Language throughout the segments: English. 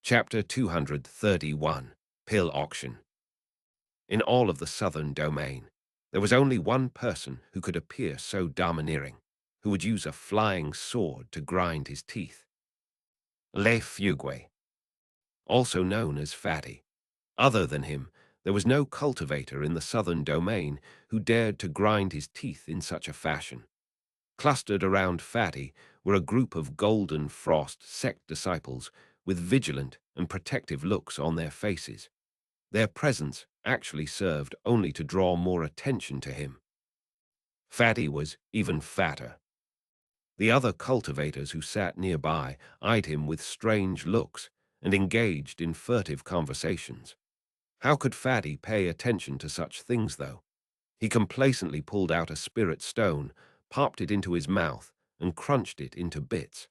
Chapter 231, Pill Auction. In all of the southern domain, there was only one person who could appear so domineering, who would use a flying sword to grind his teeth. Le Fugue, also known as Fatty. Other than him, there was no cultivator in the southern domain who dared to grind his teeth in such a fashion. Clustered around Fatty were a group of Golden Frost sect disciples with vigilant and protective looks on their faces. Their presence actually served only to draw more attention to him. Fatty was even fatter. The other cultivators who sat nearby eyed him with strange looks and engaged in furtive conversations. How could Fatty pay attention to such things, though? He complacently pulled out a spirit stone, popped it into his mouth, and crunched it into bits.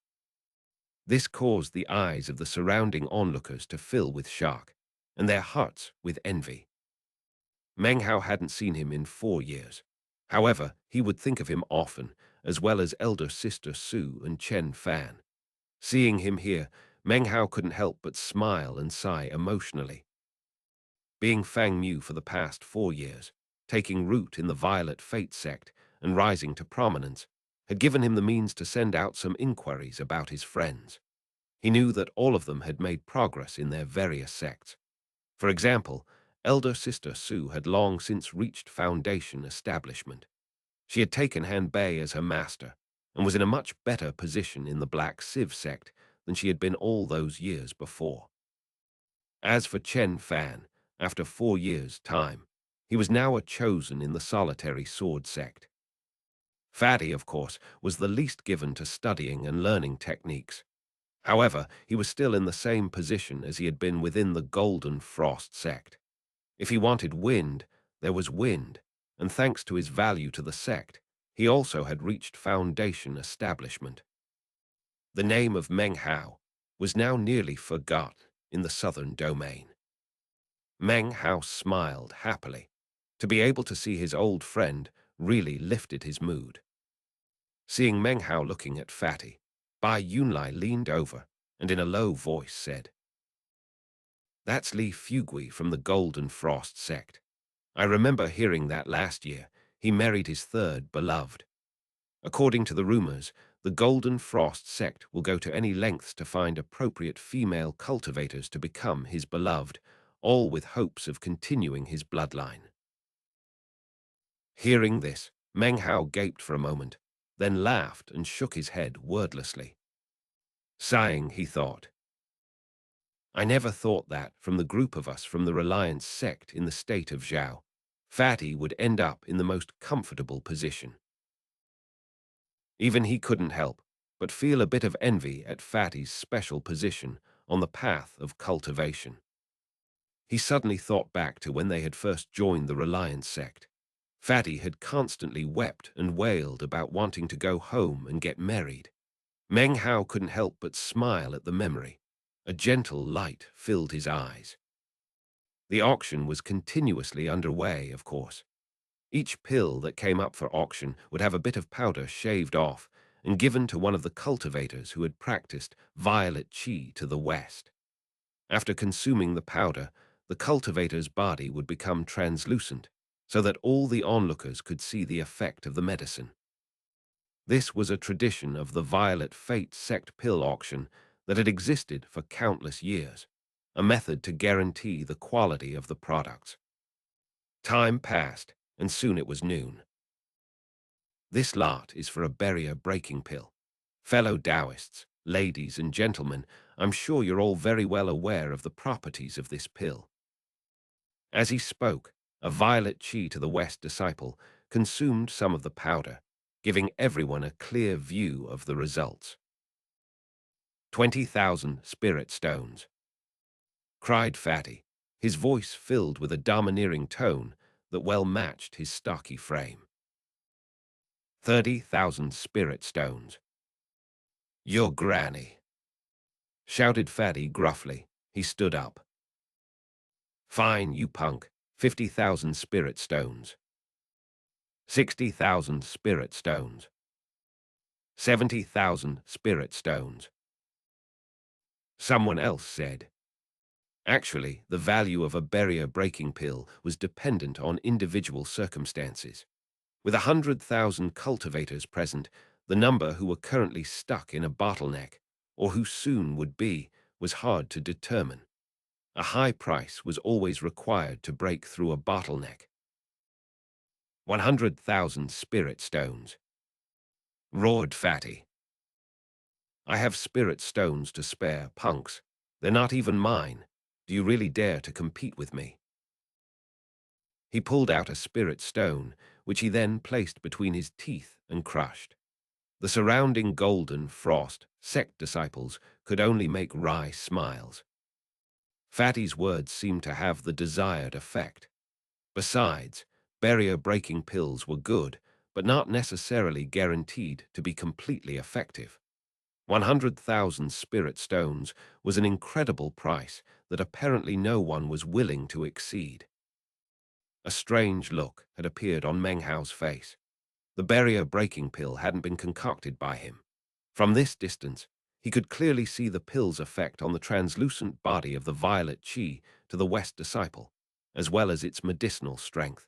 This caused the eyes of the surrounding onlookers to fill with shock, and their hearts with envy. Meng Hao hadn't seen him in 4 years. However, he would think of him often, as well as elder sister Su and Chen Fan. Seeing him here, Meng Hao couldn't help but smile and sigh emotionally. Being Fang Mu for the past 4 years, taking root in the Violet Fate sect and rising to prominence, had given him the means to send out some inquiries about his friends. He knew that all of them had made progress in their various sects. For example, elder sister Su had long since reached foundation establishment. She had taken Han Bei as her master and was in a much better position in the Black Civ sect than she had been all those years before. As for Chen Fan, after 4 years' time, he was now a chosen in the solitary sword sect. Fatty, of course, was the least given to studying and learning techniques. However, he was still in the same position as he had been within the Golden Frost sect. If he wanted wind, there was wind, and thanks to his value to the sect, he also had reached foundation establishment. The name of Meng Hao was now nearly forgot in the southern domain. Meng Hao smiled happily. To be able to see his old friend really lifted his mood. Seeing Meng Hao looking at Fatty, Bai Yunlai leaned over and in a low voice said, "That's Li Fugui from the Golden Frost sect. I remember hearing that last year he married his third beloved. According to the rumors, the Golden Frost sect will go to any lengths to find appropriate female cultivators to become his beloved, all with hopes of continuing his bloodline." Hearing this, Meng Hao gaped for a moment, then laughed and shook his head wordlessly. Sighing, he thought, "I never thought that, from the group of us from the Reliance sect in the state of Zhao, Fatty would end up in the most comfortable position." Even he couldn't help but feel a bit of envy at Fatty's special position on the path of cultivation. He suddenly thought back to when they had first joined the Reliance sect. Fatty had constantly wept and wailed about wanting to go home and get married. Meng Hao couldn't help but smile at the memory. A gentle light filled his eyes. The auction was continuously underway, of course. Each pill that came up for auction would have a bit of powder shaved off and given to one of the cultivators who had practiced violet qi to the west. After consuming the powder, the cultivator's body would become translucent, so that all the onlookers could see the effect of the medicine. This was a tradition of the Violet Fate sect pill auction that had existed for countless years, a method to guarantee the quality of the products. Time passed, and soon it was noon. "This lot is for a barrier-breaking pill. Fellow Taoists, ladies and gentlemen, I'm sure you're all very well aware of the properties of this pill." As he spoke, a violet qi to the west disciple consumed some of the powder, giving everyone a clear view of the results. 20,000 spirit stones, cried Fatty, his voice filled with a domineering tone that well matched his stocky frame. 30,000 spirit stones. Your granny, shouted Fatty gruffly. He stood up. Fine, you punk. 50,000 spirit stones. 60,000 spirit stones. 70,000 spirit stones. Someone else said, Actually, the value of a barrier-breaking pill was dependent on individual circumstances. With 100,000 cultivators present, the number who were currently stuck in a bottleneck, or who soon would be, was hard to determine. A high price was always required to break through a bottleneck. 100,000 spirit stones. Roared Fatty. I have spirit stones to spare, punks. They're not even mine. Do you really dare to compete with me? He pulled out a spirit stone, which he then placed between his teeth and crushed. The surrounding golden frost sect disciples could only make wry smiles. Fatty's words seemed to have the desired effect. Besides, barrier-breaking pills were good, but not necessarily guaranteed to be completely effective. 100,000 spirit stones was an incredible price that apparently no one was willing to exceed. A strange look had appeared on Meng Hao's face. The barrier-breaking pill hadn't been concocted by him. From this distance, he could clearly see the pill's effect on the translucent body of the violet chi to the West disciple, as well as its medicinal strength.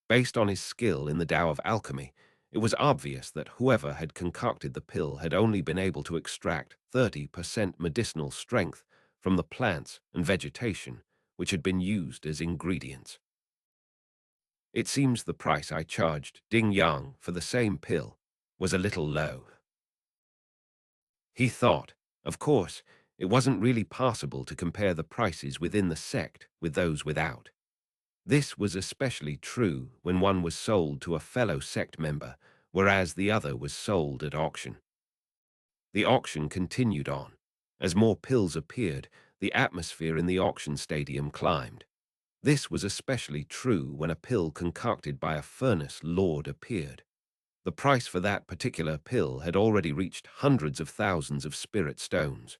Based on his skill in the Tao of alchemy, it was obvious that whoever had concocted the pill had only been able to extract 30% medicinal strength from the plants and vegetation which had been used as ingredients. It seems the price I charged Ding Yang for the same pill was a little low. He thought, of course, it wasn't really possible to compare the prices within the sect with those without. This was especially true when one was sold to a fellow sect member, whereas the other was sold at auction. The auction continued on. As more pills appeared, the atmosphere in the auction stadium climbed. This was especially true when a pill concocted by a furnace lord appeared. The price for that particular pill had already reached hundreds of thousands of spirit stones.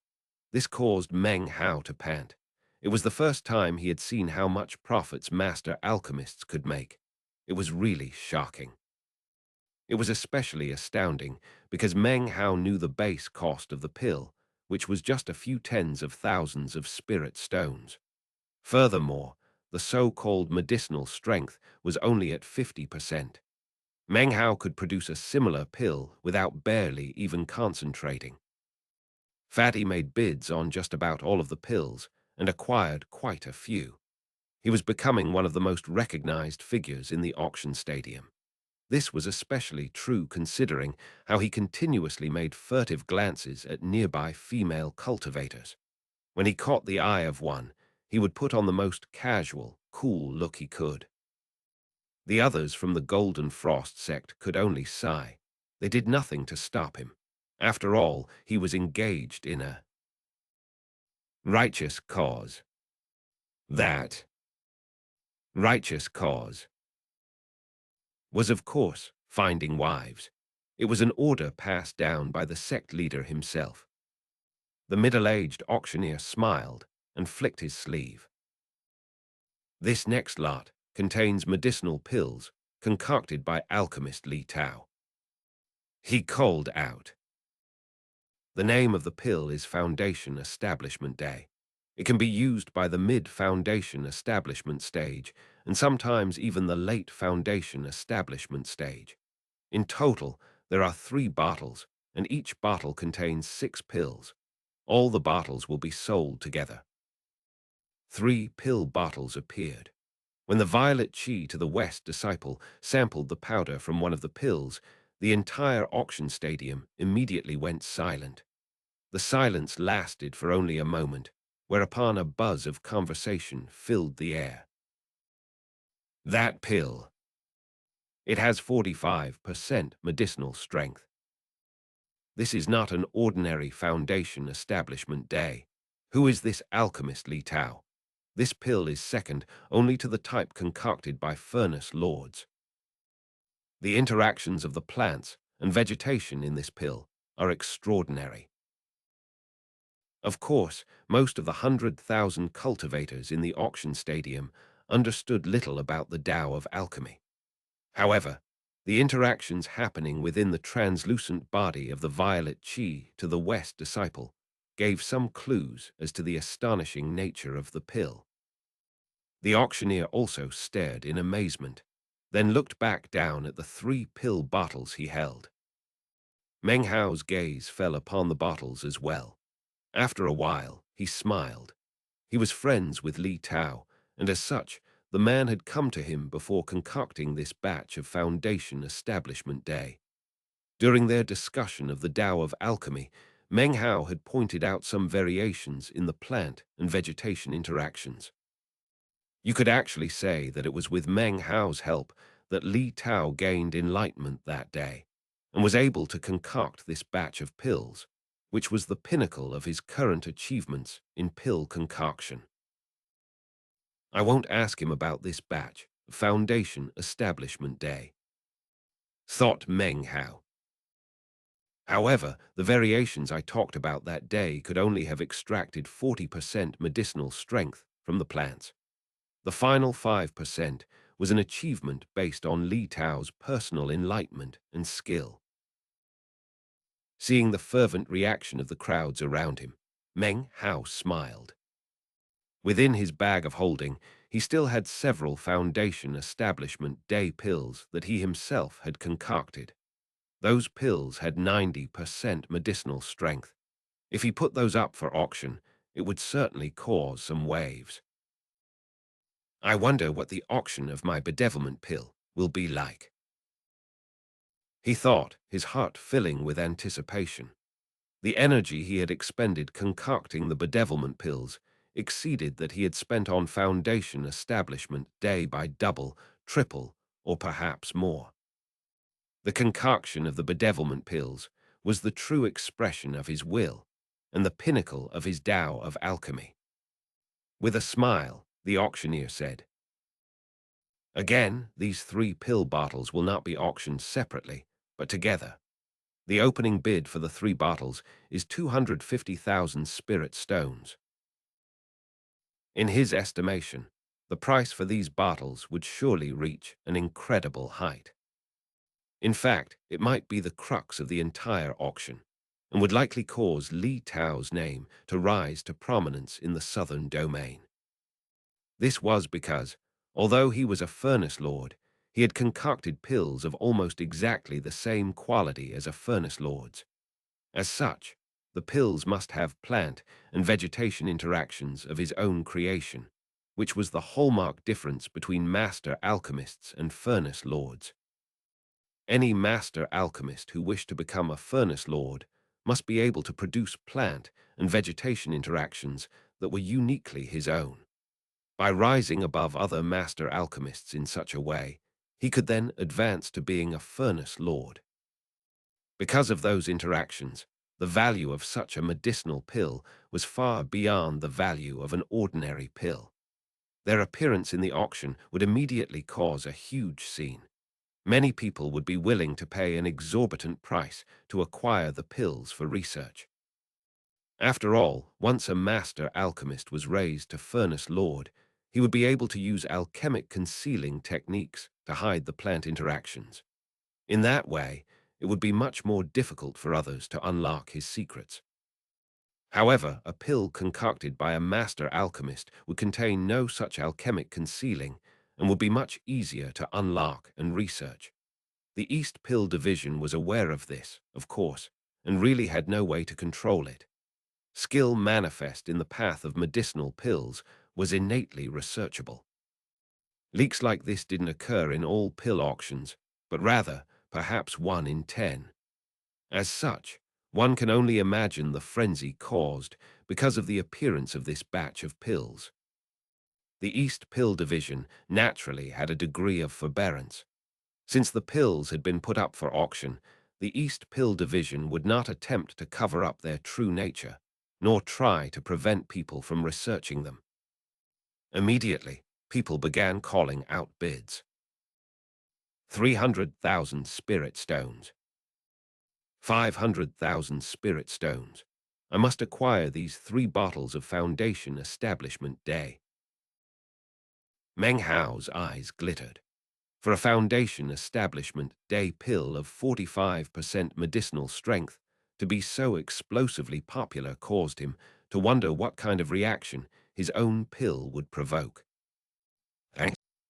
This caused Meng Hao to pant. It was the first time he had seen how much profits master alchemists could make. It was really shocking. It was especially astounding because Meng Hao knew the base cost of the pill, which was just a few tens of thousands of spirit stones. Furthermore, the so-called medicinal strength was only at 50%. Meng Hao could produce a similar pill without barely even concentrating. Fatty made bids on just about all of the pills and acquired quite a few. He was becoming one of the most recognized figures in the auction stadium. This was especially true considering how he continuously made furtive glances at nearby female cultivators. When he caught the eye of one, he would put on the most casual, cool look he could. The others from the Golden Frost sect could only sigh. They did nothing to stop him. After all, he was engaged in a righteous cause. That righteous cause was, of course, finding wives. It was an order passed down by the sect leader himself. The middle-aged auctioneer smiled and flicked his sleeve. This next lot contains medicinal pills concocted by alchemist Li Tao. He called out. The name of the pill is Foundation Establishment Day. It can be used by the mid-foundation establishment stage and sometimes even the late foundation establishment stage. In total, there are 3 bottles, and each bottle contains 6 pills. All the bottles will be sold together. 3 pill bottles appeared. When the violet chi to the West disciple sampled the powder from one of the pills, the entire auction stadium immediately went silent. The silence lasted for only a moment, whereupon a buzz of conversation filled the air. That pill. It has 45% medicinal strength. This is not an ordinary foundation establishment day. Who is this alchemist Li Tao? This pill is second only to the type concocted by furnace lords. The interactions of the plants and vegetation in this pill are extraordinary. Of course, most of the 100,000 cultivators in the auction stadium understood little about the Tao of alchemy. However, the interactions happening within the translucent body of the violet chi to the West disciple gave some clues as to the astonishing nature of the pill. The auctioneer also stared in amazement, then looked back down at the 3 pill bottles he held. Meng Hao's gaze fell upon the bottles as well. After a while, he smiled. He was friends with Li Tao, and as such, the man had come to him before concocting this batch of Foundation Establishment Day. During their discussion of the Tao of Alchemy, Meng Hao had pointed out some variations in the plant and vegetation interactions. You could actually say that it was with Meng Hao's help that Li Tao gained enlightenment that day, and was able to concoct this batch of pills, which was the pinnacle of his current achievements in pill concoction. I won't ask him about this batch, Foundation Establishment Day, thought Meng Hao. However, the variations I talked about that day could only have extracted 40% medicinal strength from the plants. The final 5% was an achievement based on Li Tao's personal enlightenment and skill. Seeing the fervent reaction of the crowds around him, Meng Hao smiled. Within his bag of holding, he still had several Foundation Establishment Day pills that he himself had concocted. Those pills had 90% medicinal strength. If he put those up for auction, it would certainly cause some waves. I wonder what the auction of my bedevilment pill will be like, he thought, his heart filling with anticipation. The energy he had expended concocting the bedevilment pills exceeded that he had spent on Foundation Establishment Day by double, triple, or perhaps more. The concoction of the bedevilment pills was the true expression of his will and the pinnacle of his Tao of alchemy. With a smile, the auctioneer said, "Again, these 3 pill bottles will not be auctioned separately, but together. The opening bid for the 3 bottles is 250,000 spirit stones." In his estimation, the price for these bottles would surely reach an incredible height. In fact, it might be the crux of the entire auction, and would likely cause Li Tao's name to rise to prominence in the southern domain. This was because, although he was a furnace lord, he had concocted pills of almost exactly the same quality as a furnace lord's. As such, the pills must have plant and vegetation interactions of his own creation, which was the hallmark difference between master alchemists and furnace lords. Any master alchemist who wished to become a furnace lord must be able to produce plant and vegetation interactions that were uniquely his own. By rising above other master alchemists in such a way, he could then advance to being a furnace lord. Because of those interactions, the value of such a medicinal pill was far beyond the value of an ordinary pill. Their appearance in the auction would immediately cause a huge scene. Many people would be willing to pay an exorbitant price to acquire the pills for research. After all, once a master alchemist was raised to furnace lord, he would be able to use alchemic concealing techniques to hide the plant interactions. In that way, it would be much more difficult for others to unlock his secrets. However, a pill concocted by a master alchemist would contain no such alchemic concealing and would be much easier to unlock and research. The East Pill Division was aware of this, of course, and really had no way to control it. Skill manifest in the path of medicinal pills was innately researchable. Leaks like this didn't occur in all pill auctions, but rather, perhaps 1 in 10. As such, one can only imagine the frenzy caused because of the appearance of this batch of pills. The East Pill Division naturally had a degree of forbearance. Since the pills had been put up for auction, the East Pill Division would not attempt to cover up their true nature, nor try to prevent people from researching them. Immediately, people began calling out bids. 300,000 spirit stones. 500,000 spirit stones. I must acquire these 3 bottles of Foundation Establishment Day. Meng Hao's eyes glittered. For a Foundation Establishment Day pill of 45% medicinal strength to be so explosively popular caused him to wonder what kind of reaction his own pill would provoke.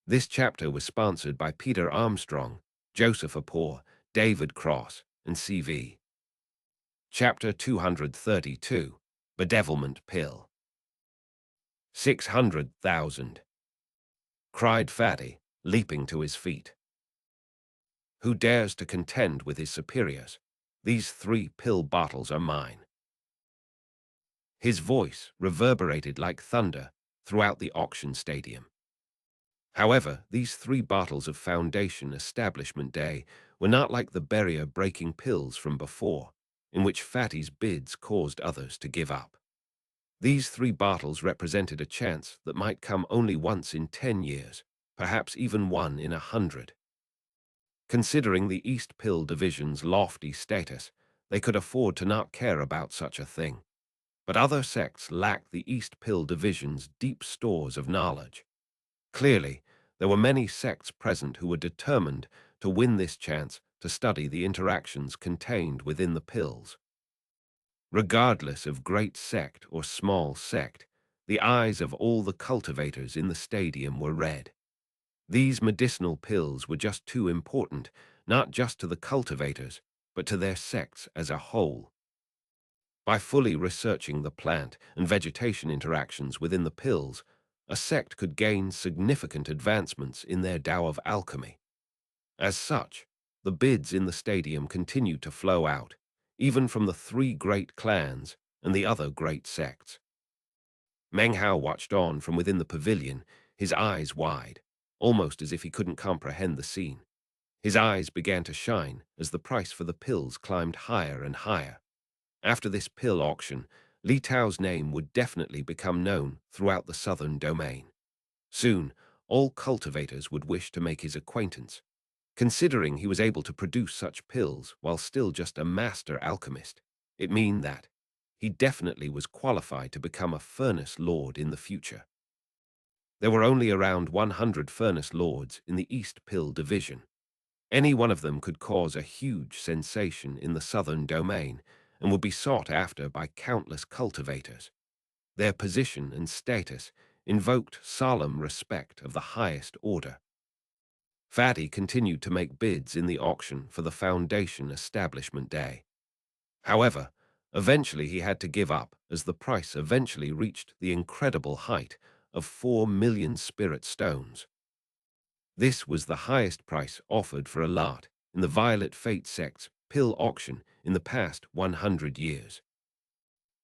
This chapter was sponsored by Peter Armstrong, Joseph Apor, David Cross, and C.V. Chapter 232, Bedevilment Pill. 600,000, cried Fatty, leaping to his feet. Who dares to contend with his superiors? These 3 pill bottles are mine. His voice reverberated like thunder throughout the auction stadium. However, these 3 bottles of Foundation Establishment Day were not like the barrier-breaking pills from before, in which Fatty's bids caused others to give up. These 3 bottles represented a chance that might come only once in 10 years, perhaps even 1 in 100. Considering the East Pill Division's lofty status, they could afford to not care about such a thing. But other sects lacked the East Pill Division's deep stores of knowledge. Clearly, there were many sects present who were determined to win this chance to study the interactions contained within the pills. Regardless of great sect or small sect, the eyes of all the cultivators in the stadium were red. These medicinal pills were just too important, not just to the cultivators, but to their sects as a whole. By fully researching the plant and vegetation interactions within the pills, a sect could gain significant advancements in their Tao of alchemy. As such, the bids in the stadium continued to flow out, even from the 3 great clans and the other great sects. Meng Hao watched on from within the pavilion, his eyes wide, almost as if he couldn't comprehend the scene. His eyes began to shine as the price for the pills climbed higher and higher. After this pill auction, Li Tao's name would definitely become known throughout the southern domain. Soon, all cultivators would wish to make his acquaintance. Considering he was able to produce such pills while still just a master alchemist, it meant that he definitely was qualified to become a furnace lord in the future. There were only around 100 furnace lords in the East Pill Division. Any one of them could cause a huge sensation in the southern domain and would be sought after by countless cultivators. Their position and status invoked solemn respect of the highest order. Fatty continued to make bids in the auction for the Foundation Establishment Day. However, eventually he had to give up as the price eventually reached the incredible height of 4 million spirit stones. This was the highest price offered for a lot in the Violet Fate sect's pill auction in the past 100 years.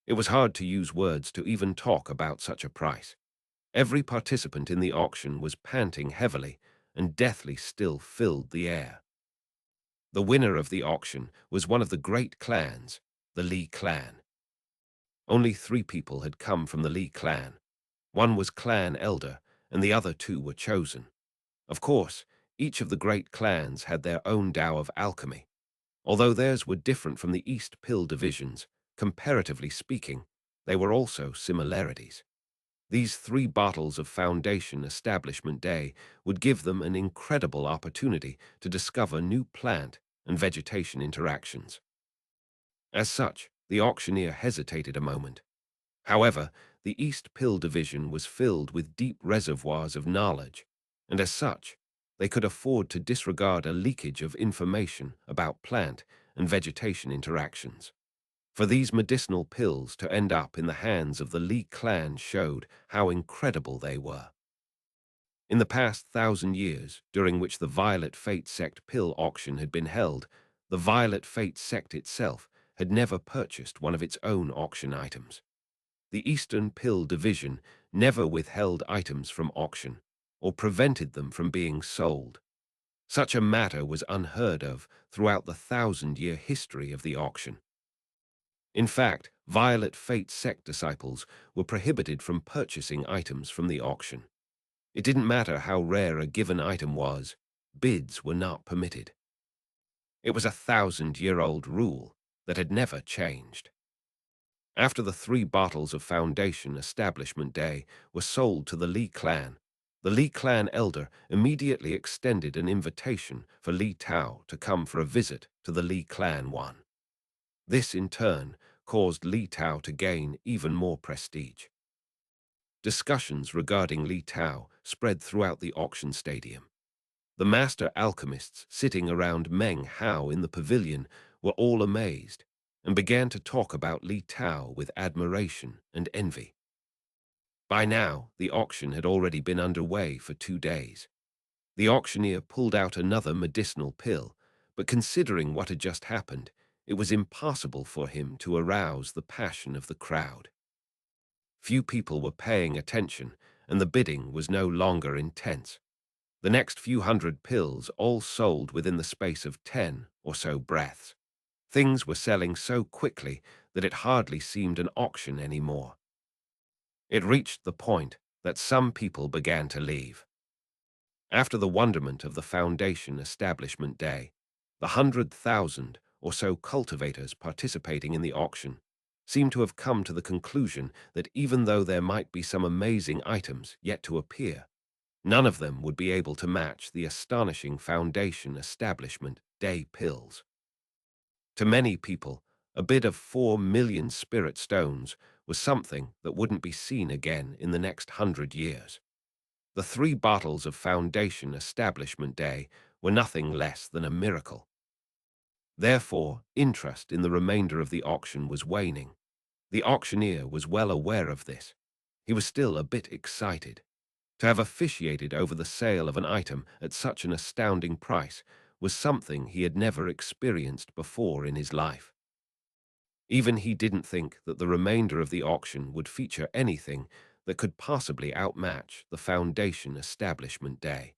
It was hard to use words to even talk about such a price. Every participant in the auction was panting heavily, and deathly still filled the air. The winner of the auction was one of the great clans, the Li clan. Only 3 people had come from the Li clan. One was clan elder, and the other 2 were chosen. Of course, each of the great clans had their own Tao of alchemy. Although theirs were different from the East Pill divisions, comparatively speaking, they were also similarities. These 3 bottles of Foundation Establishment Day would give them an incredible opportunity to discover new plant and vegetation interactions. As such, the auctioneer hesitated a moment. However, the East Pill Division was filled with deep reservoirs of knowledge, and as such, they could afford to disregard a leakage of information about plant and vegetation interactions. For these medicinal pills to end up in the hands of the Li clan showed how incredible they were. In the past 1,000 years, during which the Violet Fate sect pill auction had been held, the Violet Fate sect itself had never purchased one of its own auction items. The Eastern Pill Division never withheld items from auction or prevented them from being sold. Such a matter was unheard of throughout the 1,000-year history of the auction. In fact, Violet Fate sect disciples were prohibited from purchasing items from the auction. It didn't matter how rare a given item was, bids were not permitted. It was a 1,000-year-old rule that had never changed. After the 3 bottles of Foundation Establishment Day were sold to the Li clan, the Li clan elder immediately extended an invitation for Li Tao to come for a visit to the Li clan one. This, in turn, caused Li Tao to gain even more prestige. Discussions regarding Li Tao spread throughout the auction stadium. The master alchemists sitting around Meng Hao in the pavilion were all amazed and began to talk about Li Tao with admiration and envy. By now, the auction had already been underway for 2 days. The auctioneer pulled out another medicinal pill, but considering what had just happened, it was impossible for him to arouse the passion of the crowd. Few people were paying attention, and the bidding was no longer intense. The next few hundred pills all sold within the space of 10 or so breaths. Things were selling so quickly that it hardly seemed an auction anymore. It reached the point that some people began to leave. After the wonderment of the Foundation Establishment Day, the 100,000 or so cultivators participating in the auction seemed to have come to the conclusion that even though there might be some amazing items yet to appear, none of them would be able to match the astonishing Foundation Establishment Day pills. To many people, a bid of 4 million spirit stones was something that wouldn't be seen again in the next 100 years. The 3 bottles of Foundation Establishment Day were nothing less than a miracle. Therefore, interest in the remainder of the auction was waning. The auctioneer was well aware of this. He was still a bit excited. To have officiated over the sale of an item at such an astounding price was something he had never experienced before in his life. Even he didn't think that the remainder of the auction would feature anything that could possibly outmatch the Foundation Establishment Day.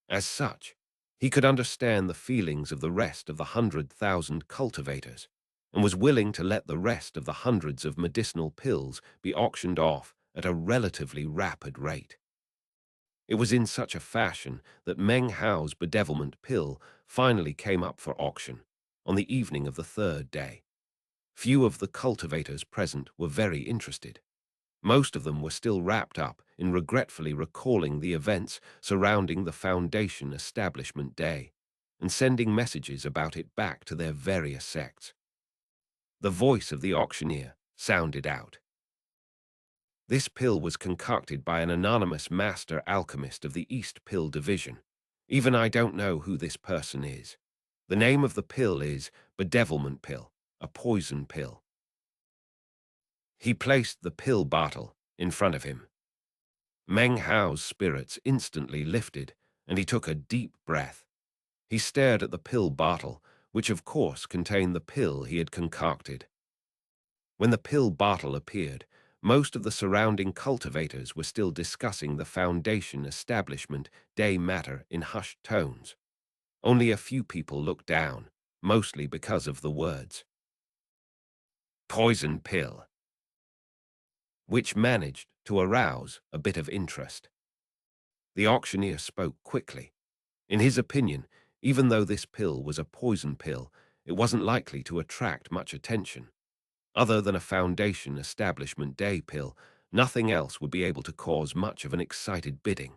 As such, he could understand the feelings of the rest of the 100,000 cultivators and was willing to let the rest of the hundreds of medicinal pills be auctioned off at a relatively rapid rate. It was in such a fashion that Meng Hao's bedevilment pill finally came up for auction on the evening of the 3rd day. Few of the cultivators present were very interested. Most of them were still wrapped up in regretfully recalling the events surrounding the Foundation Establishment Day and sending messages about it back to their various sects. The voice of the auctioneer sounded out. This pill was concocted by an anonymous master alchemist of the East Pill Division. Even I don't know who this person is. The name of the pill is Bedevilment Pill, a poison pill. He placed the pill bottle in front of him. Meng Hao's spirits instantly lifted, and he took a deep breath. He stared at the pill bottle, which of course contained the pill he had concocted. When the pill bottle appeared, most of the surrounding cultivators were still discussing the Foundation Establishment Day matter in hushed tones. Only a few people looked down, mostly because of the words "poison pill," which managed to arouse a bit of interest. The auctioneer spoke quickly. In his opinion, even though this pill was a poison pill, it wasn't likely to attract much attention. Other than a Foundation Establishment Day pill, nothing else would be able to cause much of an excited bidding.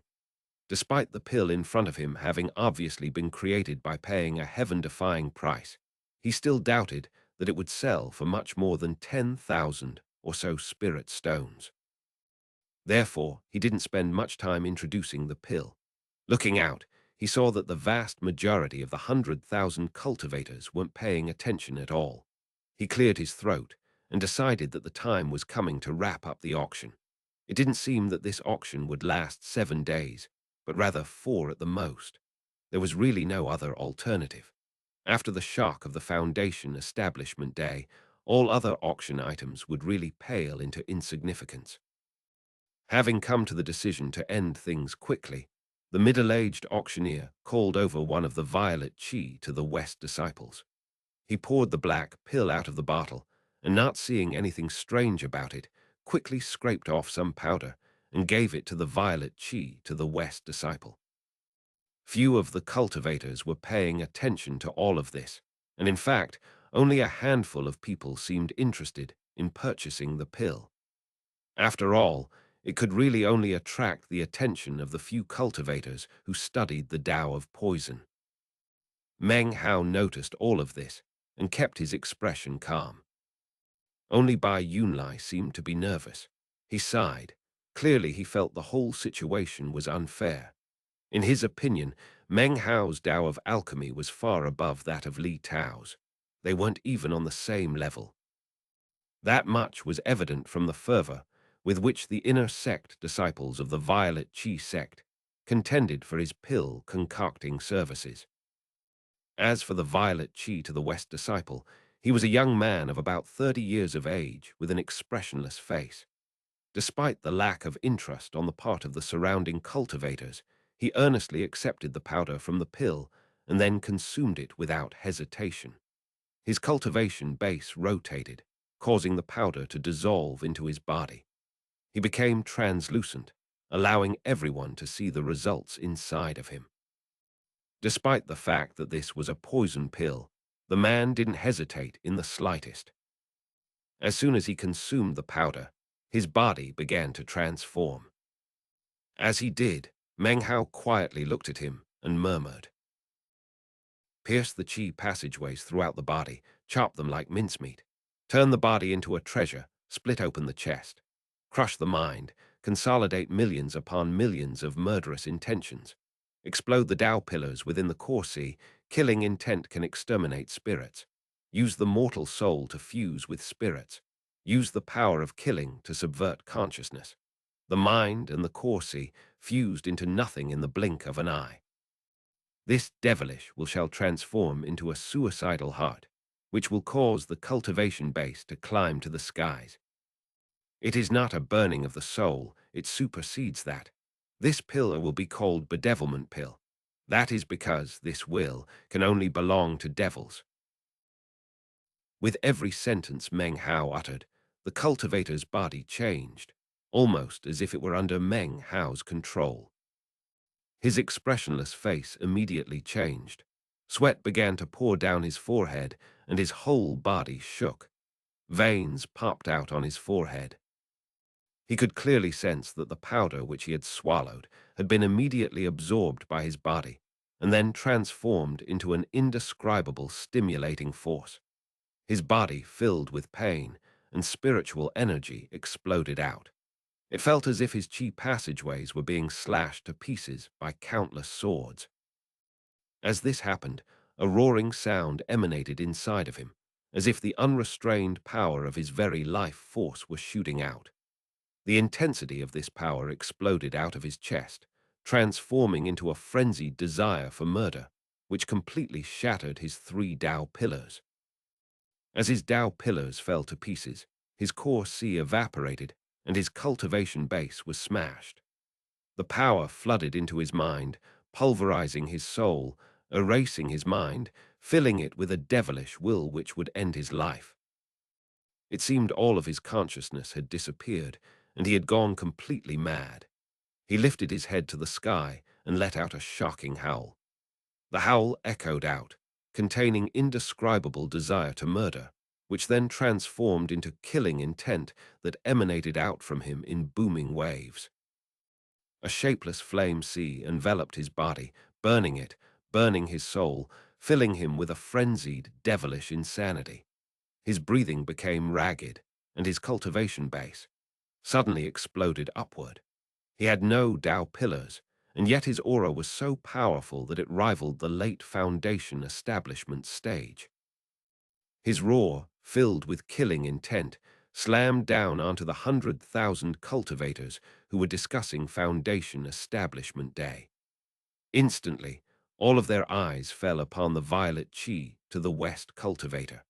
Despite the pill in front of him having obviously been created by paying a heaven-defying price, he still doubted that it would sell for much more than 10,000 or so spirit stones. Therefore, he didn't spend much time introducing the pill. Looking out, he saw that the vast majority of the 100,000 cultivators weren't paying attention at all. He cleared his throat and decided that the time was coming to wrap up the auction. It didn't seem that this auction would last 7 days, but rather 4 at the most. There was really no other alternative. After the shock of the Foundation Establishment Day, all other auction items would really pale into insignificance. Having come to the decision to end things quickly, the middle-aged auctioneer called over one of the violet chi to the West disciples. He poured the black pill out of the bottle, and not seeing anything strange about it, quickly scraped off some powder and gave it to the violet chi to the West disciple. Few of the cultivators were paying attention to all of this, and in fact, only a handful of people seemed interested in purchasing the pill. After all, it could really only attract the attention of the few cultivators who studied the Tao of poison. Meng Hao noticed all of this and kept his expression calm. Only Bai Yunlai seemed to be nervous. He sighed. Clearly he felt the whole situation was unfair. In his opinion, Meng Hao's Tao of alchemy was far above that of Li Tao's. They weren't even on the same level. That much was evident from the fervor with which the inner sect disciples of the Violet Qi sect contended for his pill concocting services. As for the Violet Qi to the West disciple, he was a young man of about 30 years of age with an expressionless face. Despite the lack of interest on the part of the surrounding cultivators, he earnestly accepted the powder from the pill and then consumed it without hesitation. His cultivation base rotated, causing the powder to dissolve into his body. He became translucent, allowing everyone to see the results inside of him. Despite the fact that this was a poison pill, the man didn't hesitate in the slightest. As soon as he consumed the powder, his body began to transform. As he did, Meng Hao quietly looked at him and murmured, "Pierce the qi passageways throughout the body, chop them like mincemeat. Turn the body into a treasure, split open the chest. Crush the mind, consolidate millions upon millions of murderous intentions. Explode the Tao pillars within the core sea, killing intent can exterminate spirits. Use the mortal soul to fuse with spirits. Use the power of killing to subvert consciousness. The mind and the core sea fused into nothing in the blink of an eye. This devilish shall transform into a suicidal heart, which will cause the cultivation base to climb to the skies. It is not a burning of the soul, it supersedes that. This pill will be called bedevilment pill. That is because this will can only belong to devils." With every sentence Meng Hao uttered, the cultivator's body changed, almost as if it were under Meng Hao's control. His expressionless face immediately changed. Sweat began to pour down his forehead, and his whole body shook. Veins popped out on his forehead. He could clearly sense that the powder which he had swallowed had been immediately absorbed by his body, and then transformed into an indescribable stimulating force. His body filled with pain, and spiritual energy exploded out. It felt as if his qi passageways were being slashed to pieces by countless swords. As this happened, a roaring sound emanated inside of him, as if the unrestrained power of his very life force were shooting out. The intensity of this power exploded out of his chest, transforming into a frenzied desire for murder, which completely shattered his 3 Tao pillars. As his Tao pillars fell to pieces, his core sea evaporated, and his cultivation base was smashed. The power flooded into his mind, pulverizing his soul, erasing his mind, filling it with a devilish will which would end his life. It seemed all of his consciousness had disappeared, and he had gone completely mad. He lifted his head to the sky and let out a shocking howl. The howl echoed out, containing indescribable desire to murder, which then transformed into killing intent that emanated out from him in booming waves. A shapeless flame sea enveloped his body, burning it, burning his soul, filling him with a frenzied, devilish insanity. His breathing became ragged, and his cultivation base suddenly exploded upward. He had no Tao pillars, and yet his aura was so powerful that it rivaled the late Foundation establishment stage. His roar, filled with killing intent, slammed down onto the 100,000 cultivators who were discussing Foundation Establishment Day. Instantly, all of their eyes fell upon the Violet Qi to the West cultivator.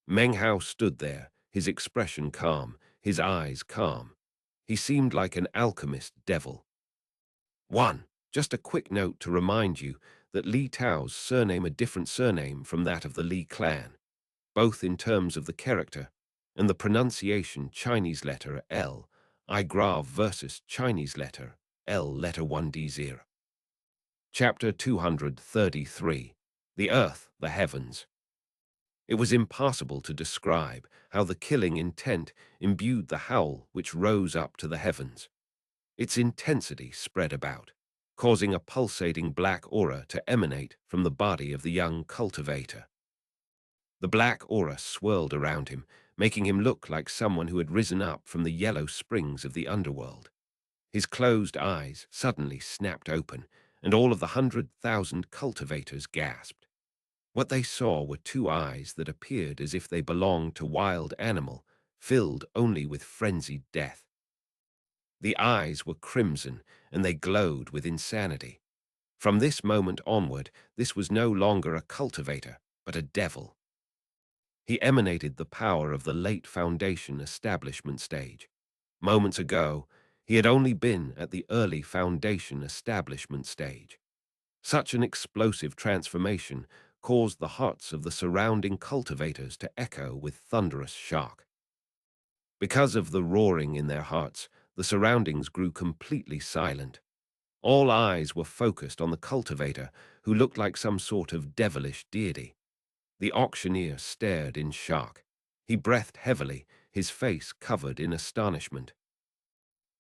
Meng Hao stood there, his expression calm, his eyes calm. He seemed like an alchemist devil. 1. Just a quick note to remind you that Li Tao's surname a different surname from that of the Li clan, both in terms of the character and the pronunciation Chinese letter L, I grave versus Chinese letter L letter 1D0. Chapter 233. The Earth, the Heavens. It was impossible to describe how the killing intent imbued the howl which rose up to the heavens. Its intensity spread about, causing a pulsating black aura to emanate from the body of the young cultivator. The black aura swirled around him, making him look like someone who had risen up from the yellow springs of the underworld. His closed eyes suddenly snapped open, and all of the 100,000 cultivators gasped. What they saw were two eyes that appeared as if they belonged to wild animal, filled only with frenzied death. The eyes were crimson, and they glowed with insanity. From this moment onward, this was no longer a cultivator, but a devil. He emanated the power of the late Foundation establishment stage. Moments ago, he had only been at the early Foundation establishment stage. Such an explosive transformation caused the hearts of the surrounding cultivators to echo with thunderous shock. Because of the roaring in their hearts, the surroundings grew completely silent. All eyes were focused on the cultivator, who looked like some sort of devilish deity. The auctioneer stared in shock. He breathed heavily, his face covered in astonishment.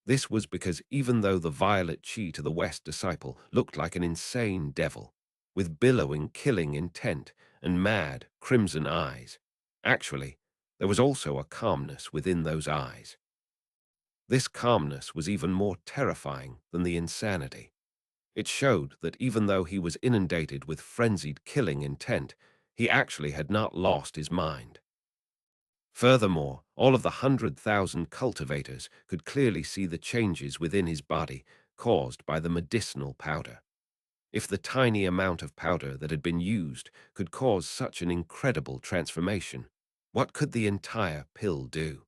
This was because even though the violet chi to the West disciple looked like an insane devil, with billowing, killing intent and mad, crimson eyes, actually, there was also a calmness within those eyes. This calmness was even more terrifying than the insanity. It showed that even though he was inundated with frenzied killing intent, he actually had not lost his mind. Furthermore, all of the 100,000 cultivators could clearly see the changes within his body caused by the medicinal powder. If the tiny amount of powder that had been used could cause such an incredible transformation, what could the entire pill do?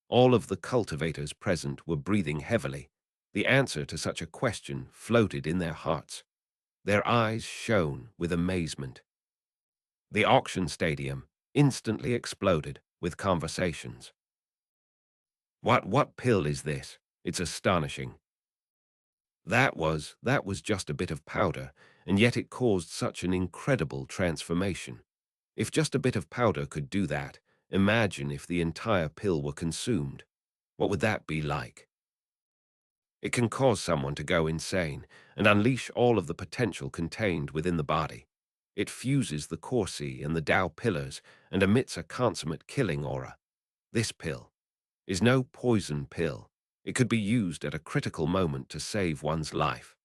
All of the cultivators present were breathing heavily. The answer to such a question floated in their hearts. Their eyes shone with amazement. The auction stadium instantly exploded with conversations. What pill is this? It's astonishing. That was just a bit of powder, and yet it caused such an incredible transformation. If just a bit of powder could do that, imagine if the entire pill were consumed. What would that be like? It can cause someone to go insane and unleash all of the potential contained within the body. It fuses the Corsi and the Tao pillars and emits a consummate killing aura. This pill is no poison pill. It could be used at a critical moment to save one's life.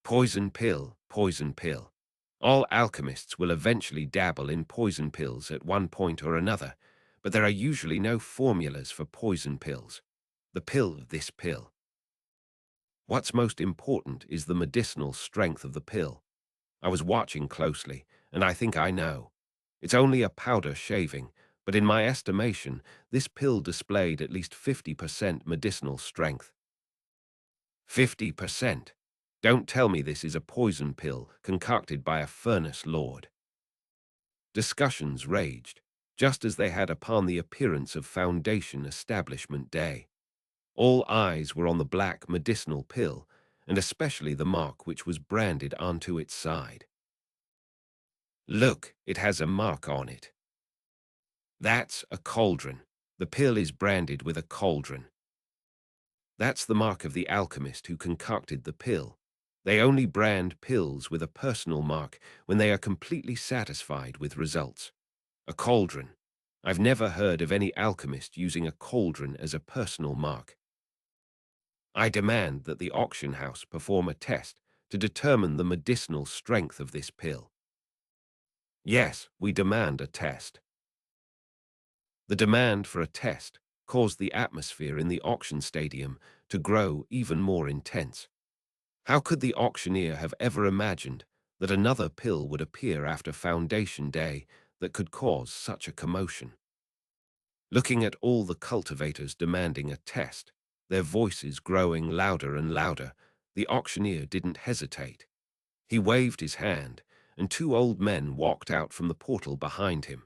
Poison pill, poison pill. All alchemists will eventually dabble in poison pills at one point or another, but there are usually no formulas for poison pills. The pill of this pill. What's most important is the medicinal strength of the pill. I was watching closely, and I think I know. It's only a powder shaving, but in my estimation, this pill displayed at least 50% medicinal strength. 50%? Don't tell me this is a poison pill concocted by a furnace lord. Discussions raged, just as they had upon the appearance of Foundation Establishment Day. All eyes were on the black medicinal pill, and especially the mark which was branded onto its side. Look, it has a mark on it. That's a cauldron. The pill is branded with a cauldron. That's the mark of the alchemist who concocted the pill. They only brand pills with a personal mark when they are completely satisfied with results. A cauldron. I've never heard of any alchemist using a cauldron as a personal mark. I demand that the auction house perform a test to determine the medicinal strength of this pill. Yes, we demand a test. The demand for a test caused the atmosphere in the auction stadium to grow even more intense. How could the auctioneer have ever imagined that another pill would appear after Foundation Day that could cause such a commotion? Looking at all the cultivators demanding a test, their voices growing louder and louder, the auctioneer didn't hesitate. He waved his hand, and two old men walked out from the portal behind him.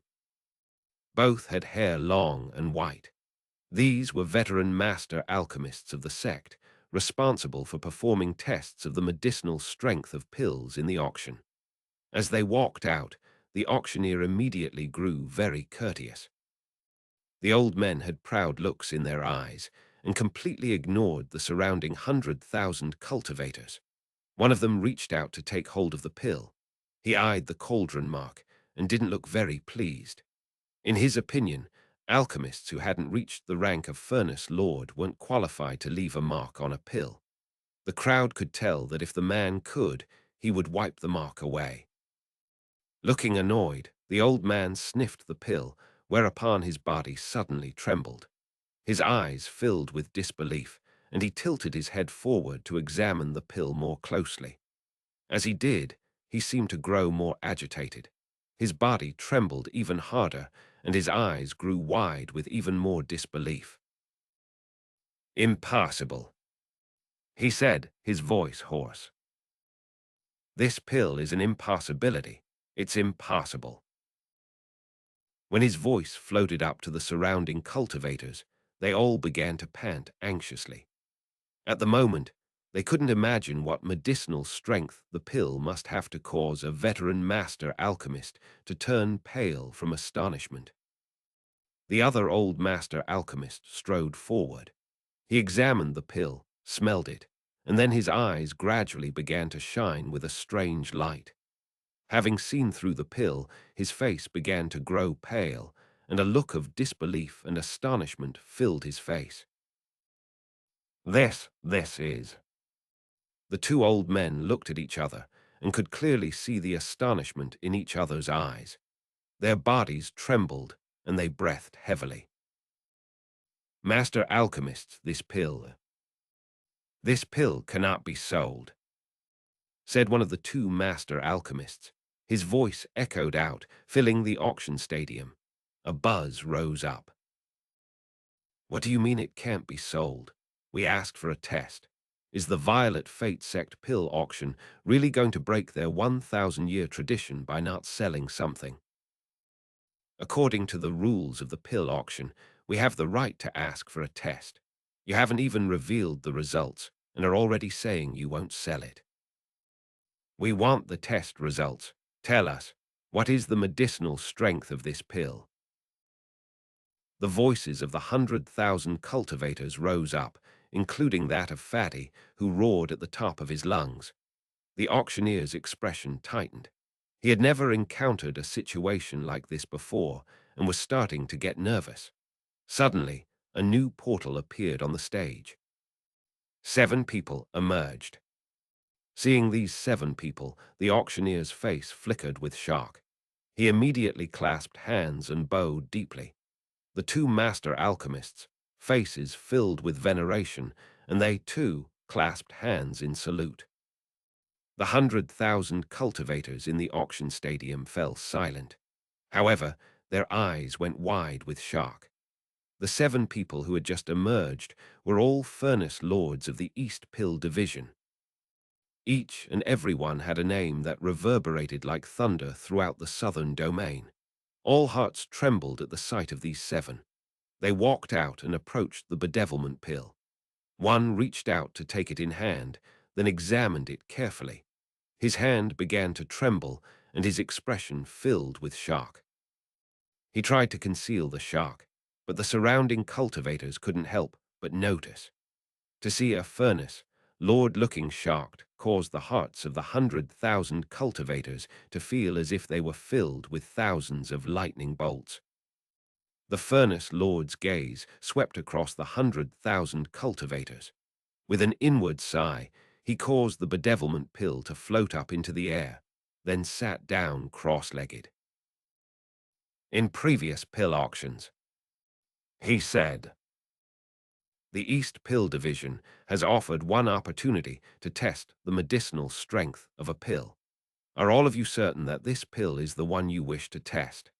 Both had hair long and white. These were veteran master alchemists of the sect, responsible for performing tests of the medicinal strength of pills in the auction. As they walked out, the auctioneer immediately grew very courteous. The old men had proud looks in their eyes and completely ignored the surrounding 100,000 cultivators. One of them reached out to take hold of the pill. He eyed the cauldron mark, and didn't look very pleased. In his opinion, alchemists who hadn't reached the rank of Furnace Lord weren't qualified to leave a mark on a pill. The crowd could tell that if the man could, he would wipe the mark away. Looking annoyed, the old man sniffed the pill, whereupon his body suddenly trembled. His eyes filled with disbelief, and he tilted his head forward to examine the pill more closely. As he did, he seemed to grow more agitated. His body trembled even harder, and his eyes grew wide with even more disbelief. "Impossible," he said, his voice hoarse. "This pill is an impossibility. It's impossible." When his voice floated up to the surrounding cultivators, they all began to pant anxiously. At the moment, they couldn't imagine what medicinal strength the pill must have to cause a veteran master alchemist to turn pale from astonishment. The other old master alchemist strode forward. He examined the pill, smelled it, and then his eyes gradually began to shine with a strange light. Having seen through the pill, his face began to grow pale, and a look of disbelief and astonishment filled his face. This is." The two old men looked at each other and could clearly see the astonishment in each other's eyes. Their bodies trembled and they breathed heavily. "Master alchemists, this pill cannot be sold," said one of the two master alchemists. His voice echoed out, filling the auction stadium. A buzz rose up. "What do you mean it can't be sold? We asked for a test. Is the Violet Fate Sect pill auction really going to break their 1,000-year tradition by not selling something? According to the rules of the pill auction, we have the right to ask for a test. You haven't even revealed the results and are already saying you won't sell it. We want the test results. Tell us, what is the medicinal strength of this pill?" The voices of the 100,000 cultivators rose up, including that of Fatty, who roared at the top of his lungs. The auctioneer's expression tightened. He had never encountered a situation like this before and was starting to get nervous. Suddenly, a new portal appeared on the stage. 7 people emerged. Seeing these 7 people, the auctioneer's face flickered with shock. He immediately clasped hands and bowed deeply. The two master alchemists, faces filled with veneration, and they, too, clasped hands in salute. The 100,000 cultivators in the auction stadium fell silent. However, their eyes went wide with shock. The 7 people who had just emerged were all Furnace Lords of the East Pill Division. Each and every one had a name that reverberated like thunder throughout the southern domain. All hearts trembled at the sight of these 7. They walked out and approached the bedevilment pill. One reached out to take it in hand, then examined it carefully. His hand began to tremble, and his expression filled with shock. He tried to conceal the shock, but the surrounding cultivators couldn't help but notice. To see a furnace, Lord looking shocked, caused the hearts of the 100,000 cultivators to feel as if they were filled with thousands of lightning bolts. The Furnace Lord's gaze swept across the 100,000 cultivators. With an inward sigh, he caused the bedevilment pill to float up into the air, then sat down cross-legged. "In previous pill auctions," he said, "the East Pill Division has offered one opportunity to test the medicinal strength of a pill. Are all of you certain that this pill is the one you wish to test?"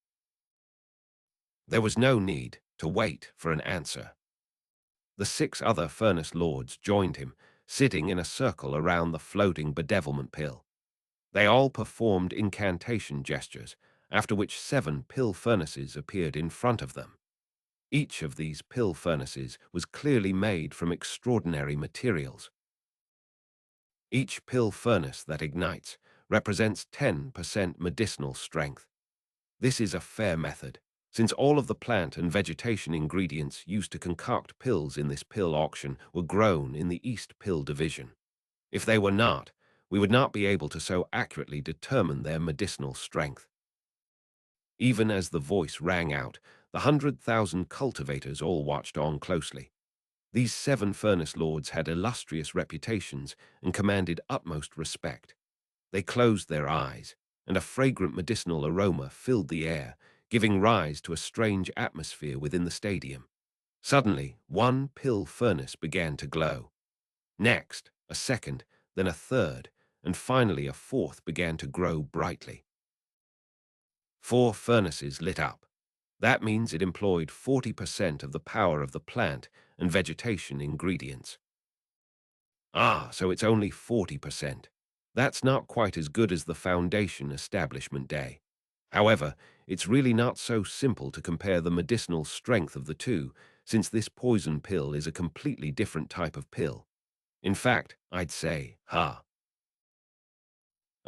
There was no need to wait for an answer. The 6 other Furnace Lords joined him, sitting in a circle around the floating bedevilment pill. They all performed incantation gestures, after which 7 pill furnaces appeared in front of them. Each of these pill furnaces was clearly made from extraordinary materials. Each pill furnace that ignites represents 10% medicinal strength. This is a fair method, since all of the plant and vegetation ingredients used to concoct pills in this pill auction were grown in the East Pill Division. If they were not, we would not be able to so accurately determine their medicinal strength. Even as the voice rang out, the 100,000 cultivators all watched on closely. These 7 furnace lords had illustrious reputations and commanded utmost respect. They closed their eyes, and a fragrant medicinal aroma filled the air, giving rise to a strange atmosphere within the stadium. Suddenly, one pill furnace began to glow. Next, a second, then a third, and finally a fourth began to grow brightly. 4 furnaces lit up. That means it employed 40% of the power of the plant and vegetation ingredients. Ah, so it's only 40%. That's not quite as good as the Foundation Establishment Day. However, it's really not so simple to compare the medicinal strength of the two, since this poison pill is a completely different type of pill. In fact, I'd say, A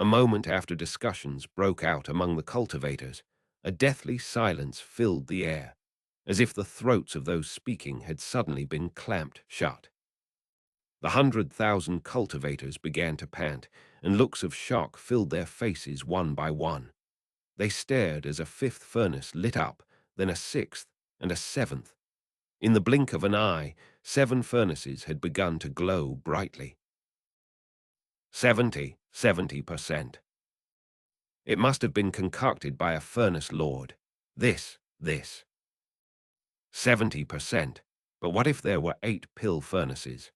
moment after discussions broke out among the cultivators, a deathly silence filled the air, as if the throats of those speaking had suddenly been clamped shut. The 100,000 cultivators began to pant, and looks of shock filled their faces one by one. They stared as a 5th furnace lit up, then a 6th, and a 7th. In the blink of an eye, 7 furnaces had begun to glow brightly. 70%. It must have been concocted by a furnace lord. This. 70%. But what if there were 8 pill furnaces?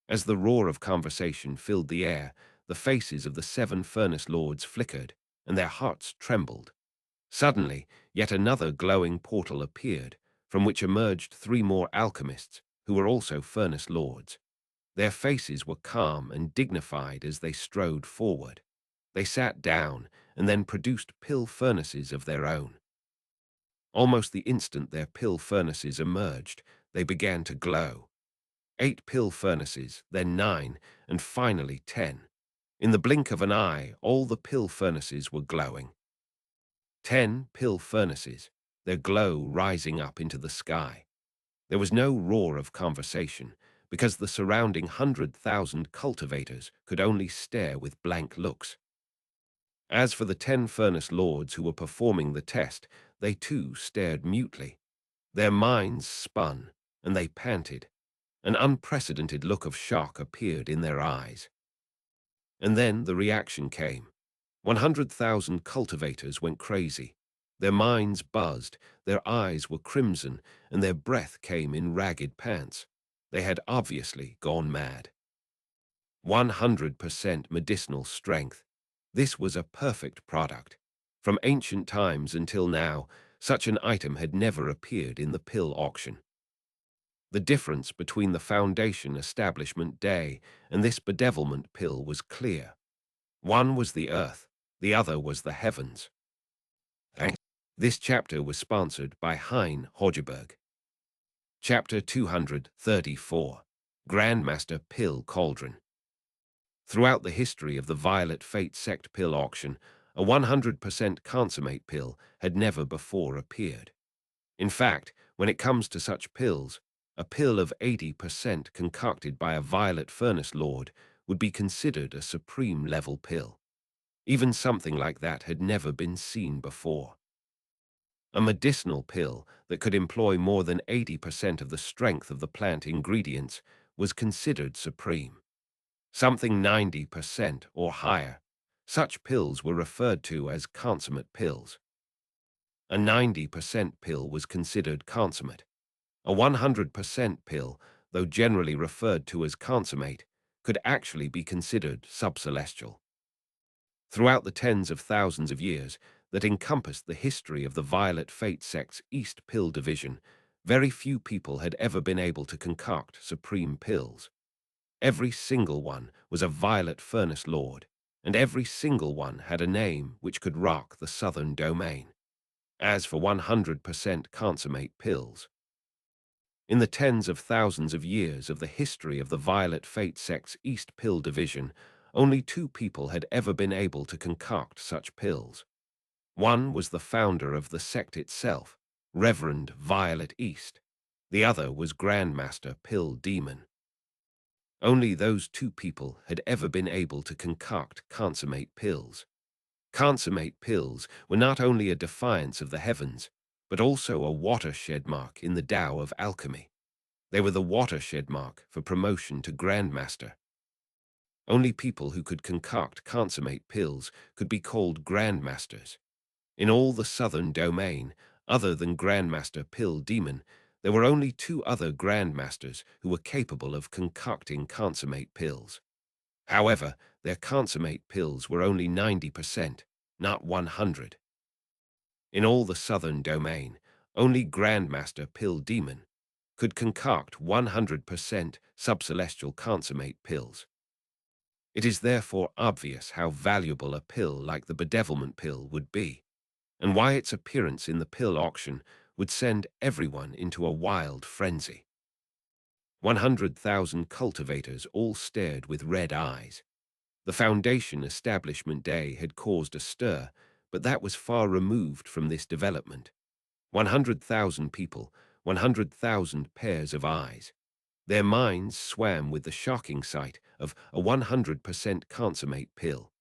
As the roar of conversation filled the air, the faces of the 7 furnace lords flickered, and their hearts trembled. Suddenly, yet another glowing portal appeared, from which emerged 3 more alchemists, who were also furnace lords. Their faces were calm and dignified as they strode forward. They sat down and then produced pill furnaces of their own. Almost the instant their pill furnaces emerged, they began to glow. 8 pill furnaces, then 9, and finally 10. In the blink of an eye, all the pill furnaces were glowing. 10 pill furnaces, their glow rising up into the sky. There was no roar of conversation, because the surrounding 100,000 cultivators could only stare with blank looks. As for the 10 furnace lords who were performing the test, they too stared mutely. Their minds spun, and they panted. An unprecedented look of shock appeared in their eyes. And then the reaction came. 100,000 cultivators went crazy. Their minds buzzed, their eyes were crimson, and their breath came in ragged pants. They had obviously gone mad. 100% medicinal strength. This was a perfect product. From ancient times until now, such an item had never appeared in the pill auction. The difference between the Foundation Establishment Day and this bedevilment pill was clear. One was the earth, the other was the heavens. Thanks. This chapter was sponsored by Audiobook. Chapter 234, Grandmaster Pill Cauldron. Throughout the history of the Violet Fate Sect pill auction, a 100% consummate pill had never before appeared. In fact, when it comes to such pills, a pill of 80% concocted by a Violet Furnace Lord would be considered a supreme level pill. Even something like that had never been seen before. A medicinal pill that could employ more than 80% of the strength of the plant ingredients was considered supreme. Something 90% or higher. Such pills were referred to as consummate pills. A 90% pill was considered consummate. A 100% pill, though generally referred to as consummate, could actually be considered subcelestial. Throughout the tens of thousands of years that encompassed the history of the Violet Fate Sect's East Pill Division, very few people had ever been able to concoct supreme pills. Every single one was a Violet Furnace Lord, and every single one had a name which could rock the southern domain. As for 100% consummate pills, in the tens of thousands of years of the history of the Violet Fate Sect's East Pill Division, only 2 people had ever been able to concoct such pills. One was the founder of the sect itself, Reverend Violet East. The other was Grandmaster Pill Demon. Only those 2 people had ever been able to concoct consummate pills. Consummate pills were not only a defiance of the heavens, but also a watershed mark in the Tao of alchemy. They were the watershed mark for promotion to Grandmaster. Only people who could concoct consummate pills could be called Grandmasters. In all the southern domain, other than Grandmaster Pill Demon, there were only two other Grandmasters who were capable of concocting consummate pills. However, their consummate pills were only 90%, not 100. In all the southern domain, only Grandmaster Pill Demon could concoct 100% subcelestial consummate pills. It is therefore obvious how valuable a pill like the bedevilment pill would be, and why its appearance in the pill auction would send everyone into a wild frenzy. 100,000 cultivators all stared with red eyes. The Foundation Establishment Day had caused a stir, but that was far removed from this development. 100,000 people, 100,000 pairs of eyes. Their minds swam with the shocking sight of a 100% consummate pill.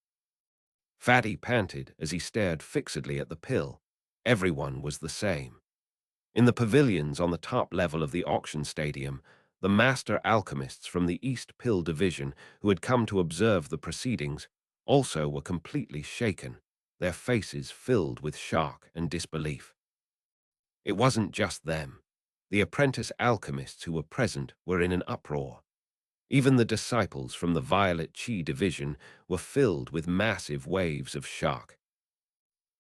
Fatty panted as he stared fixedly at the pill. Everyone was the same. In the pavilions on the top level of the auction stadium, the master alchemists from the East Pill Division who had come to observe the proceedings also were completely shaken, their faces filled with shock and disbelief. It wasn't just them. The apprentice alchemists who were present were in an uproar. Even the disciples from the Violet Chi Division were filled with massive waves of shock.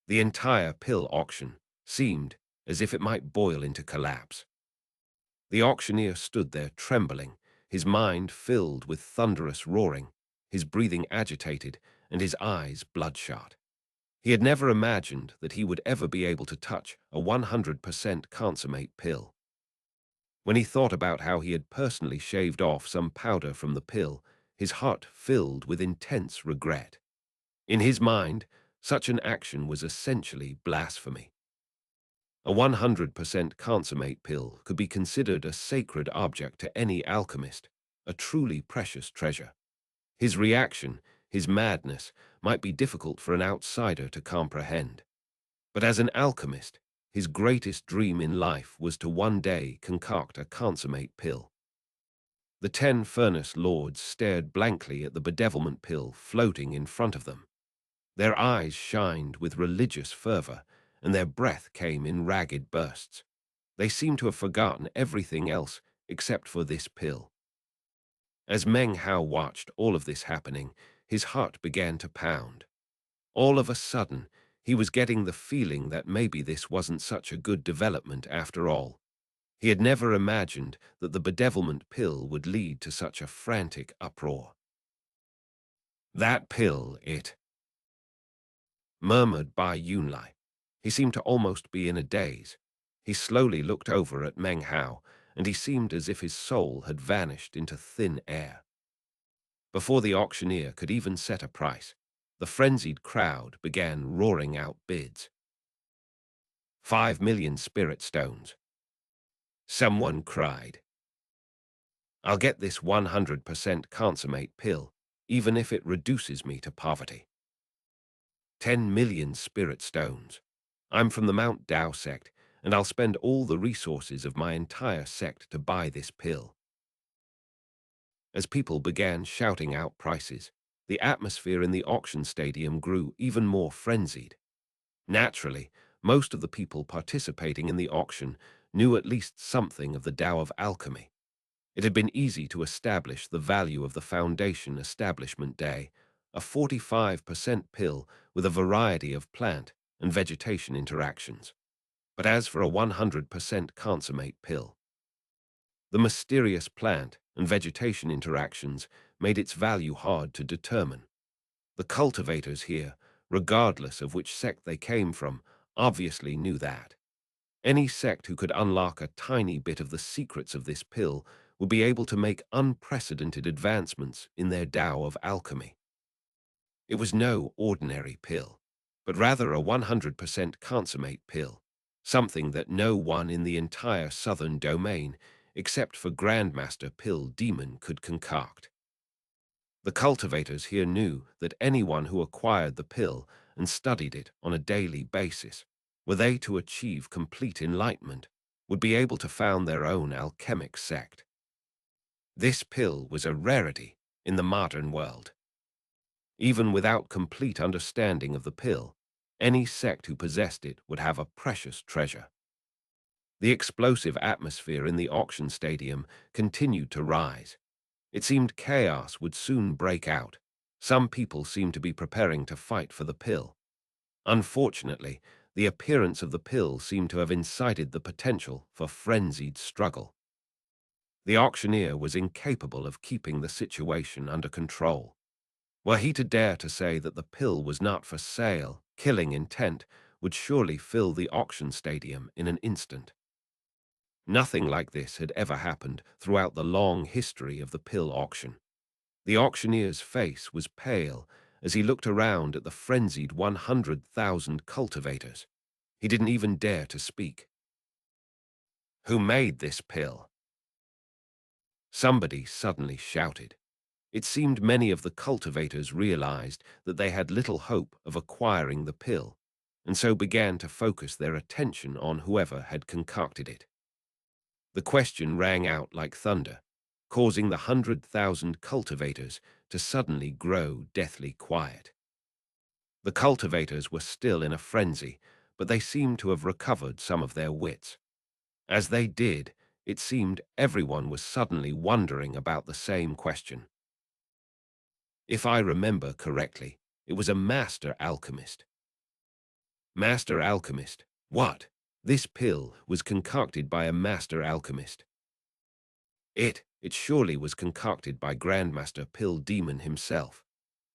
The entire pill auction seemed as if it might boil into collapse. The auctioneer stood there trembling, his mind filled with thunderous roaring, his breathing agitated, and his eyes bloodshot. He had never imagined that he would ever be able to touch a 100% consummate pill. When he thought about how he had personally shaved off some powder from the pill, his heart filled with intense regret. In his mind, such an action was essentially blasphemy. A 100% consummate pill could be considered a sacred object to any alchemist, a truly precious treasure. His reaction, his madness, might be difficult for an outsider to comprehend. But as an alchemist, his greatest dream in life was to one day concoct a consummate pill. The 10 furnace lords stared blankly at the bedevilment pill floating in front of them. Their eyes shined with religious fervor, and their breath came in ragged bursts. They seemed to have forgotten everything else except for this pill. As Meng Hao watched all of this happening, his heart began to pound. All of a sudden, he was getting the feeling that maybe this wasn't such a good development after all. He had never imagined that the bedevilment pill would lead to such a frantic uproar. That pill, it murmured Bai Yunlai. He seemed to almost be in a daze. He slowly looked over at Meng Hao, and he seemed as if his soul had vanished into thin air. Before the auctioneer could even set a price, the frenzied crowd began roaring out bids. 5 million spirit stones. Someone cried. I'll get this 100% consummate pill, even if it reduces me to poverty. 10 million spirit stones. I'm from the Mount Dao sect, and I'll spend all the resources of my entire sect to buy this pill. As people began shouting out prices, the atmosphere in the auction stadium grew even more frenzied. Naturally, most of the people participating in the auction knew at least something of the Tao of alchemy. It had been easy to establish the value of the Foundation Establishment Day, a 45% pill with a variety of plant and vegetation interactions. But as for a 100% consummate pill, the mysterious plant and vegetation interactions made its value hard to determine. The cultivators here, regardless of which sect they came from, obviously knew that. Any sect who could unlock a tiny bit of the secrets of this pill would be able to make unprecedented advancements in their Tao of alchemy. It was no ordinary pill, but rather a 100% consummate pill, something that no one in the entire southern domain, except for Grandmaster Pill Demon, could concoct. The cultivators here knew that anyone who acquired the pill and studied it on a daily basis, were they to achieve complete enlightenment, would be able to found their own alchemic sect. This pill was a rarity in the modern world. Even without complete understanding of the pill, any sect who possessed it would have a precious treasure. The explosive atmosphere in the auction stadium continued to rise. It seemed chaos would soon break out. Some people seemed to be preparing to fight for the pill. Unfortunately, the appearance of the pill seemed to have incited the potential for frenzied struggle. The auctioneer was incapable of keeping the situation under control. Were he to dare to say that the pill was not for sale, killing intent would surely fill the auction stadium in an instant. Nothing like this had ever happened throughout the long history of the pill auction. The auctioneer's face was pale as he looked around at the frenzied 100,000 cultivators. He didn't even dare to speak. "Who made this pill?" Somebody suddenly shouted. It seemed many of the cultivators realized that they had little hope of acquiring the pill, and so began to focus their attention on whoever had concocted it. The question rang out like thunder, causing the 100,000 cultivators to suddenly grow deathly quiet. The cultivators were still in a frenzy, but they seemed to have recovered some of their wits. As they did, it seemed everyone was suddenly wondering about the same question. If I remember correctly, it was a master alchemist. Master alchemist? What? This pill was concocted by a master alchemist. It surely was concocted by Grandmaster Pill Demon himself.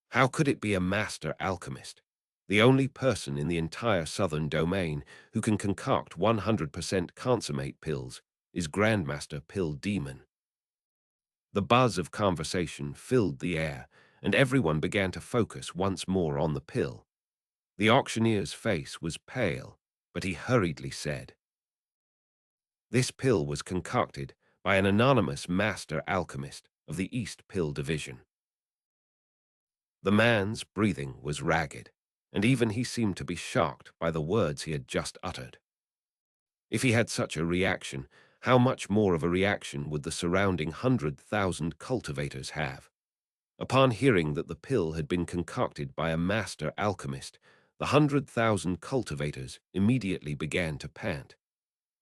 How could it be a master alchemist? The only person in the entire southern domain who can concoct 100% consummate pills is Grandmaster Pill Demon. The buzz of conversation filled the air, and everyone began to focus once more on the pill. The auctioneer's face was pale, but he hurriedly said, "This pill was concocted by an anonymous master alchemist of the East Pill Division." The man's breathing was ragged, and even he seemed to be shocked by the words he had just uttered. If he had such a reaction, how much more of a reaction would the surrounding 100,000 cultivators have? Upon hearing that the pill had been concocted by a master alchemist, the 100,000 cultivators immediately began to pant.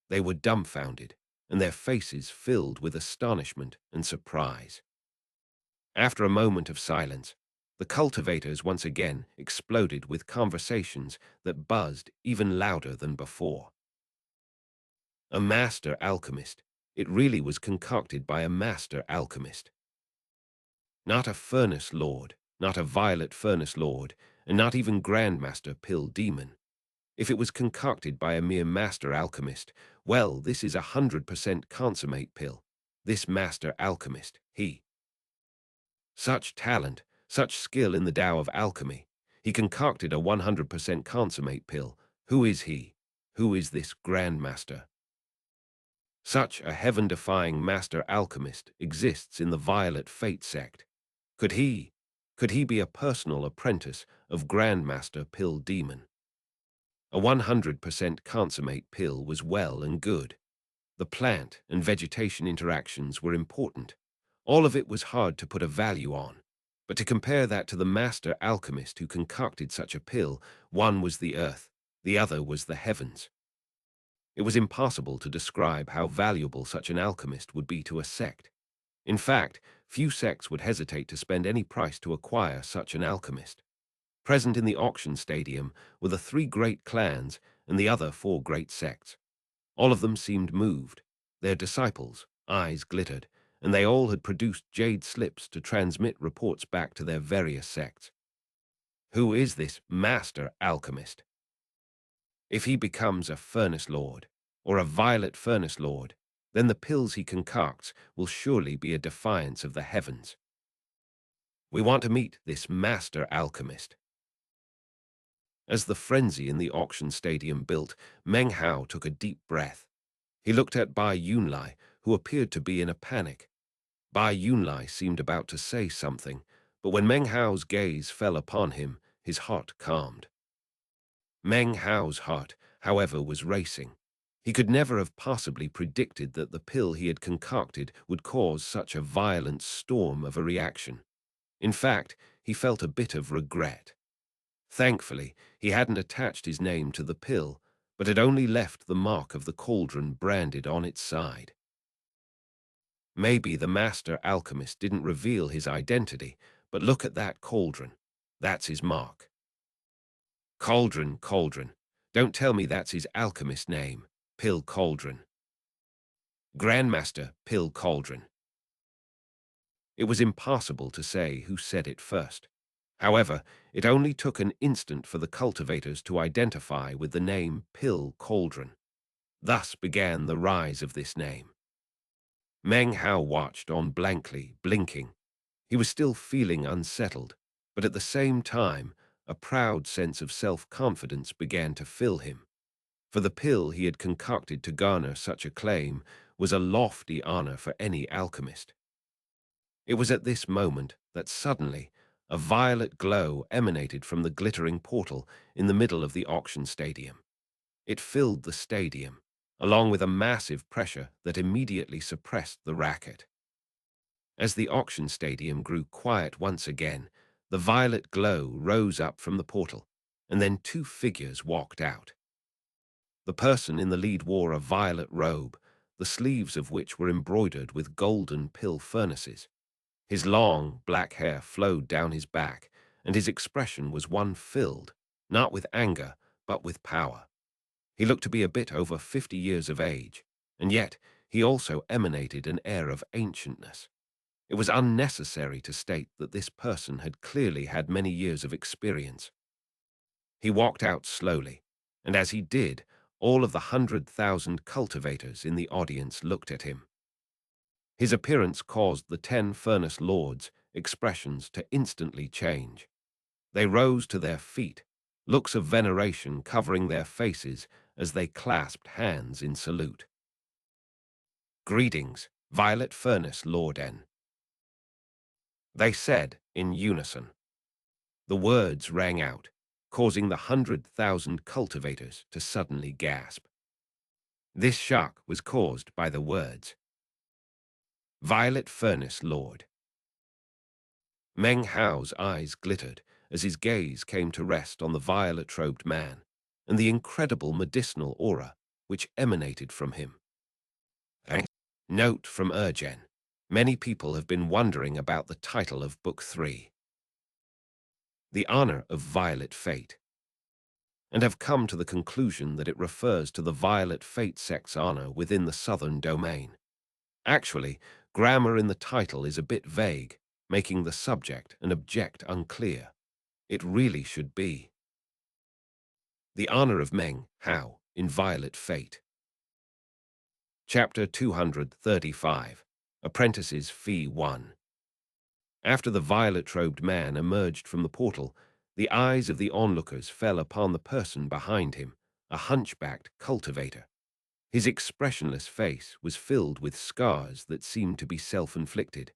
They were dumbfounded, and their faces filled with astonishment and surprise. After a moment of silence, the cultivators once again exploded with conversations that buzzed even louder than before. A master alchemist. It really was concocted by a master alchemist. Not a furnace lord, not a violet furnace lord, and not even Grandmaster Pill Demon. If it was concocted by a mere master alchemist, well, this is 100% consummate pill. This master alchemist, he. Such talent, such skill in the Tao of alchemy. He concocted a 100% consummate pill. Who is he? Who is this Grandmaster? Such a heaven-defying master alchemist exists in the Violet Fate sect. Could he be a personal apprentice of Grandmaster Pill Demon? A 100% consummate pill was well and good. The plant and vegetation interactions were important. All of it was hard to put a value on. But to compare that to the master alchemist who concocted such a pill, one was the earth, the other was the heavens. It was impossible to describe how valuable such an alchemist would be to a sect. In fact, few sects would hesitate to spend any price to acquire such an alchemist. Present in the auction stadium were the 3 great clans and the other 4 great sects. All of them seemed moved. Their disciples' eyes glittered, and they all had produced jade slips to transmit reports back to their various sects. Who is this master alchemist? If he becomes a furnace lord, or a violet furnace lord, then the pills he concocts will surely be a defiance of the heavens. We want to meet this master alchemist. As the frenzy in the auction stadium built, Meng Hao took a deep breath. He looked at Bai Yunlai, who appeared to be in a panic. Bai Yunlai seemed about to say something, but when Meng Hao's gaze fell upon him, his heart calmed. Meng Hao's heart, however, was racing. He could never have possibly predicted that the pill he had concocted would cause such a violent storm of a reaction. In fact, he felt a bit of regret. Thankfully, he hadn't attached his name to the pill, but had only left the mark of the cauldron branded on its side. Maybe the master alchemist didn't reveal his identity, but look at that cauldron. That's his mark. Cauldron, cauldron. Don't tell me that's his alchemist name. Pill Cauldron. Grandmaster Pill Cauldron. It was impossible to say who said it first. However, it only took an instant for the cultivators to identify with the name Pill Cauldron. Thus began the rise of this name. Meng Hao watched on blankly, blinking. He was still feeling unsettled, but at the same time, a proud sense of self-confidence began to fill him. For the pill he had concocted to garner such acclaim was a lofty honor for any alchemist. It was at this moment that suddenly a violet glow emanated from the glittering portal in the middle of the auction stadium. It filled the stadium, along with a massive pressure that immediately suppressed the racket. As the auction stadium grew quiet once again, the violet glow rose up from the portal, and then two figures walked out. The person in the lead wore a violet robe, the sleeves of which were embroidered with golden pill furnaces. His long, black hair flowed down his back, and his expression was one filled, not with anger, but with power. He looked to be a bit over 50 years of age, and yet he also emanated an air of ancientness. It was unnecessary to state that this person had clearly had many years of experience. He walked out slowly, and as he did, all of the 100,000 cultivators in the audience looked at him. His appearance caused the 10 furnace lords' expressions to instantly change. They rose to their feet, looks of veneration covering their faces as they clasped hands in salute. "Greetings, Violet Furnace Lord N," they said in unison. The words rang out, causing the 100,000 cultivators to suddenly gasp. This shock was caused by the words, "Violet Furnace Lord." Meng Hao's eyes glittered as his gaze came to rest on the violet-robed man and the incredible medicinal aura which emanated from him. Note from Urgen. Many people have been wondering about the title of Book 3, The Honor of Violet Fate, and have come to the conclusion that it refers to the Violet Fate sect's honor within the southern domain. Actually, grammar in the title is a bit vague, making the subject and object unclear. It really should be The Honor of Meng Hao in Violet Fate. Chapter 235, Apprentices Fee 1. After the violet-robed man emerged from the portal, the eyes of the onlookers fell upon the person behind him, a hunchbacked cultivator. His expressionless face was filled with scars that seemed to be self-inflicted.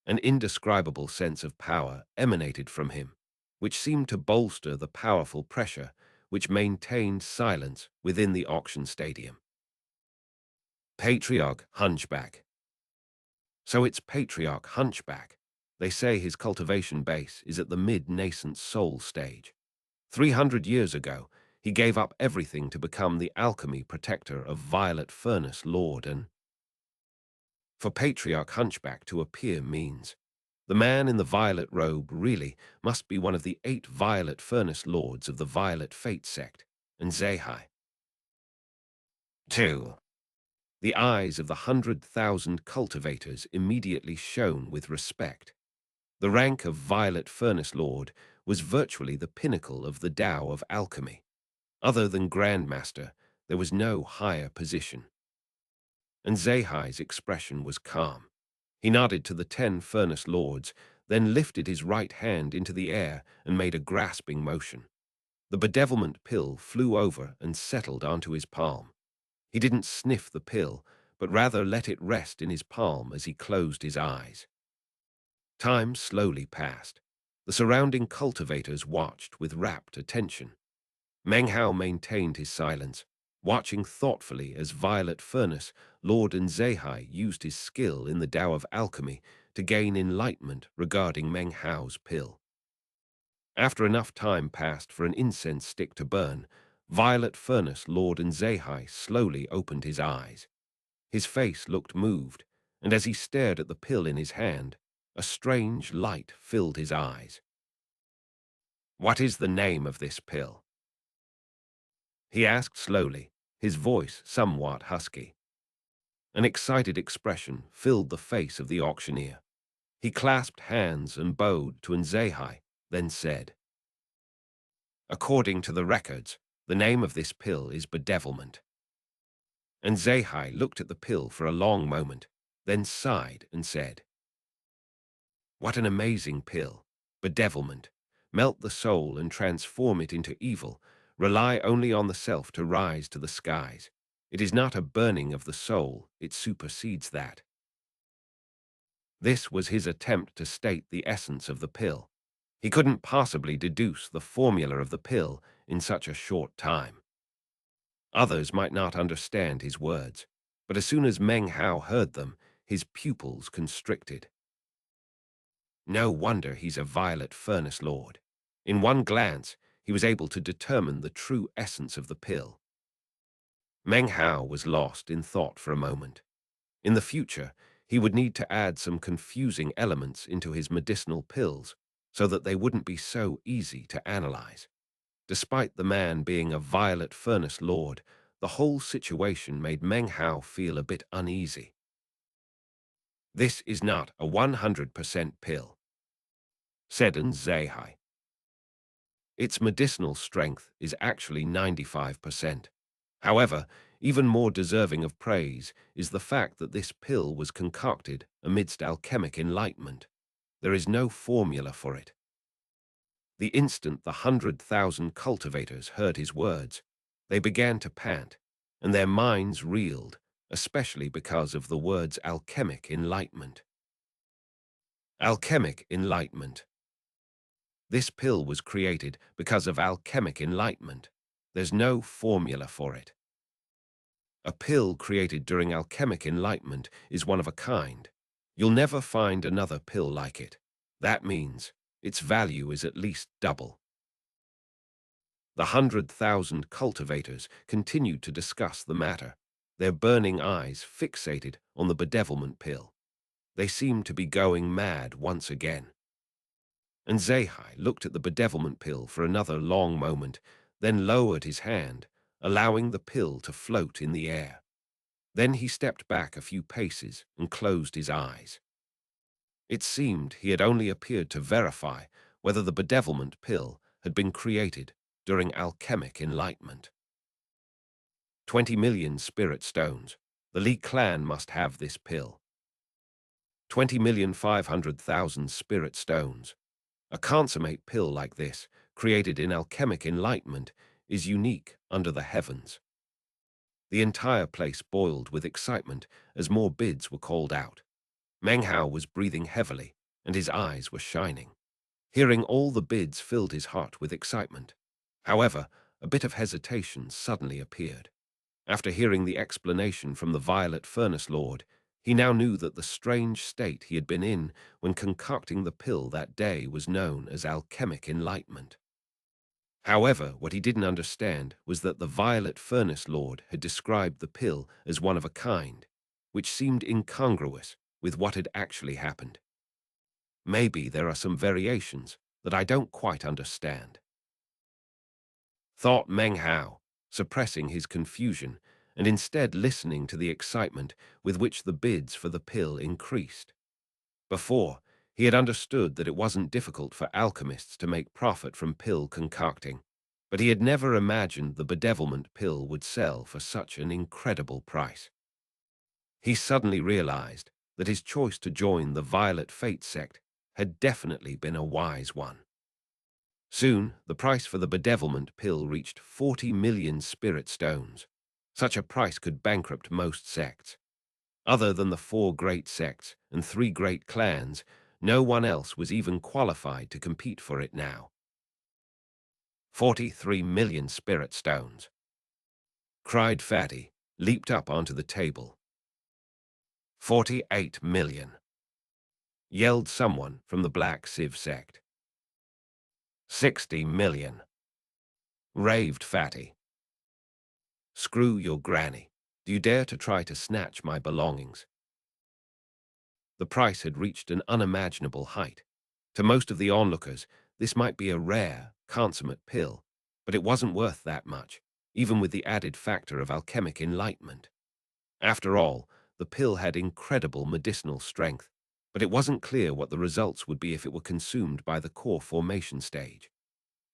An indescribable sense of power emanated from him, which seemed to bolster the powerful pressure which maintained silence within the auction stadium. Patriarch Hunchback. So it's Patriarch Hunchback. They say his cultivation base is at the mid-nascent soul stage. 300 years ago, he gave up everything to become the alchemy protector of Violet Furnace Lord, and for Patriarch Hunchback to appear means the man in the violet robe really must be one of the 8 Violet Furnace Lords of the Violet Fate sect, and Zehai. 2. The eyes of the 100,000 cultivators immediately shone with respect. The rank of Violet Furnace Lord was virtually the pinnacle of the Tao of alchemy. Other than Grandmaster, there was no higher position. And Zehai's expression was calm. He nodded to the 10 Furnace Lords, then lifted his right hand into the air and made a grasping motion. The bedevilment pill flew over and settled onto his palm. He didn't sniff the pill, but rather let it rest in his palm as he closed his eyes. Time slowly passed. The surrounding cultivators watched with rapt attention. Meng Hao maintained his silence, watching thoughtfully as Violet Furnace, Lord and Zehai used his skill in the Tao of alchemy to gain enlightenment regarding Meng Hao's pill. After enough time passed for an incense stick to burn, Violet Furnace, Lord and Zehai slowly opened his eyes. His face looked moved, and as he stared at the pill in his hand, a strange light filled his eyes. "What is the name of this pill?" he asked slowly, his voice somewhat husky. An excited expression filled the face of the auctioneer. He clasped hands and bowed to Nzehai, then said, "According to the records, the name of this pill is bedevilment." Nzehai looked at the pill for a long moment, then sighed and said, "What an amazing pill! Bedevilment. Melt the soul and transform it into evil. Rely only on the self to rise to the skies. It is not a burning of the soul, it supersedes that." This was his attempt to state the essence of the pill. He couldn't possibly deduce the formula of the pill in such a short time. Others might not understand his words, but as soon as Meng Hao heard them, his pupils constricted. No wonder he's a Violet Furnace Lord. In one glance, he was able to determine the true essence of the pill. Meng Hao was lost in thought for a moment. In the future, he would need to add some confusing elements into his medicinal pills so that they wouldn't be so easy to analyze. Despite the man being a Violet Furnace Lord, the whole situation made Meng Hao feel a bit uneasy. "This is not a 100% pill," said Zehai. "Its medicinal strength is actually 95%. However, even more deserving of praise is the fact that this pill was concocted amidst alchemic enlightenment. There is no formula for it." The instant the 100,000 cultivators heard his words, they began to pant, and their minds reeled, especially because of the words alchemic enlightenment. Alchemic enlightenment. This pill was created because of alchemic enlightenment. There's no formula for it. A pill created during alchemic enlightenment is one of a kind. You'll never find another pill like it. That means its value is at least double. The 100,000 cultivators continued to discuss the matter, their burning eyes fixated on the bedevilment pill. They seemed to be going mad once again. And Zehai looked at the bedevilment pill for another long moment, then lowered his hand, allowing the pill to float in the air. Then he stepped back a few paces and closed his eyes. It seemed he had only appeared to verify whether the bedevilment pill had been created during alchemic enlightenment. 20 million spirit stones. The Li clan must have this pill. 20,500,000 spirit stones. A consummate pill like this, created in alchemic enlightenment, is unique under the heavens. The entire place boiled with excitement as more bids were called out. Meng Hao was breathing heavily, and his eyes were shining. Hearing all the bids filled his heart with excitement. However, a bit of hesitation suddenly appeared. After hearing the explanation from the Violet Furnace Lord, he now knew that the strange state he had been in when concocting the pill that day was known as alchemic enlightenment. However, what he didn't understand was that the Violet Furnace Lord had described the pill as one of a kind, which seemed incongruous with what had actually happened. Maybe there are some variations that I don't quite understand, thought Meng Hao, suppressing his confusion and instead listening to the excitement with which the bids for the pill increased. Before, he had understood that it wasn't difficult for alchemists to make profit from pill concocting, but he had never imagined the bedevilment pill would sell for such an incredible price. He suddenly realized that his choice to join the Violet Fate sect had definitely been a wise one. Soon, the price for the bedevilment pill reached 40 million spirit stones. Such a price could bankrupt most sects. Other than the 4 great sects and 3 great clans, no one else was even qualified to compete for it now. 43 million spirit stones, cried Fatty, leaped up onto the table. 48 million, yelled someone from the Black Civ sect. 60 million, raved Fatty. Screw your granny. Do you dare to try to snatch my belongings? The price had reached an unimaginable height. To most of the onlookers, this might be a rare, consummate pill, but it wasn't worth that much, even with the added factor of alchemic enlightenment. After all, the pill had incredible medicinal strength, but it wasn't clear what the results would be if it were consumed by the core formation stage.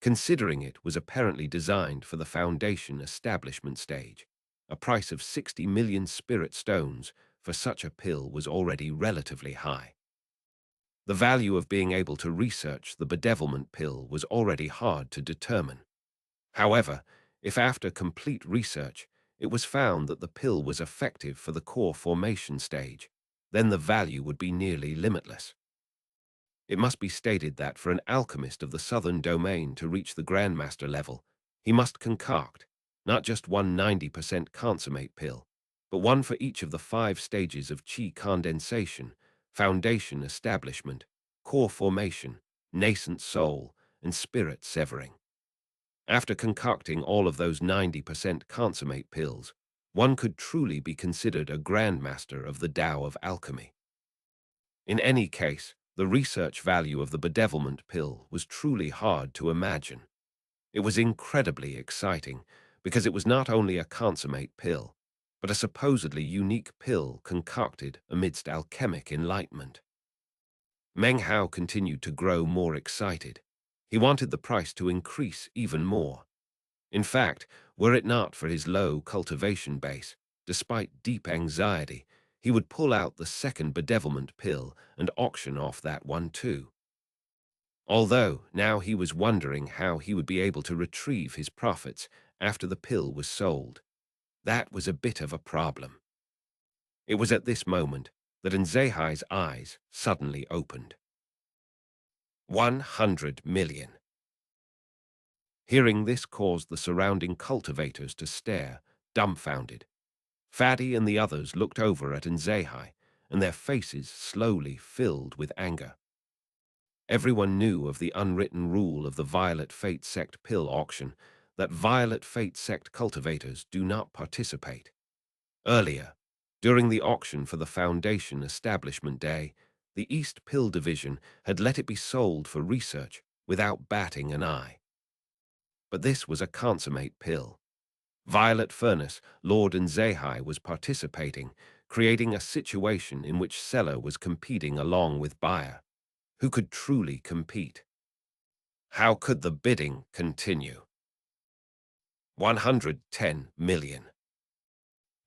Considering it was apparently designed for the foundation establishment stage, a price of 60 million spirit stones for such a pill was already relatively high. The value of being able to research the bedevilment pill was already hard to determine. However, if after complete research it was found that the pill was effective for the core formation stage, then the value would be nearly limitless. It must be stated that for an alchemist of the southern domain to reach the Grandmaster level, he must concoct not just one 90% consummate pill, but one for each of the 5 stages of chi condensation, foundation establishment, core formation, nascent soul, and spirit severing. After concocting all of those 90% consummate pills, one could truly be considered a Grandmaster of the Tao of alchemy. In any case, the research value of the bedevilment pill was truly hard to imagine. It was incredibly exciting because it was not only a consummate pill, but a supposedly unique pill concocted amidst alchemic enlightenment. Meng Hao continued to grow more excited. He wanted the price to increase even more. In fact, were it not for his low cultivation base, despite deep anxiety, he would pull out the second bedevilment pill and auction off that one too. Although now he was wondering how he would be able to retrieve his profits after the pill was sold. That was a bit of a problem. It was at this moment that Nzehai's eyes suddenly opened. 100 million. Hearing this caused the surrounding cultivators to stare, dumbfounded. Fatty and the others looked over at Nzehai, and their faces slowly filled with anger. Everyone knew of the unwritten rule of the Violet Fate Sect pill auction that Violet Fate Sect cultivators do not participate. Earlier, during the auction for the Foundation Establishment Day, the East Pill Division had let it be sold for research without batting an eye. But this was a consummate pill. Violet Furnace, Lord Nzehai was participating, creating a situation in which seller was competing along with buyer. Who could truly compete? How could the bidding continue? 110 million.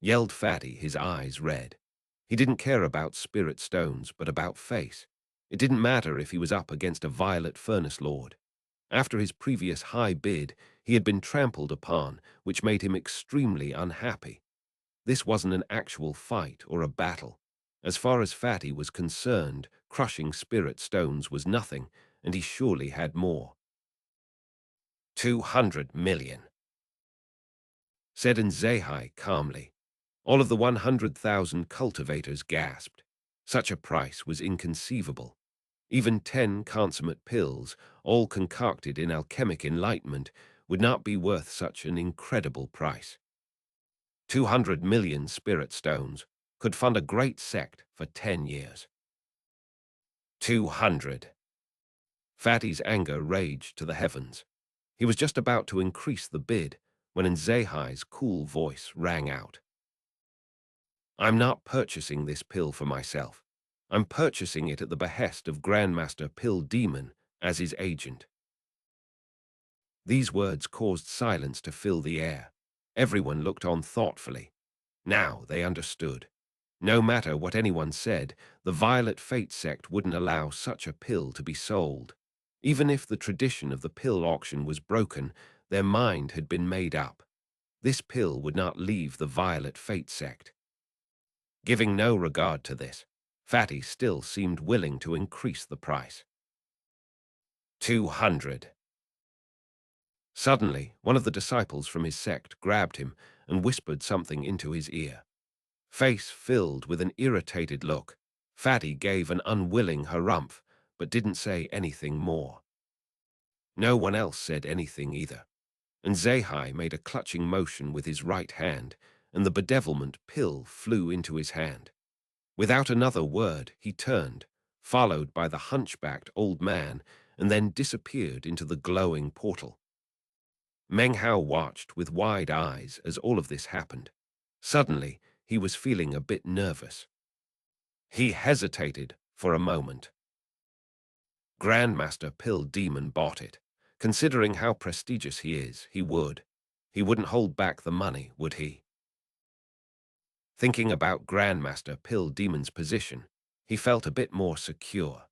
Yelled Fatty, his eyes red. He didn't care about spirit stones, but about face. It didn't matter if he was up against a Violet Furnace Lord. After his previous high bid, he had been trampled upon, which made him extremely unhappy. This wasn't an actual fight or a battle. As far as Fatty was concerned, crushing spirit stones was nothing, and he surely had more. 200 million, said Nzehai calmly. All of the 100,000 cultivators gasped. Such a price was inconceivable. Even 10 consummate pills, all concocted in alchemic enlightenment, would not be worth such an incredible price. 200 million spirit stones could fund a great sect for 10 years. 200. Fatty's anger raged to the heavens. He was just about to increase the bid when Nzehai's cool voice rang out. I'm not purchasing this pill for myself. I'm purchasing it at the behest of Grandmaster Pill Demon as his agent. These words caused silence to fill the air. Everyone looked on thoughtfully. Now they understood. No matter what anyone said, the Violet Fate sect wouldn't allow such a pill to be sold. Even if the tradition of the pill auction was broken, their mind had been made up. This pill would not leave the Violet Fate sect. Giving no regard to this, Fatty still seemed willing to increase the price. 200. Suddenly, one of the disciples from his sect grabbed him and whispered something into his ear. Face filled with an irritated look, Fatty gave an unwilling harumph, but didn't say anything more. No one else said anything either, and Zahai made a clutching motion with his right hand, and the bedevilment pill flew into his hand. Without another word, he turned, followed by the hunchbacked old man, and then disappeared into the glowing portal. Meng Hao watched with wide eyes as all of this happened. Suddenly, he was feeling a bit nervous. He hesitated for a moment. Grandmaster Pill Demon bought it. Considering how prestigious he is, he would. He wouldn't hold back the money, would he? Thinking about Grandmaster Pill Demon's position, he felt a bit more secure.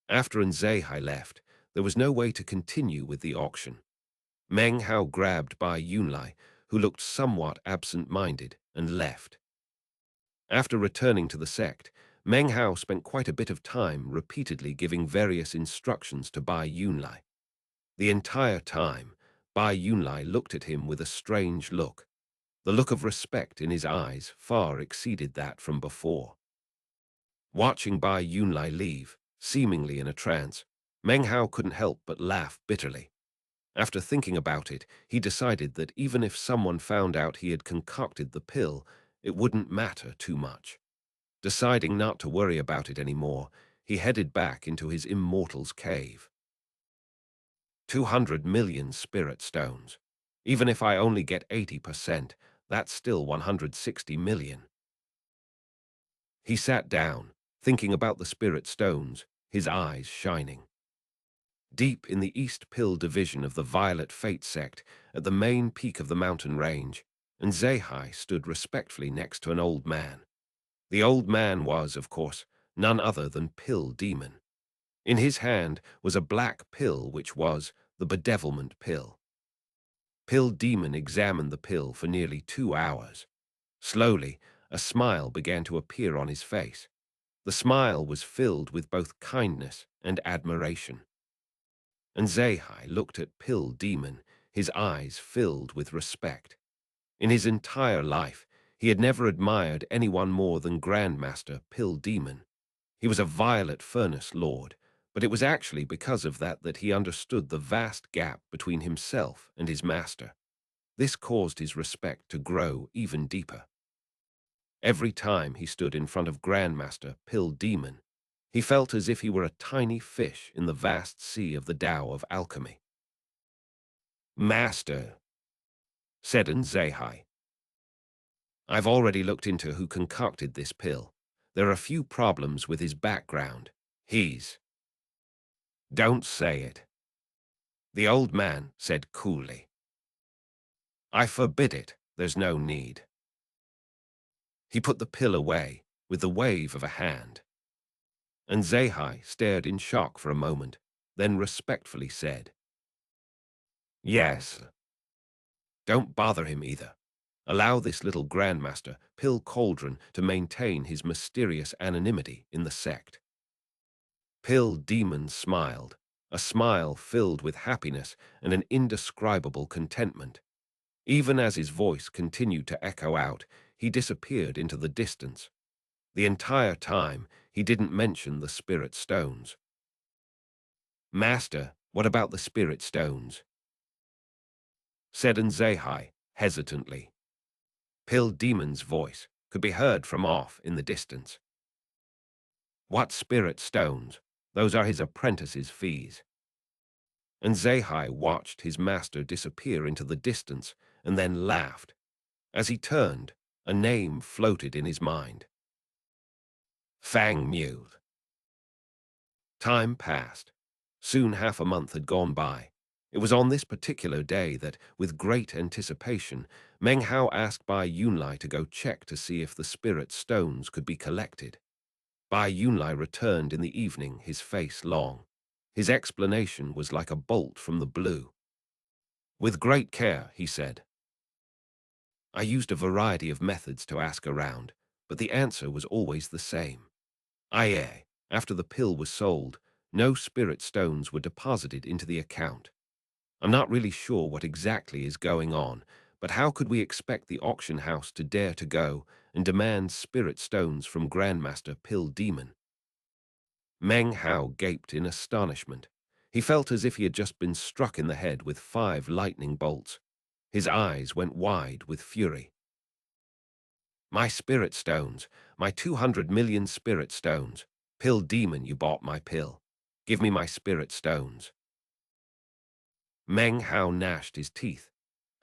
After Nzehai left, there was no way to continue with the auction. Meng Hao grabbed Bai Yunlai, who looked somewhat absent-minded, and left. After returning to the sect, Meng Hao spent quite a bit of time repeatedly giving various instructions to Bai Yunlai. The entire time, Bai Yunlai looked at him with a strange look. The look of respect in his eyes far exceeded that from before. Watching Bai Yunlai leave, seemingly in a trance, Meng Hao couldn't help but laugh bitterly. After thinking about it, he decided that even if someone found out he had concocted the pill, it wouldn't matter too much. Deciding not to worry about it anymore, he headed back into his immortal's cave. 200 million spirit stones. Even if I only get 80%, that's still 160 million. He sat down, thinking about the spirit stones, his eyes shining. Deep in the East Pill division of the Violet Fate sect, at the main peak of the mountain range, Nzehai stood respectfully next to an old man. The old man was, of course, none other than Pill Demon. In his hand was a black pill which was the bedevilment pill. Pill Demon examined the pill for nearly 2 hours. Slowly, a smile began to appear on his face. The smile was filled with both kindness and admiration. And Zahai looked at Pill Demon, his eyes filled with respect. In his entire life, he had never admired anyone more than Grandmaster Pill Demon. He was a violet furnace lord, but it was actually because of that that he understood the vast gap between himself and his master. This caused his respect to grow even deeper. Every time he stood in front of Grandmaster Pill Demon, he felt as if he were a tiny fish in the vast sea of the Tao of alchemy. "Master," said Nzehai, "I've already looked into who concocted this pill. There are a few problems with his background. He's—" "Don't say it," the old man said coolly. "I forbid it. There's no need." He put the pill away with the wave of a hand. And Zahai stared in shock for a moment, then respectfully said, "Yes." "Don't bother him either. Allow this little grandmaster, Pill Cauldron, to maintain his mysterious anonymity in the sect." Pill Demon smiled, a smile filled with happiness and an indescribable contentment. Even as his voice continued to echo out, he disappeared into the distance. The entire time, he didn't mention the spirit stones. "Master, what about the spirit stones?" said Nzehai hesitantly. Pill Demon's voice could be heard from off in the distance. "What spirit stones? Those are his apprentice's fees." And Nzehai watched his master disappear into the distance and then laughed. As he turned, a name floated in his mind. Fang Mule. Time passed. Soon half a month had gone by. It was on this particular day that, with great anticipation, Meng Hao asked Bai Yunlai to go check to see if the spirit stones could be collected. Bai Yunlai returned in the evening, his face long. His explanation was like a bolt from the blue. "With great care," he said. "I used a variety of methods to ask around, but the answer was always the same. I.e., after the pill was sold, no spirit stones were deposited into the account. I'm not really sure what exactly is going on, but how could we expect the auction house to dare to go and demand spirit stones from Grandmaster Pill Demon? Meng Hao gaped in astonishment. He felt as if he had just been struck in the head with 5 lightning bolts. His eyes went wide with fury. My spirit stones, my 200 million spirit stones. Pill Demon, you bought my pill. Give me my spirit stones. Meng Hao gnashed his teeth.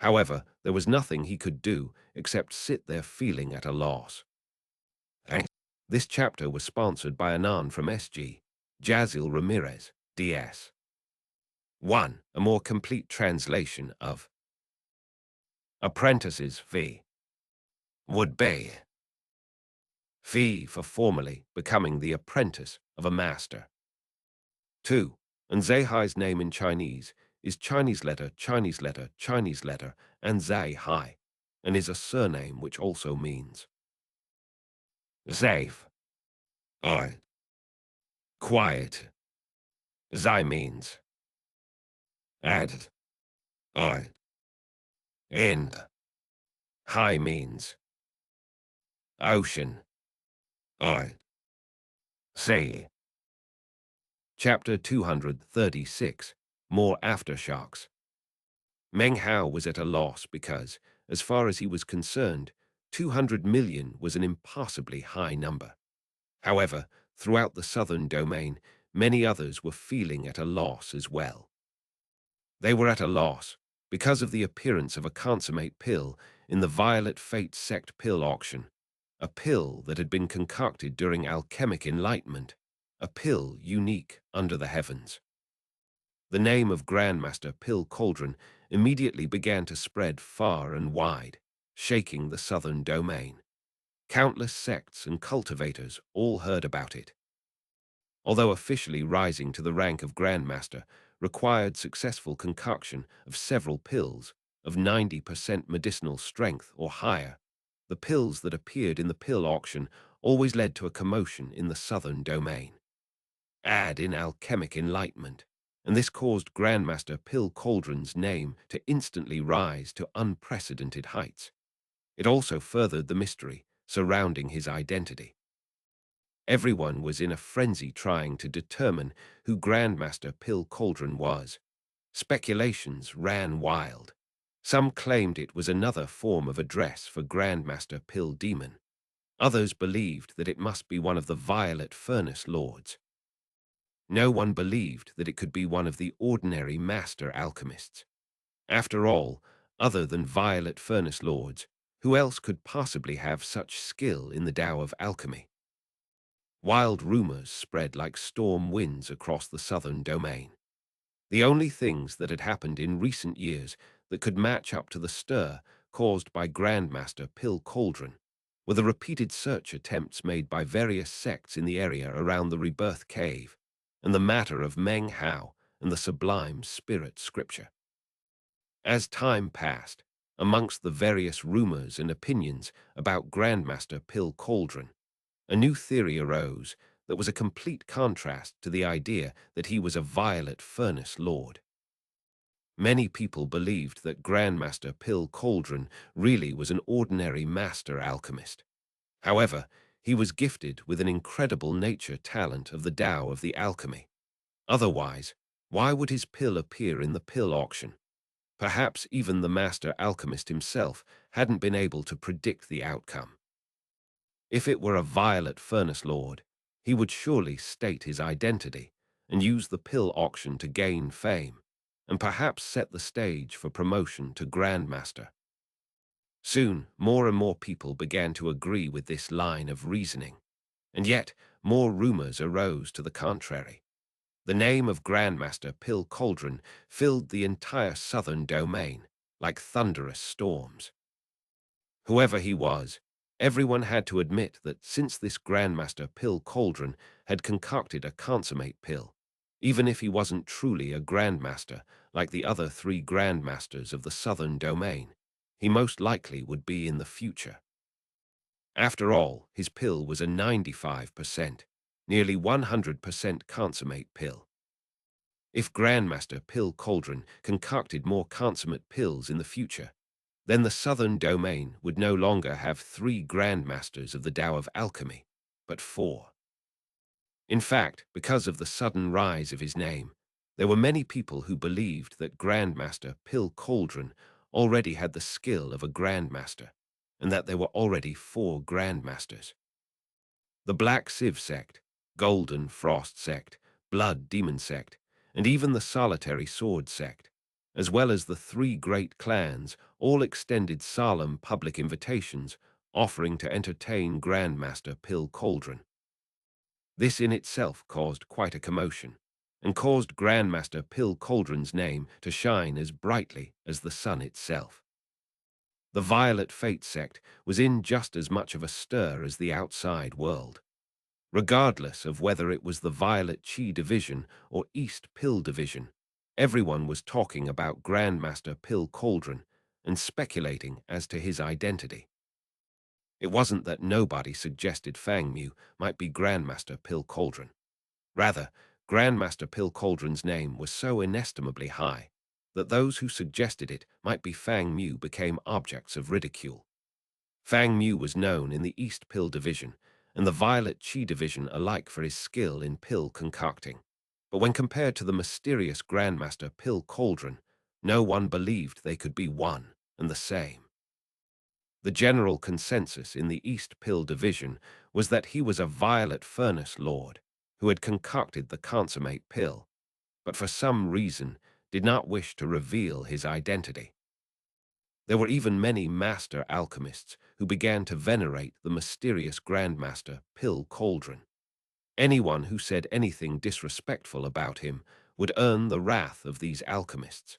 However, there was nothing he could do except sit there feeling at a loss. This chapter was sponsored by Anan from SG, Jazil Ramirez, DS. 1. A more complete translation of Apprentices v. Would be fee for formally becoming the apprentice of a master. 2. And Zeihai's name in Chinese is Chinese letter, Chinese letter, Chinese letter, and Zeihai, and is a surname which also means safe, I, quiet. Zai means add, I, end. Hai means ocean, I, sea. Chapter 236, More Aftershocks. Meng Hao was at a loss because, as far as he was concerned, 200 million was an impossibly high number. However, throughout the southern domain, many others were feeling at a loss as well. They were at a loss because of the appearance of a consummate pill in the Violet Fate sect pill auction, a pill that had been concocted during alchemic enlightenment, a pill unique under the heavens. The name of Grandmaster Pill Cauldron immediately began to spread far and wide, shaking the southern domain. Countless sects and cultivators all heard about it. Although officially rising to the rank of Grandmaster required successful concoction of several pills of 90% medicinal strength or higher, the pills that appeared in the pill auction always led to a commotion in the southern domain. Add in alchemic enlightenment, and this caused Grandmaster Pill Cauldron's name to instantly rise to unprecedented heights. It also furthered the mystery surrounding his identity. Everyone was in a frenzy trying to determine who Grandmaster Pill Cauldron was. Speculations ran wild. Some claimed it was another form of address for Grandmaster Pill Demon. Others believed that it must be one of the Violet Furnace Lords. No one believed that it could be one of the ordinary master alchemists. After all, other than Violet Furnace Lords, who else could possibly have such skill in the Tao of alchemy? Wild rumors spread like storm winds across the southern domain. The only things that had happened in recent years that could match up to the stir caused by Grandmaster Pill Cauldron were the repeated search attempts made by various sects in the area around the Rebirth Cave, and the matter of Meng Hao and the sublime spirit scripture. As time passed, amongst the various rumors and opinions about Grandmaster Pill Cauldron, a new theory arose that was a complete contrast to the idea that he was a Violet Furnace Lord. Many people believed that Grandmaster Pill Cauldron really was an ordinary master alchemist. However, he was gifted with an incredible nature talent of the Tao of the alchemy. Otherwise, why would his pill appear in the pill auction? Perhaps even the master alchemist himself hadn't been able to predict the outcome. If it were a Violet Furnace Lord, he would surely state his identity and use the pill auction to gain fame, and perhaps set the stage for promotion to Grandmaster. Soon, more and more people began to agree with this line of reasoning, and yet more rumors arose to the contrary. The name of Grandmaster Pill Cauldron filled the entire southern domain like thunderous storms. Whoever he was, everyone had to admit that since this Grandmaster Pill Cauldron had concocted a consummate pill, even if he wasn't truly a Grandmaster like the other 3 Grandmasters of the southern domain, he most likely would be in the future. After all, his pill was a 95%, nearly 100% consummate pill. If Grandmaster Pill Cauldron concocted more consummate pills in the future, then the southern domain would no longer have 3 Grandmasters of the Tao of Alchemy, but 4. In fact, because of the sudden rise of his name, there were many people who believed that Grandmaster Pill Cauldron already had the skill of a Grandmaster, and that there were already 4 Grandmasters. The Black Civ sect, Golden Frost sect, Blood Demon sect, and even the Solitary Sword sect, as well as the 3 great clans, all extended solemn public invitations offering to entertain Grandmaster Pill Cauldron. This in itself caused quite a commotion, and caused Grandmaster Pill Cauldron's name to shine as brightly as the sun itself. The Violet Fate sect was in just as much of a stir as the outside world. Regardless of whether it was the Violet Chi Division or East Pill Division, everyone was talking about Grandmaster Pill Cauldron and speculating as to his identity. It wasn't that nobody suggested Fang Mu might be Grandmaster Pill Cauldron. Rather, Grandmaster Pill Cauldron's name was so inestimably high that those who suggested it might be Fang Mu became objects of ridicule. Fang Mu was known in the East Pill Division and the Violet Chi Division alike for his skill in pill concocting. But when compared to the mysterious Grandmaster Pill Cauldron, no one believed they could be one and the same. The general consensus in the East Pill Division was that he was a Violet Furnace Lord who had concocted the consummate pill, but for some reason did not wish to reveal his identity. There were even many master alchemists who began to venerate the mysterious Grandmaster Pill Cauldron. Anyone who said anything disrespectful about him would earn the wrath of these alchemists.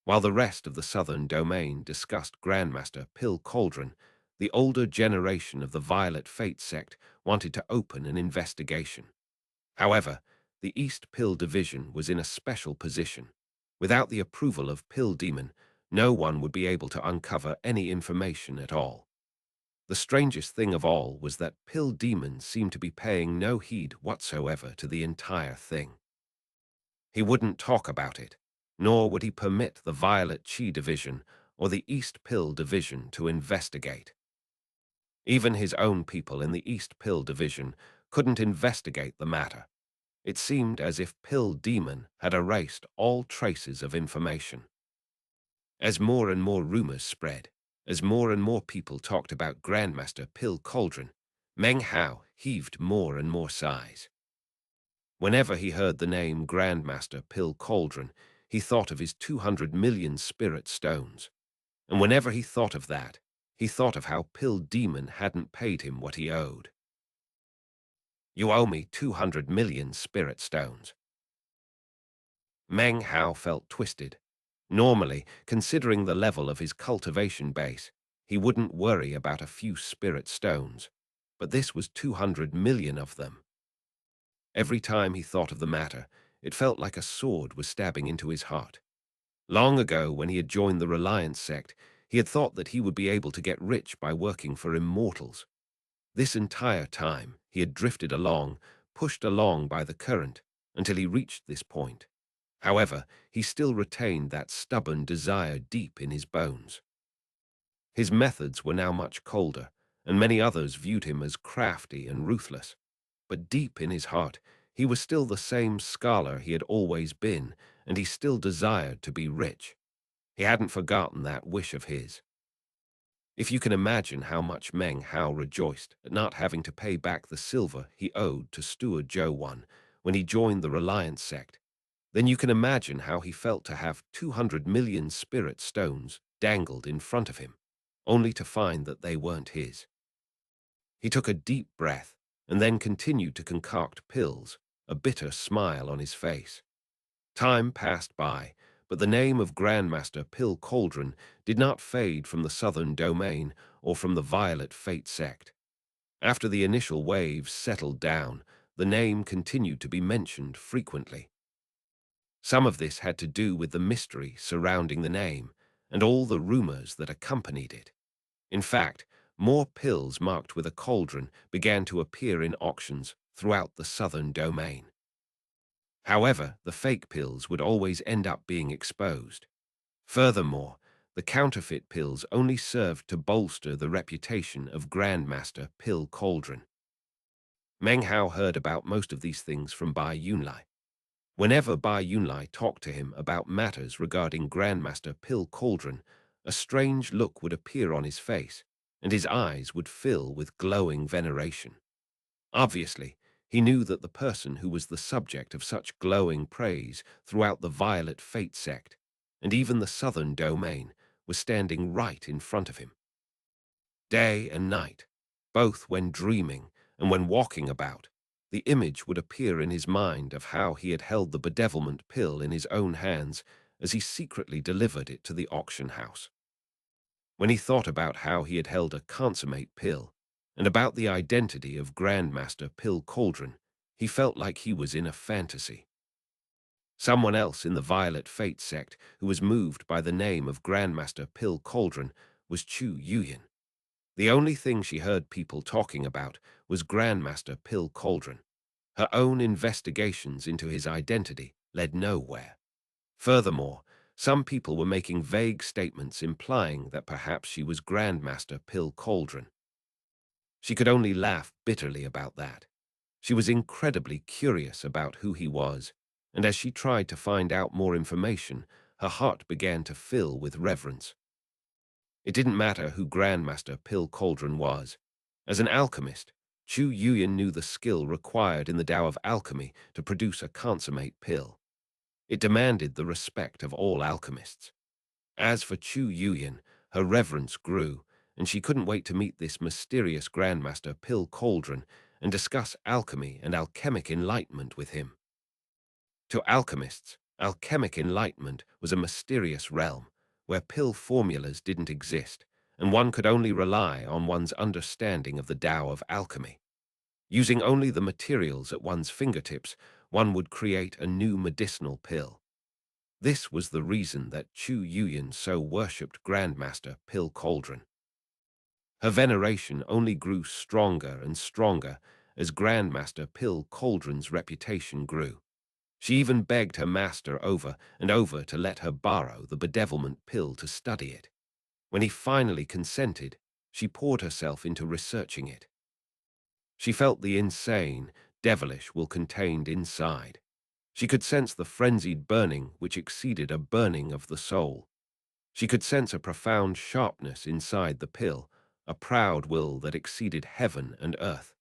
While the rest of the southern domain discussed Grandmaster Pill Cauldron, the older generation of the Violet Fate sect wanted to open an investigation. However, the East Pill Division was in a special position. Without the approval of Pill Demon, no one would be able to uncover any information at all. The strangest thing of all was that Pill Demon seemed to be paying no heed whatsoever to the entire thing. He wouldn't talk about it, nor would he permit the Violet Chi Division or the East Pill Division to investigate. Even his own people in the East Pill Division couldn't investigate the matter. It seemed as if Pill Demon had erased all traces of information. As more and more rumors spread, as more and more people talked about Grandmaster Pill Cauldron, Meng Hao heaved more and more sighs. Whenever he heard the name Grandmaster Pill Cauldron, he thought of his 200 million spirit stones. And whenever he thought of that, he thought of how Pill Demon hadn't paid him what he owed. "You owe me 200 million spirit stones." Meng Hao felt twisted. Normally, considering the level of his cultivation base, he wouldn't worry about a few spirit stones, but this was 200 million of them. Every time he thought of the matter, it felt like a sword was stabbing into his heart. Long ago, when he had joined the Reliance sect, he had thought that he would be able to get rich by working for immortals. This entire time, he had drifted along, pushed along by the current, until he reached this point. However, he still retained that stubborn desire deep in his bones. His methods were now much colder, and many others viewed him as crafty and ruthless. But deep in his heart, he was still the same scholar he had always been, and he still desired to be rich. He hadn't forgotten that wish of his. If you can imagine how much Meng Hao rejoiced at not having to pay back the silver he owed to Steward Zhou Wan when he joined the Reliance sect, then you can imagine how he felt to have 200 million spirit stones dangled in front of him, only to find that they weren't his. He took a deep breath and then continued to concoct pills, a bitter smile on his face. Time passed by, but the name of Grandmaster Pill Cauldron did not fade from the southern domain or from the Violet Fate sect. After the initial waves settled down, the name continued to be mentioned frequently. Some of this had to do with the mystery surrounding the name and all the rumors that accompanied it. In fact, more pills marked with a cauldron began to appear in auctions throughout the southern domain. However, the fake pills would always end up being exposed. Furthermore, the counterfeit pills only served to bolster the reputation of Grandmaster Pill Cauldron. Meng Hao heard about most of these things from Bai Yunlai. Whenever Bai Yunlai talked to him about matters regarding Grandmaster Pill Cauldron, a strange look would appear on his face, and his eyes would fill with glowing veneration. Obviously, he knew that the person who was the subject of such glowing praise throughout the Violet Fate sect, and even the southern domain, was standing right in front of him. Day and night, both when dreaming and when walking about, the image would appear in his mind of how he had held the bedevilment pill in his own hands as he secretly delivered it to the auction house. When he thought about how he had held a consummate pill, and about the identity of Grandmaster Pill Cauldron, he felt like he was in a fantasy. Someone else in the Violet Fate sect who was moved by the name of Grandmaster Pill Cauldron was Chu Yuyin. The only thing she heard people talking about was Grandmaster Pill Cauldron. Her own investigations into his identity led nowhere. Furthermore, some people were making vague statements implying that perhaps she was Grandmaster Pill Cauldron. She could only laugh bitterly about that. She was incredibly curious about who he was, and as she tried to find out more information, her heart began to fill with reverence. It didn't matter who Grandmaster Pill Cauldron was. As an alchemist, Chu Yuyan knew the skill required in the Tao of alchemy to produce a consummate pill. It demanded the respect of all alchemists. As for Chu Yuyan, her reverence grew, and she couldn't wait to meet this mysterious Grandmaster Pill Cauldron and discuss alchemy and alchemic enlightenment with him. To alchemists, alchemic enlightenment was a mysterious realm where pill formulas didn't exist, and one could only rely on one's understanding of the Tao of alchemy. Using only the materials at one's fingertips, one would create a new medicinal pill. This was the reason that Chu Yuyan so worshipped Grandmaster Pill Cauldron. Her veneration only grew stronger and stronger as Grandmaster Pill Cauldron's reputation grew. She even begged her master over and over to let her borrow the bedevilment pill to study it. When he finally consented, she poured herself into researching it. She felt the insane, devilish will contained inside. She could sense the frenzied burning which exceeded a burning of the soul. She could sense a profound sharpness inside the pill, a proud will that exceeded heaven and earth.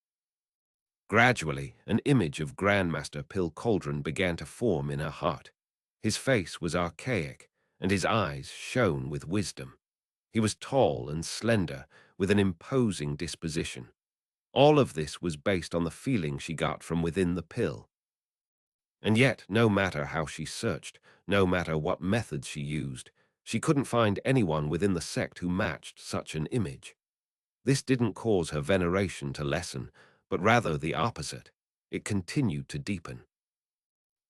Gradually, an image of Grandmaster Pill Cauldron began to form in her heart. His face was archaic, and his eyes shone with wisdom. He was tall and slender, with an imposing disposition. All of this was based on the feeling she got from within the pill. And yet, no matter how she searched, no matter what methods she used, she couldn't find anyone within the sect who matched such an image. This didn't cause her veneration to lessen, but rather the opposite. It continued to deepen.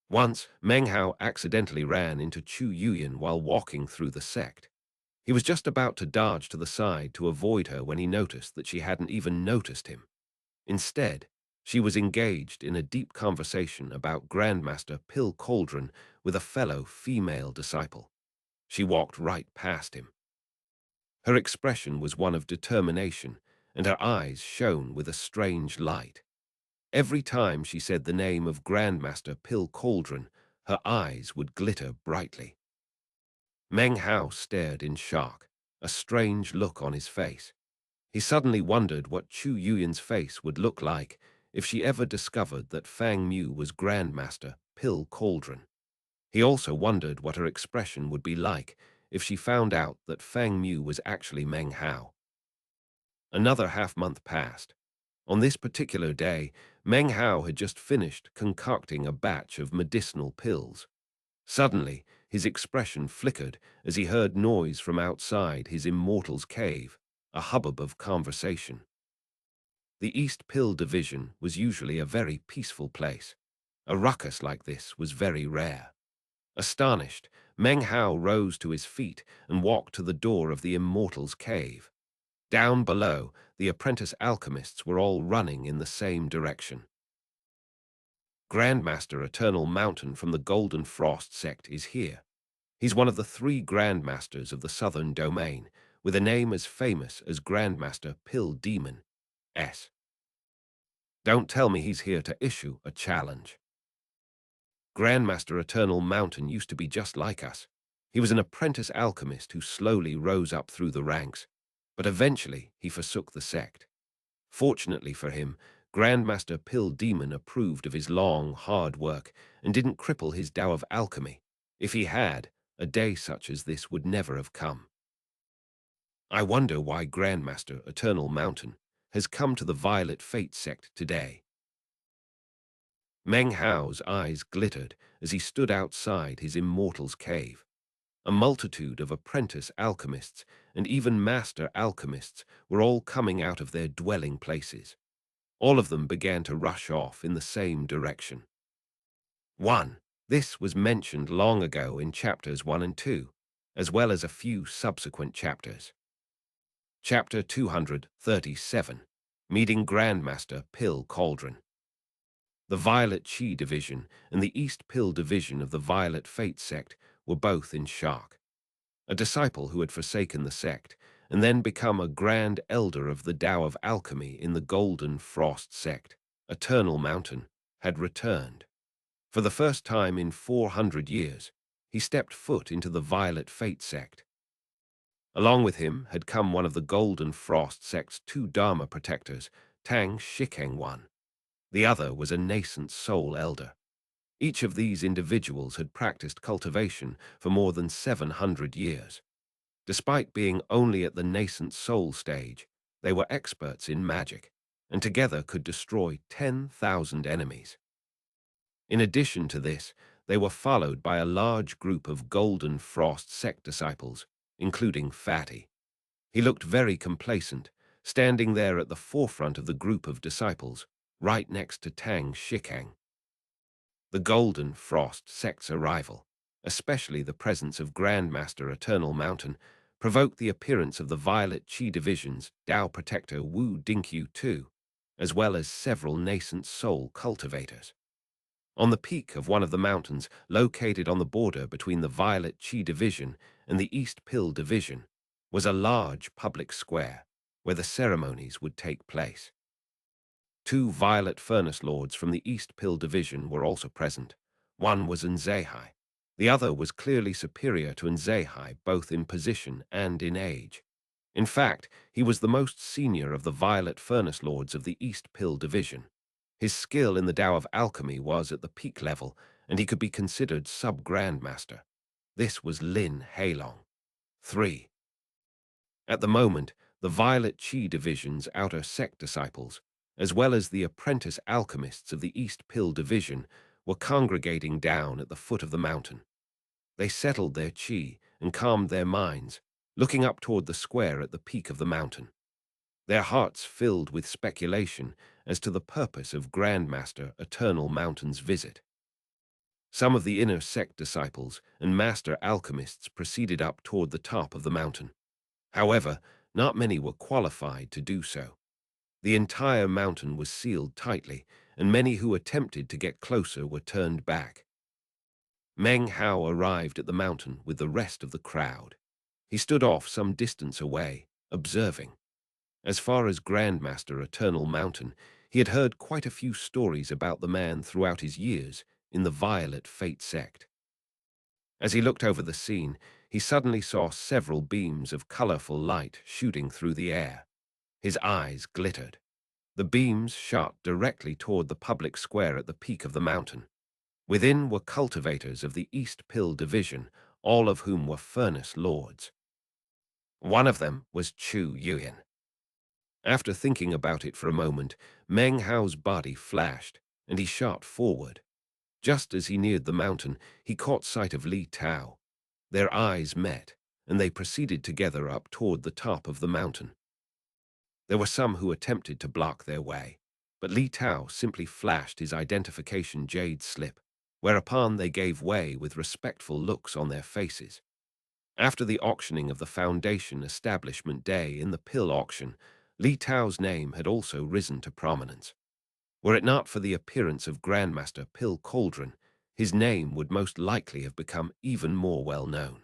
Once, Meng Hao accidentally ran into Chu Yuyan while walking through the sect. He was just about to dodge to the side to avoid her when he noticed that she hadn't even noticed him. Instead, she was engaged in a deep conversation about Grandmaster Pill Cauldron with a fellow female disciple. She walked right past him. Her expression was one of determination, and her eyes shone with a strange light. Every time she said the name of Grandmaster Pill Cauldron, her eyes would glitter brightly. Meng Hao stared in shock, a strange look on his face. He suddenly wondered what Chu Yuyan's face would look like if she ever discovered that Fang Mu was Grandmaster Pill Cauldron. He also wondered what her expression would be like if she found out that Fang Mu was actually Meng Hao. Another half-month passed. On this particular day, Meng Hao had just finished concocting a batch of medicinal pills. Suddenly, his expression flickered as he heard noise from outside his immortal's cave, a hubbub of conversation. The East Pill Division was usually a very peaceful place. A ruckus like this was very rare. Astonished, Meng Hao rose to his feet and walked to the door of the immortal's cave. Down below, the apprentice alchemists were all running in the same direction. Grandmaster Eternal Mountain from the Golden Frost sect is here. He's one of the 3 Grandmasters of the Southern Domain, with a name as famous as Grandmaster Pill Demon S. Don't tell me he's here to issue a challenge. Grandmaster Eternal Mountain used to be just like us. He was an apprentice alchemist who slowly rose up through the ranks, but eventually he forsook the sect. Fortunately for him, Grandmaster Pill Demon approved of his long, hard work and didn't cripple his Tao of alchemy. If he had, a day such as this would never have come. I wonder why Grandmaster Eternal Mountain has come to the Violet Fate sect today. Meng Hao's eyes glittered as he stood outside his immortal's cave. A multitude of apprentice alchemists and even master alchemists were all coming out of their dwelling places. All of them began to rush off in the same direction. 1. This was mentioned long ago in chapters 1 and 2, as well as a few subsequent chapters. Chapter 237, Meeting Grandmaster Pill Cauldron. The Violet Chi Division and the East Pill Division of the Violet Fate sect were both in shock. A disciple who had forsaken the sect and then become a Grand Elder of the Tao of Alchemy in the Golden Frost sect, Eternal Mountain, had returned. For the first time in 400 years, he stepped foot into the Violet Fate sect. Along with him had come one of the Golden Frost sect's 2 Dharma protectors, Tang Shikeng one. The other was a nascent soul elder. Each of these individuals had practiced cultivation for more than 700 years. Despite being only at the nascent soul stage, they were experts in magic, and together could destroy 10,000 enemies. In addition to this, they were followed by a large group of Golden Frost sect disciples, including Fatty. He looked very complacent, standing there at the forefront of the group of disciples, right next to Tang Shikeng. The Golden Frost sect's arrival, especially the presence of Grandmaster Eternal Mountain, provoked the appearance of the Violet Chi Division's Tao Protector Wu Dinkyu II, as well as several nascent soul cultivators. On the peak of one of the mountains, located on the border between the Violet Chi Division and the East Pill Division, was a large public square where the ceremonies would take place. 2 Violet Furnace Lords from the East Pill Division were also present. One was Nzehai. The other was clearly superior to Nzehai both in position and in age. In fact, he was the most senior of the Violet Furnace Lords of the East Pill Division. His skill in the Tao of Alchemy was at the peak level, and he could be considered sub-grandmaster. This was Lin Heilong. 3. At the moment, the Violet Chi Division's outer sect disciples, as well as the apprentice alchemists of the East Pill Division, were congregating down at the foot of the mountain. They settled their chi and calmed their minds, looking up toward the square at the peak of the mountain. Their hearts filled with speculation as to the purpose of Grandmaster Eternal Mountain's visit. Some of the inner sect disciples and master alchemists proceeded up toward the top of the mountain. However, not many were qualified to do so. The entire mountain was sealed tightly, and many who attempted to get closer were turned back. Meng Hao arrived at the mountain with the rest of the crowd. He stood off some distance away, observing. As far as Grandmaster Eternal Mountain, he had heard quite a few stories about the man throughout his years in the Violet Fate sect. As he looked over the scene, he suddenly saw several beams of colorful light shooting through the air. His eyes glittered. The beams shot directly toward the public square at the peak of the mountain. Within were cultivators of the East Pill Division, all of whom were Furnace Lords. One of them was Chu Yuan. After thinking about it for a moment, Meng Hao's body flashed, and he shot forward. Just as he neared the mountain, he caught sight of Li Tao. Their eyes met, and they proceeded together up toward the top of the mountain. There were some who attempted to block their way, but Li Tao simply flashed his identification jade slip, whereupon they gave way with respectful looks on their faces. After the auctioning of the Foundation Establishment Day in the pill auction, Li Tao's name had also risen to prominence. Were it not for the appearance of Grandmaster Pill Cauldron, his name would most likely have become even more well known.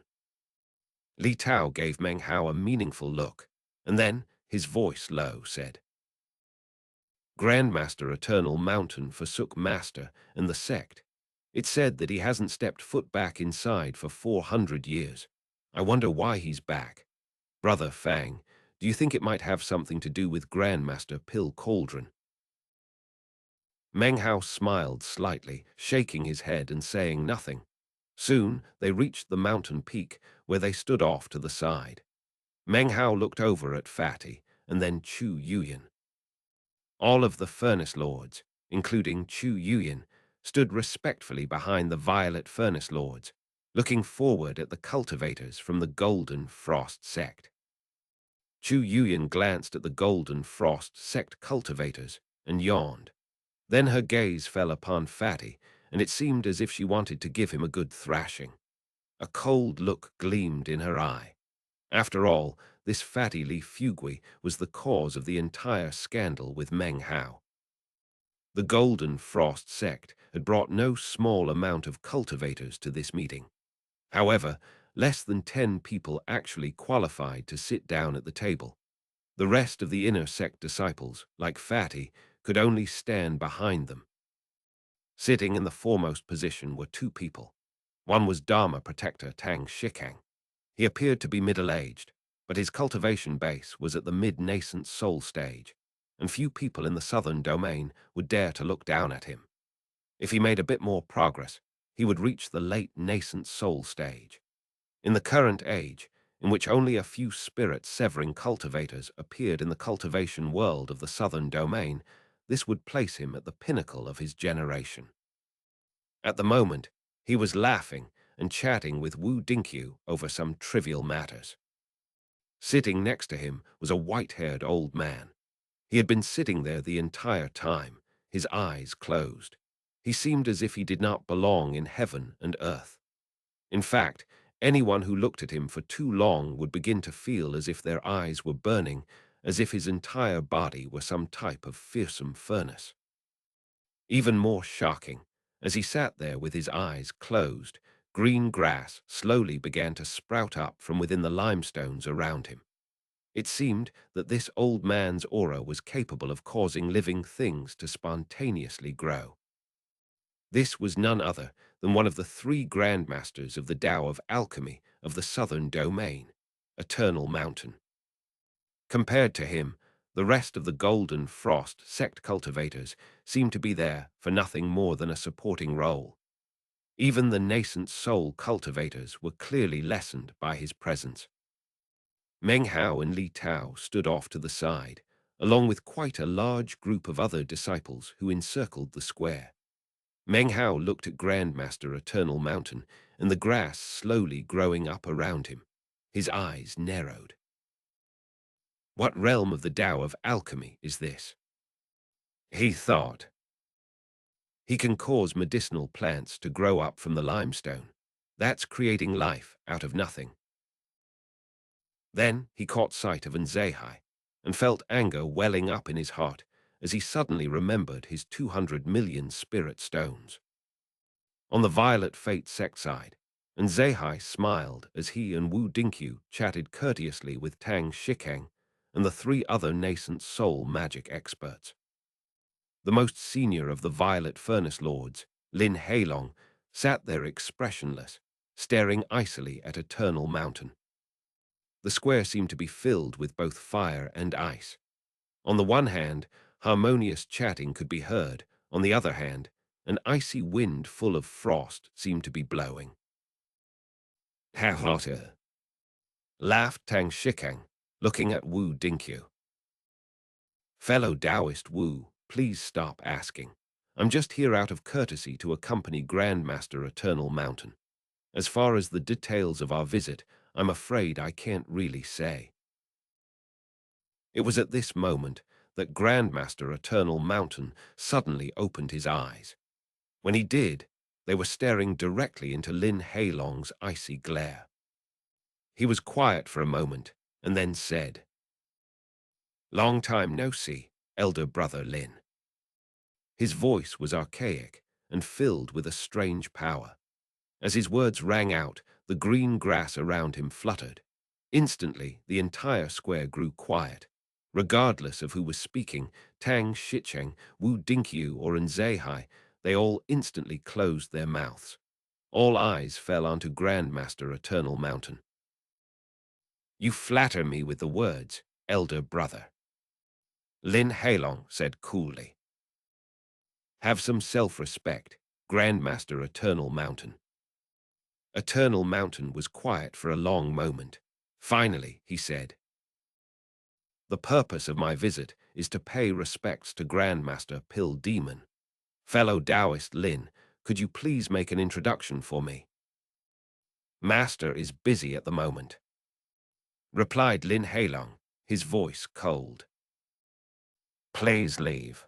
Li Tao gave Meng Hao a meaningful look, and then, his voice low, said, Grandmaster Eternal Mountain forsook Master and the sect. It's said that he hasn't stepped foot back inside for 400 years. I wonder why he's back. Brother Fang, do you think it might have something to do with Grandmaster Pill Cauldron? Meng Hao smiled slightly, shaking his head and saying nothing. Soon they reached the mountain peak, where they stood off to the side. Meng Hao looked over at Fatty, and then Chu Yuyan. All of the Furnace Lords, including Chu Yuyan, stood respectfully behind the Violet Furnace Lords, looking forward at the cultivators from the Golden Frost sect. Chu Yuyan glanced at the Golden Frost sect cultivators and yawned. Then her gaze fell upon Fatty, and it seemed as if she wanted to give him a good thrashing. A cold look gleamed in her eye. After all, this Fatty Li Fugui was the cause of the entire scandal with Meng Hao. The Golden Frost sect had brought no small amount of cultivators to this meeting. However, less than 10 people actually qualified to sit down at the table. The rest of the inner sect disciples, like Fatty, could only stand behind them. Sitting in the foremost position were 2 people. One was Dharma Protector Tang Shikang. He appeared to be middle-aged, but his cultivation base was at the mid-nascent soul stage, and few people in the southern domain would dare to look down at him. If he made a bit more progress, he would reach the late nascent soul stage. In the current age, in which only a few spirit-severing cultivators appeared in the cultivation world of the southern domain, this would place him at the pinnacle of his generation. At the moment, he was laughing and chatting with Wu Dinkyu over some trivial matters. Sitting next to him was a white-haired old man. He had been sitting there the entire time, his eyes closed. He seemed as if he did not belong in heaven and earth. In fact, anyone who looked at him for too long would begin to feel as if their eyes were burning, as if his entire body were some type of fearsome furnace. Even more shocking, as he sat there with his eyes closed, green grass slowly began to sprout up from within the limestones around him. It seemed that this old man's aura was capable of causing living things to spontaneously grow. This was none other than one of the 3 grandmasters of the Tao of Alchemy of the southern domain, Eternal Mountain. Compared to him, the rest of the Golden Frost sect cultivators seemed to be there for nothing more than a supporting role. Even the nascent soul cultivators were clearly lessened by his presence. Meng Hao and Li Tao stood off to the side, along with quite a large group of other disciples who encircled the square. Meng Hao looked at Grandmaster Eternal Mountain and the grass slowly growing up around him. His eyes narrowed. What realm of the Tao of Alchemy is this? He thought. He can cause medicinal plants to grow up from the limestone. That's creating life out of nothing. Then he caught sight of Nzehai and felt anger welling up in his heart as he suddenly remembered his 200 million spirit stones. On the Violet Fate sect side, Nzehai smiled as he and Wu Dinkyu chatted courteously with Tang Shikang and the 3 other nascent soul magic experts. The most senior of the Violet Furnace Lords, Lin Heilong, sat there expressionless, staring icily at Eternal Mountain. The square seemed to be filled with both fire and ice. On the one hand, harmonious chatting could be heard. On the other hand, an icy wind full of frost seemed to be blowing. How hotter? Laughed Tang Shikang, looking at Wu Dinkyu. Fellow Taoist Wu, please stop asking. I'm just here out of courtesy to accompany Grandmaster Eternal Mountain. As far as the details of our visit, I'm afraid I can't really say. It was at this moment that Grandmaster Eternal Mountain suddenly opened his eyes. When he did, they were staring directly into Lin Heilong's icy glare. He was quiet for a moment and then said, Long time no see, elder brother Lin. His voice was archaic and filled with a strange power. As his words rang out, the green grass around him fluttered. Instantly, the entire square grew quiet. Regardless of who was speaking, Tang Shicheng, Wu Dinkyu, or Nzehai, they all instantly closed their mouths. All eyes fell onto Grandmaster Eternal Mountain. "You flatter me with the words, elder brother," Lin Heilong said coolly. "Have some self-respect, Grandmaster Eternal Mountain." Eternal Mountain was quiet for a long moment. Finally, he said, "The purpose of my visit is to pay respects to Grandmaster Pill Demon. Fellow Taoist Lin, could you please make an introduction for me?" "Master is busy at the moment," replied Lin Heilong, his voice cold. "Please leave."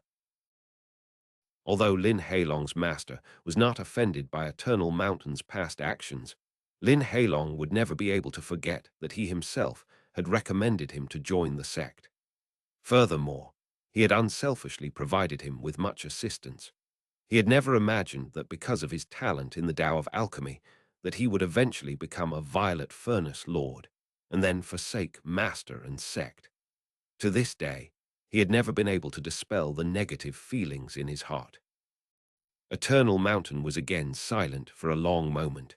Although Lin Heilong's master was not offended by Eternal Mountain's past actions, Lin Heilong would never be able to forget that he himself had recommended him to join the sect. Furthermore, he had unselfishly provided him with much assistance. He had never imagined that because of his talent in the Tao of alchemy, that he would eventually become a violet furnace lord, and then forsake master and sect. To this day, he had never been able to dispel the negative feelings in his heart. Eternal Mountain was again silent for a long moment.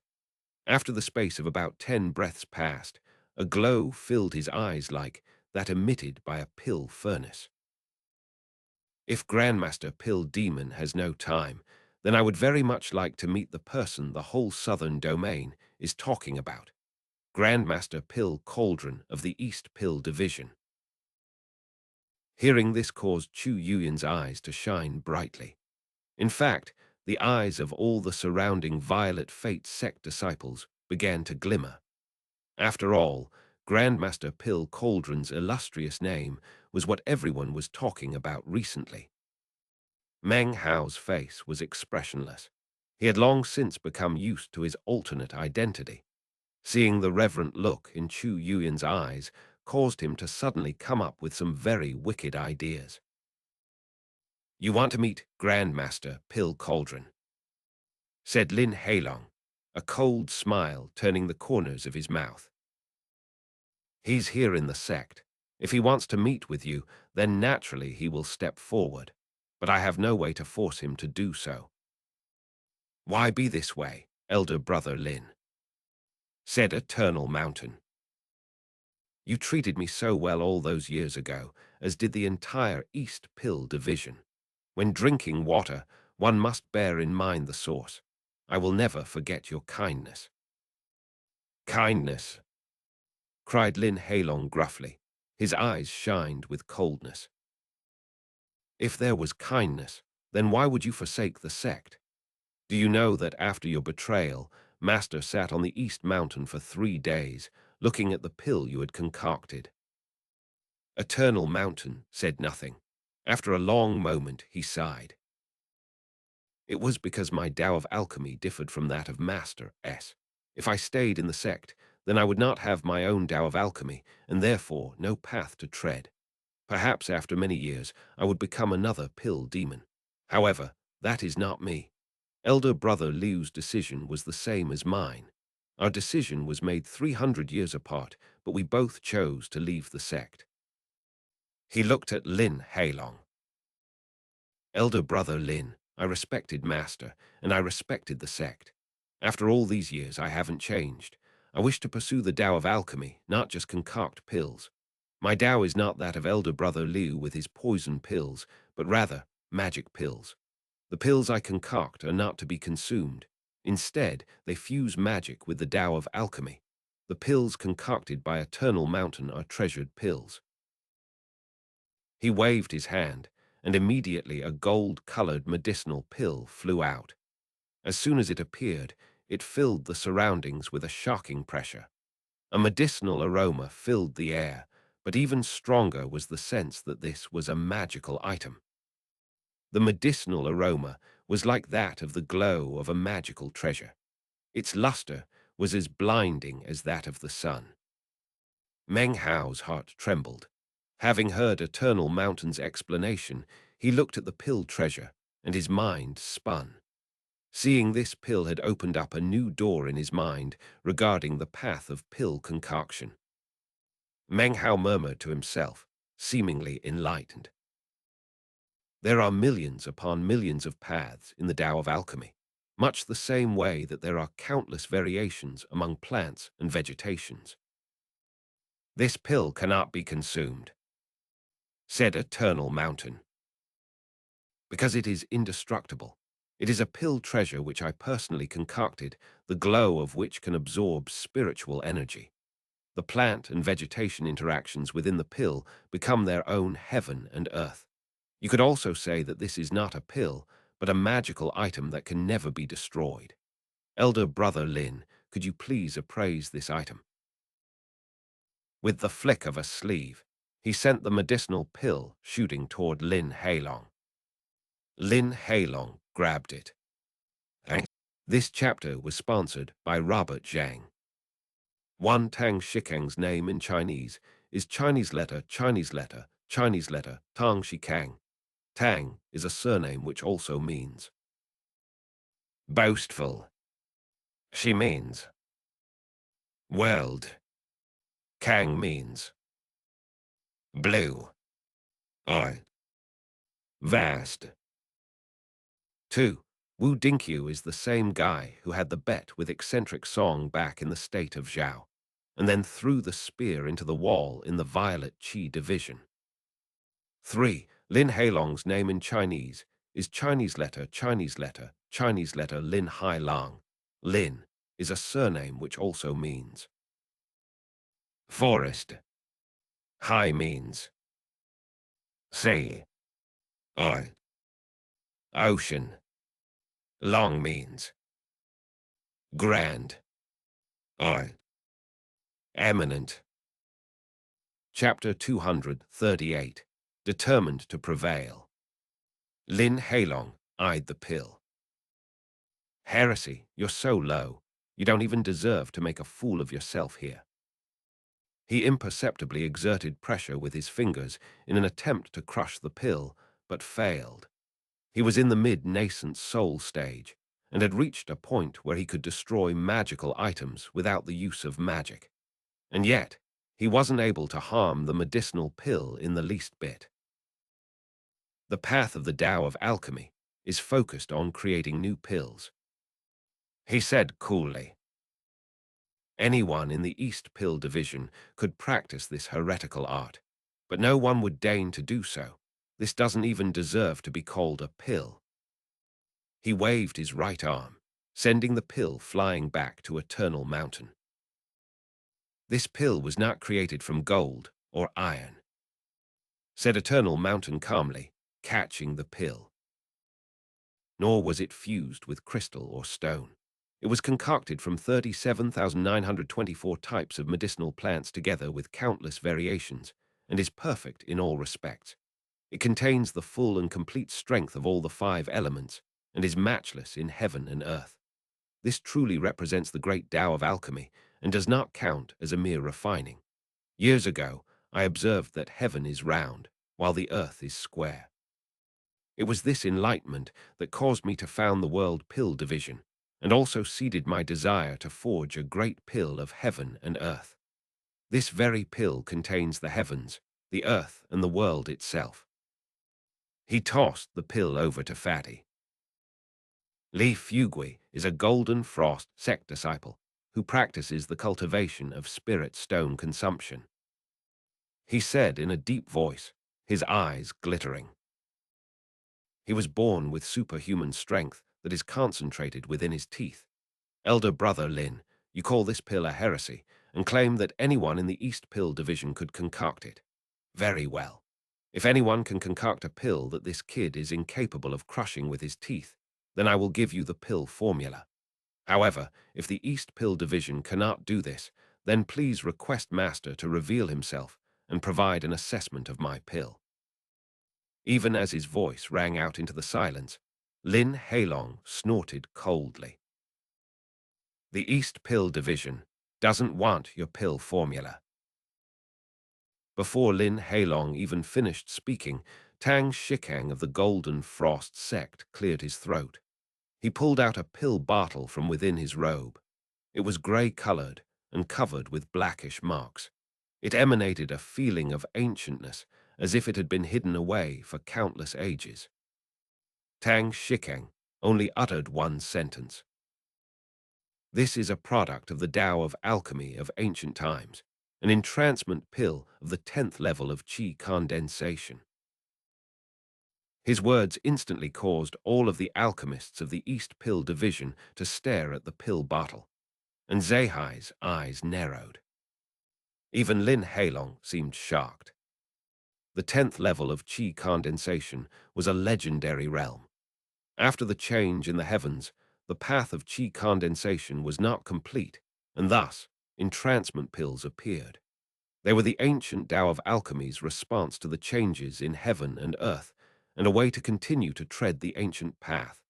After the space of about 10 breaths passed, a glow filled his eyes like that emitted by a pill furnace. "If Grandmaster Pill Demon has no time, then I would very much like to meet the person the whole southern domain is talking about. Grandmaster Pill Cauldron of the East Pill Division." Hearing this caused Chu Yuyan's eyes to shine brightly. In fact, the eyes of all the surrounding Violet Fate sect disciples began to glimmer. After all, Grandmaster Pill Cauldron's illustrious name was what everyone was talking about recently. Meng Hao's face was expressionless. He had long since become used to his alternate identity. Seeing the reverent look in Chu Yuyan's eyes caused him to suddenly come up with some very wicked ideas. "You want to meet Grandmaster Pill Cauldron," said Lin Heilong, a cold smile turning the corners of his mouth. "He's here in the sect. If he wants to meet with you, then naturally he will step forward, but I have no way to force him to do so." "Why be this way, elder brother Lin?" said Eternal Mountain. "You treated me so well all those years ago, as did the entire East Pill Division. When drinking water, one must bear in mind the source. I will never forget your kindness." "Kindness?" cried Lin Heilong gruffly. His eyes shined with coldness. "If there was kindness, then why would you forsake the sect? Do you know that after your betrayal, Master sat on the East Mountain for 3 days, looking at the pill you had concocted?" Eternal Mountain said nothing. After a long moment, he sighed. "It was because my Tao of alchemy differed from that of Master S. If I stayed in the sect, then I would not have my own Tao of alchemy, and therefore no path to tread. Perhaps after many years, I would become another pill demon. However, that is not me. Elder brother Liu's decision was the same as mine. Our decision was made 300 years apart, but we both chose to leave the sect." He looked at Lin Heilong. "Elder brother Lin, I respected Master, and I respected the sect. After all these years, I haven't changed. I wish to pursue the Tao of alchemy, not just concoct pills. My Tao is not that of elder brother Liu with his poison pills, but rather magic pills. The pills I concoct are not to be consumed. Instead, they fuse magic with the Tao of alchemy. The pills concocted by Eternal Mountain are treasured pills." He waved his hand, and immediately a gold-colored medicinal pill flew out. As soon as it appeared, it filled the surroundings with a shocking pressure. A medicinal aroma filled the air, but even stronger was the sense that this was a magical item. The medicinal aroma was like that of the glow of a magical treasure. Its luster was as blinding as that of the sun. Meng Hao's heart trembled. Having heard Eternal Mountain's explanation, he looked at the pill treasure, and his mind spun. Seeing this pill had opened up a new door in his mind regarding the path of pill concoction. Meng Hao murmured to himself, seemingly enlightened. There are millions upon millions of paths in the Tao of alchemy, much the same way that there are countless variations among plants and vegetations. This pill cannot be consumed, said Eternal Mountain, because it is indestructible. It is a pill treasure which I personally concocted, the glow of which can absorb spiritual energy. The plant and vegetation interactions within the pill become their own heaven and earth. You could also say that this is not a pill, but a magical item that can never be destroyed. Elder Brother Lin, could you please appraise this item? With the flick of a sleeve, he sent the medicinal pill shooting toward Lin Hailong. Lin Hailong grabbed it. Thanks. This chapter was sponsored by Robert Zhang. Wan Tang Shikang's name in Chinese is Chinese letter, Chinese letter, Chinese letter, Tang Shikang. Tang is a surname which also means boastful. She means world. Kang means blue. I. Vast. 2. Wu Dinkyu is the same guy who had the bet with eccentric Song back in the state of Zhao, and then threw the spear into the wall in the Violet Qi division. 3. Lin Hailong's name in Chinese is Chinese letter, Chinese letter, Chinese letter Lin Hailong. Lin is a surname which also means forest. Hai means sea. I. Ocean. Long means grand. I. Eminent. Chapter 238. Determined to prevail. Lin Hailong eyed the pill. Heresy, you're so low. You don't even deserve to make a fool of yourself here. He imperceptibly exerted pressure with his fingers in an attempt to crush the pill, but failed. He was in the mid-nascent soul stage, and had reached a point where he could destroy magical items without the use of magic. And yet, he wasn't able to harm the medicinal pill in the least bit. The path of the Tao of alchemy is focused on creating new pills. He said coolly. Anyone in the East Pill Division could practice this heretical art, but no one would deign to do so. This doesn't even deserve to be called a pill. He waved his right arm, sending the pill flying back to Eternal Mountain. This pill was not created from gold or iron, said Eternal Mountain calmly, catching the pill. Nor was it fused with crystal or stone. It was concocted from 37,924 types of medicinal plants together with countless variations, and is perfect in all respects. It contains the full and complete strength of all the 5 elements, and is matchless in heaven and earth. This truly represents the great Tao of alchemy, and does not count as a mere refining. Years ago, I observed that heaven is round, while the earth is square. It was this enlightenment that caused me to found the World Pill Division, and also seeded my desire to forge a great pill of heaven and earth. This very pill contains the heavens, the earth, and the world itself. He tossed the pill over to Fatty. Li Fugui is a Golden Frost sect disciple who practices the cultivation of spirit stone consumption. He said in a deep voice, his eyes glittering. He was born with superhuman strength that is concentrated within his teeth. Elder Brother Lin, you call this pill a heresy, and claim that anyone in the East Pill Division could concoct it. Very well. If anyone can concoct a pill that this kid is incapable of crushing with his teeth, then I will give you the pill formula. However, if the East Pill Division cannot do this, then please request Master to reveal himself and provide an assessment of my pill. Even as his voice rang out into the silence, Lin Hailong snorted coldly. The East Pill Division doesn't want your pill formula. Before Lin Hailong even finished speaking, Tang Shikang of the Golden Frost sect cleared his throat. He pulled out a pill bottle from within his robe. It was grey-colored and covered with blackish marks. It emanated a feeling of ancientness, as if it had been hidden away for countless ages. Tang Shikang only uttered one sentence. This is a product of the Tao of alchemy of ancient times, an entrancement pill of the 10th level of qi condensation. His words instantly caused all of the alchemists of the East Pill Division to stare at the pill bottle, and Zehai's eyes narrowed. Even Lin Heilong seemed shocked. The 10th level of qi condensation was a legendary realm. After the change in the heavens, the path of qi condensation was not complete, and thus entrancement pills appeared. They were the ancient Tao of alchemy's response to the changes in heaven and earth, and a way to continue to tread the ancient path.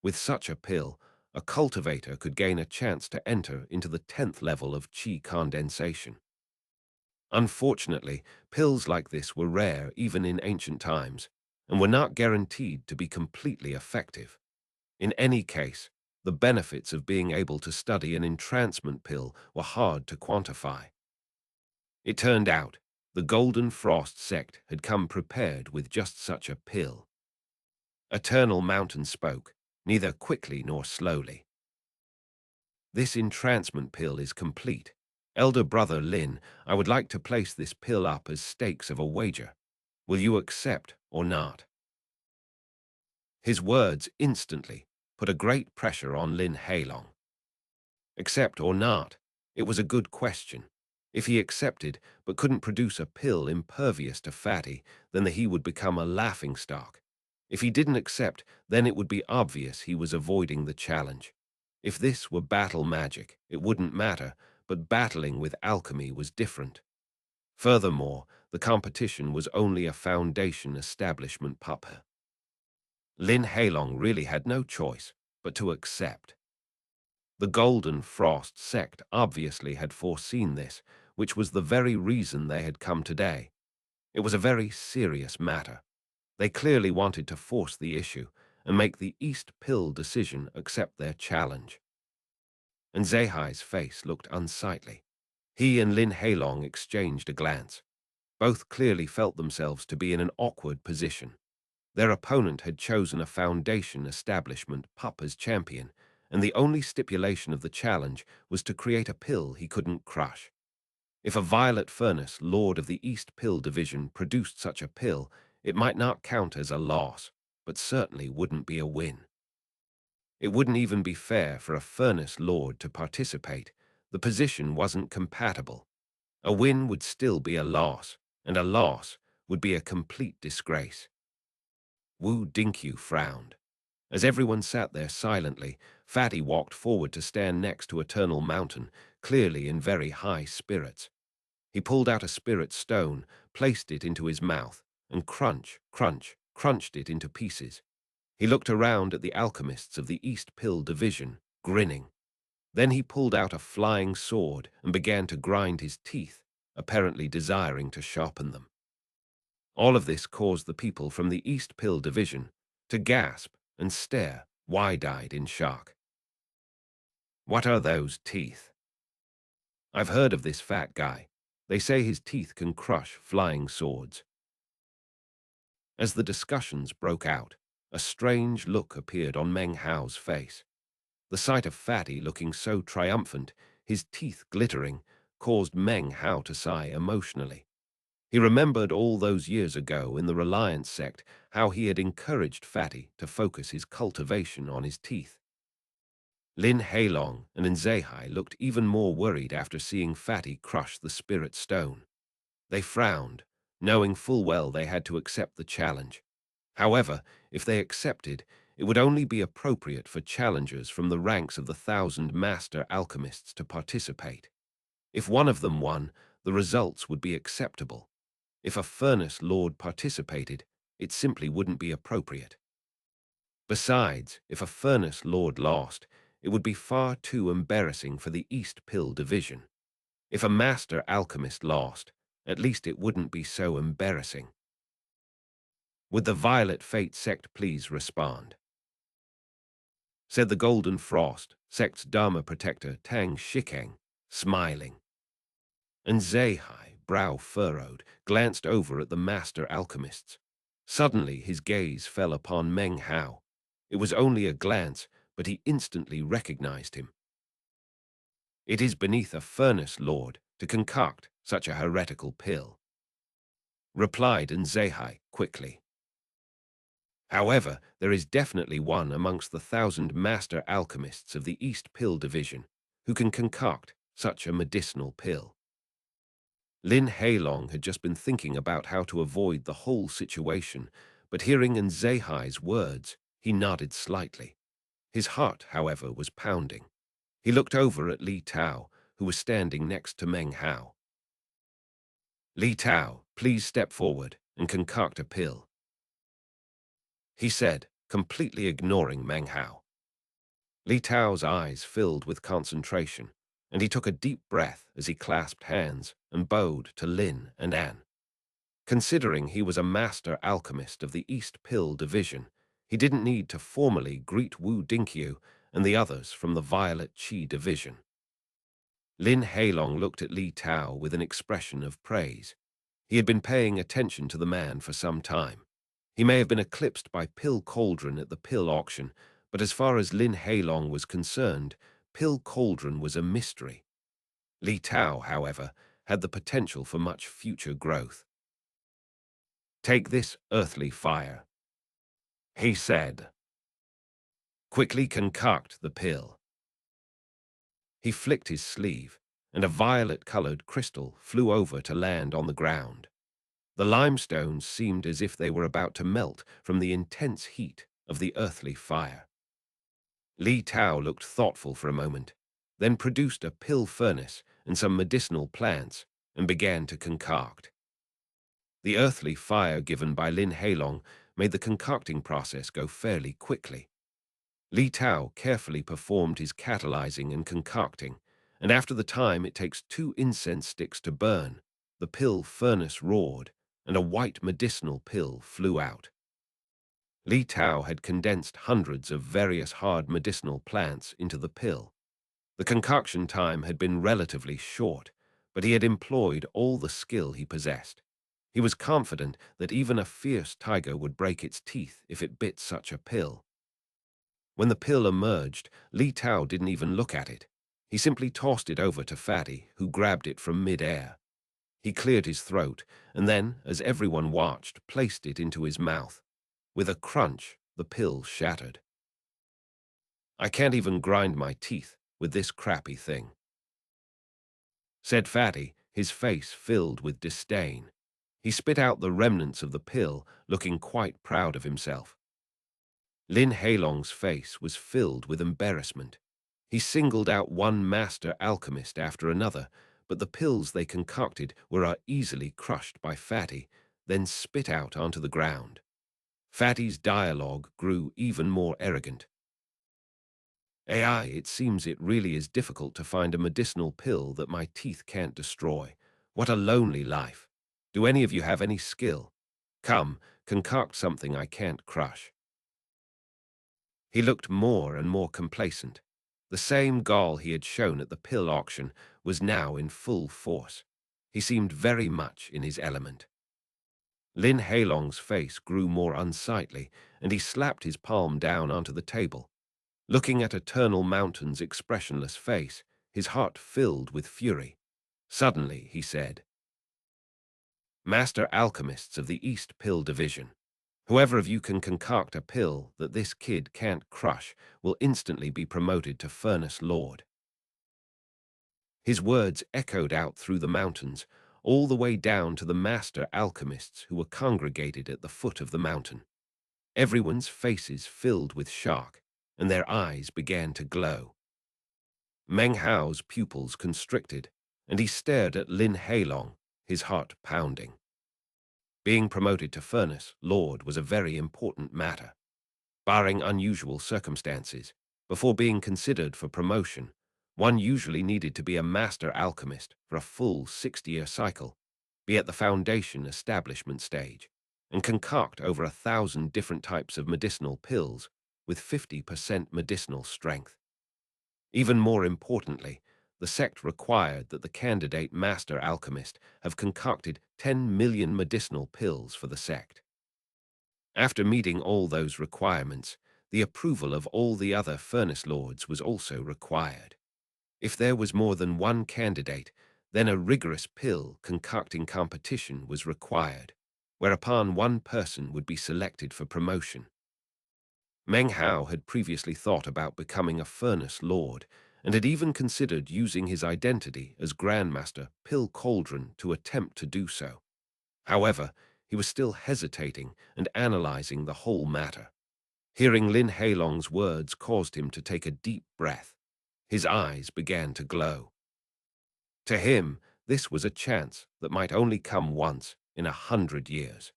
With such a pill, a cultivator could gain a chance to enter into the 10th level of qi condensation. Unfortunately, pills like this were rare even in ancient times, and were not guaranteed to be completely effective. In any case, the benefits of being able to study an entrancement pill were hard to quantify. It turned out the Golden Frost sect had come prepared with just such a pill. Eternal Mountain spoke, neither quickly nor slowly. This entrancement pill is complete. Elder brother Lin, I would like to place this pill up as stakes of a wager. Will you accept or not? His words instantly put a great pressure on Lin Heilong. Accept or not? It was a good question. If he accepted but couldn't produce a pill impervious to fatty, then he would become a laughingstock. If he didn't accept, then it would be obvious he was avoiding the challenge. If this were battle magic, it wouldn't matter, but battling with alchemy was different. Furthermore, the competition was only a foundation establishment puppet. Lin Heilong really had no choice but to accept. The Golden Frost sect obviously had foreseen this, which was the very reason they had come today. It was a very serious matter. They clearly wanted to force the issue and make the East Pill decision accept their challenge. And Zehai's face looked unsightly. He and Lin Heilong exchanged a glance. Both clearly felt themselves to be in an awkward position. Their opponent had chosen a foundation establishment pup as champion, and the only stipulation of the challenge was to create a pill he couldn't crush. If a Violet Furnace, Lord of the East Pill Division, produced such a pill, it might not count as a loss, but certainly wouldn't be a win. It wouldn't even be fair for a Furnace Lord to participate. The position wasn't compatible. A win would still be a loss, and a loss would be a complete disgrace. Wu Dinkyu frowned. As everyone sat there silently, Fatty walked forward to stand next to Eternal Mountain, clearly in very high spirits. He pulled out a spirit stone, placed it into his mouth, and crunched it into pieces. He looked around at the alchemists of the East Pill Division, grinning. Then he pulled out a flying sword and began to grind his teeth, apparently desiring to sharpen them. All of this caused the people from the East Pill Division to gasp and stare, wide-eyed in shock. What are those teeth? I've heard of this fat guy. They say his teeth can crush flying swords. As the discussions broke out, a strange look appeared on Meng Hao's face. The sight of Fatty looking so triumphant, his teeth glittering, caused Meng Hao to sigh emotionally. He remembered all those years ago in the Reliance sect how he had encouraged Fatty to focus his cultivation on his teeth. Lin Heilong and Nzehai looked even more worried after seeing Fatty crush the spirit stone. They frowned, knowing full well they had to accept the challenge. However, if they accepted, it would only be appropriate for challengers from the ranks of the 1,000 master alchemists to participate. If one of them won, the results would be acceptable. If a Furnace Lord participated, it simply wouldn't be appropriate. Besides, if a Furnace Lord lost, it would be far too embarrassing for the East Pill Division. If a Master Alchemist lost, at least it wouldn't be so embarrassing. Would the Violet Fate sect please respond? Said the Golden Frost, sect's Dharma protector Tang Shikeng, smiling. And Zehai, brow furrowed, glanced over at the master alchemists. Suddenly his gaze fell upon Meng Hao. It was only a glance, but he instantly recognized him. It is beneath a furnace lord to concoct such a heretical pill, replied Nzehai quickly. However, there is definitely one amongst the 1,000 master alchemists of the East Pill Division who can concoct such a medicinal pill. Lin Heilong had just been thinking about how to avoid the whole situation, but hearing Nzehai's words, he nodded slightly. His heart, however, was pounding. He looked over at Li Tao, who was standing next to Meng Hao. Li Tao, please step forward and concoct a pill, he said, completely ignoring Meng Hao. Li Tao's eyes filled with concentration, and he took a deep breath as he clasped hands and bowed to Lin and An. Considering he was a master alchemist of the East Pill Division, he didn't need to formally greet Wu Dinkyu and the others from the Violet Qi Division. Lin Heilong looked at Li Tao with an expression of praise. He had been paying attention to the man for some time. He may have been eclipsed by Pill Cauldron at the pill auction, but as far as Lin Heilong was concerned, Pill Cauldron was a mystery. Li Tao, however, had the potential for much future growth. Take this earthly fire, he said. Quickly concoct the pill. He flicked his sleeve, and a violet-colored crystal flew over to land on the ground. The limestones seemed as if they were about to melt from the intense heat of the earthly fire. Li Tao looked thoughtful for a moment, then produced a pill furnace and some medicinal plants and began to concoct. The earthly fire given by Lin Heilong made the concocting process go fairly quickly. Li Tao carefully performed his catalyzing and concocting, and after the time it takes 2 incense sticks to burn, the pill furnace roared, and a white medicinal pill flew out. Li Tao had condensed hundreds of various hard medicinal plants into the pill. The concoction time had been relatively short, but he had employed all the skill he possessed. He was confident that even a fierce tiger would break its teeth if it bit such a pill. When the pill emerged, Li Tao didn't even look at it. He simply tossed it over to Fatty, who grabbed it from mid-air. He cleared his throat, and then, as everyone watched, placed it into his mouth. With a crunch, the pill shattered. I can't even grind my teeth with this crappy thing, said Fatty, his face filled with disdain. He spit out the remnants of the pill, looking quite proud of himself. Lin Heilong's face was filled with embarrassment. He singled out one master alchemist after another, but the pills they concocted were easily crushed by Fatty, then spit out onto the ground. Fatty's dialogue grew even more arrogant. AI, it seems it really is difficult to find a medicinal pill that my teeth can't destroy. What a lonely life. Do any of you have any skill? Come, concoct something I can't crush. He looked more and more complacent. The same gall he had shown at the pill auction was now in full force. He seemed very much in his element. Lin Heilong's face grew more unsightly, and he slapped his palm down onto the table. Looking at Eternal Mountain's expressionless face, his heart filled with fury. Suddenly, he said, Master Alchemists of the East Pill Division, whoever of you can concoct a pill that this kid can't crush will instantly be promoted to Furnace Lord. His words echoed out through the mountains, all the way down to the master alchemists who were congregated at the foot of the mountain. Everyone's faces filled with shock, and their eyes began to glow. Meng Hao's pupils constricted, and he stared at Lin Heilong, his heart pounding. Being promoted to Furnace Lord was a very important matter. Barring unusual circumstances, before being considered for promotion, one usually needed to be a master alchemist for a full 60-year cycle, be at the foundation establishment stage, and concoct over 1,000 different types of medicinal pills with 50% medicinal strength. Even more importantly, the sect required that the candidate master alchemist have concocted 10 million medicinal pills for the sect. After meeting all those requirements, the approval of all the other furnace lords was also required. If there was more than one candidate, then a rigorous pill concocting competition was required, whereupon one person would be selected for promotion. Meng Hao had previously thought about becoming a furnace lord, and had even considered using his identity as Grandmaster Pill Cauldron to attempt to do so. However, he was still hesitating and analyzing the whole matter. Hearing Lin Heilong's words caused him to take a deep breath. His eyes began to glow. To him, this was a chance that might only come once in 100 years.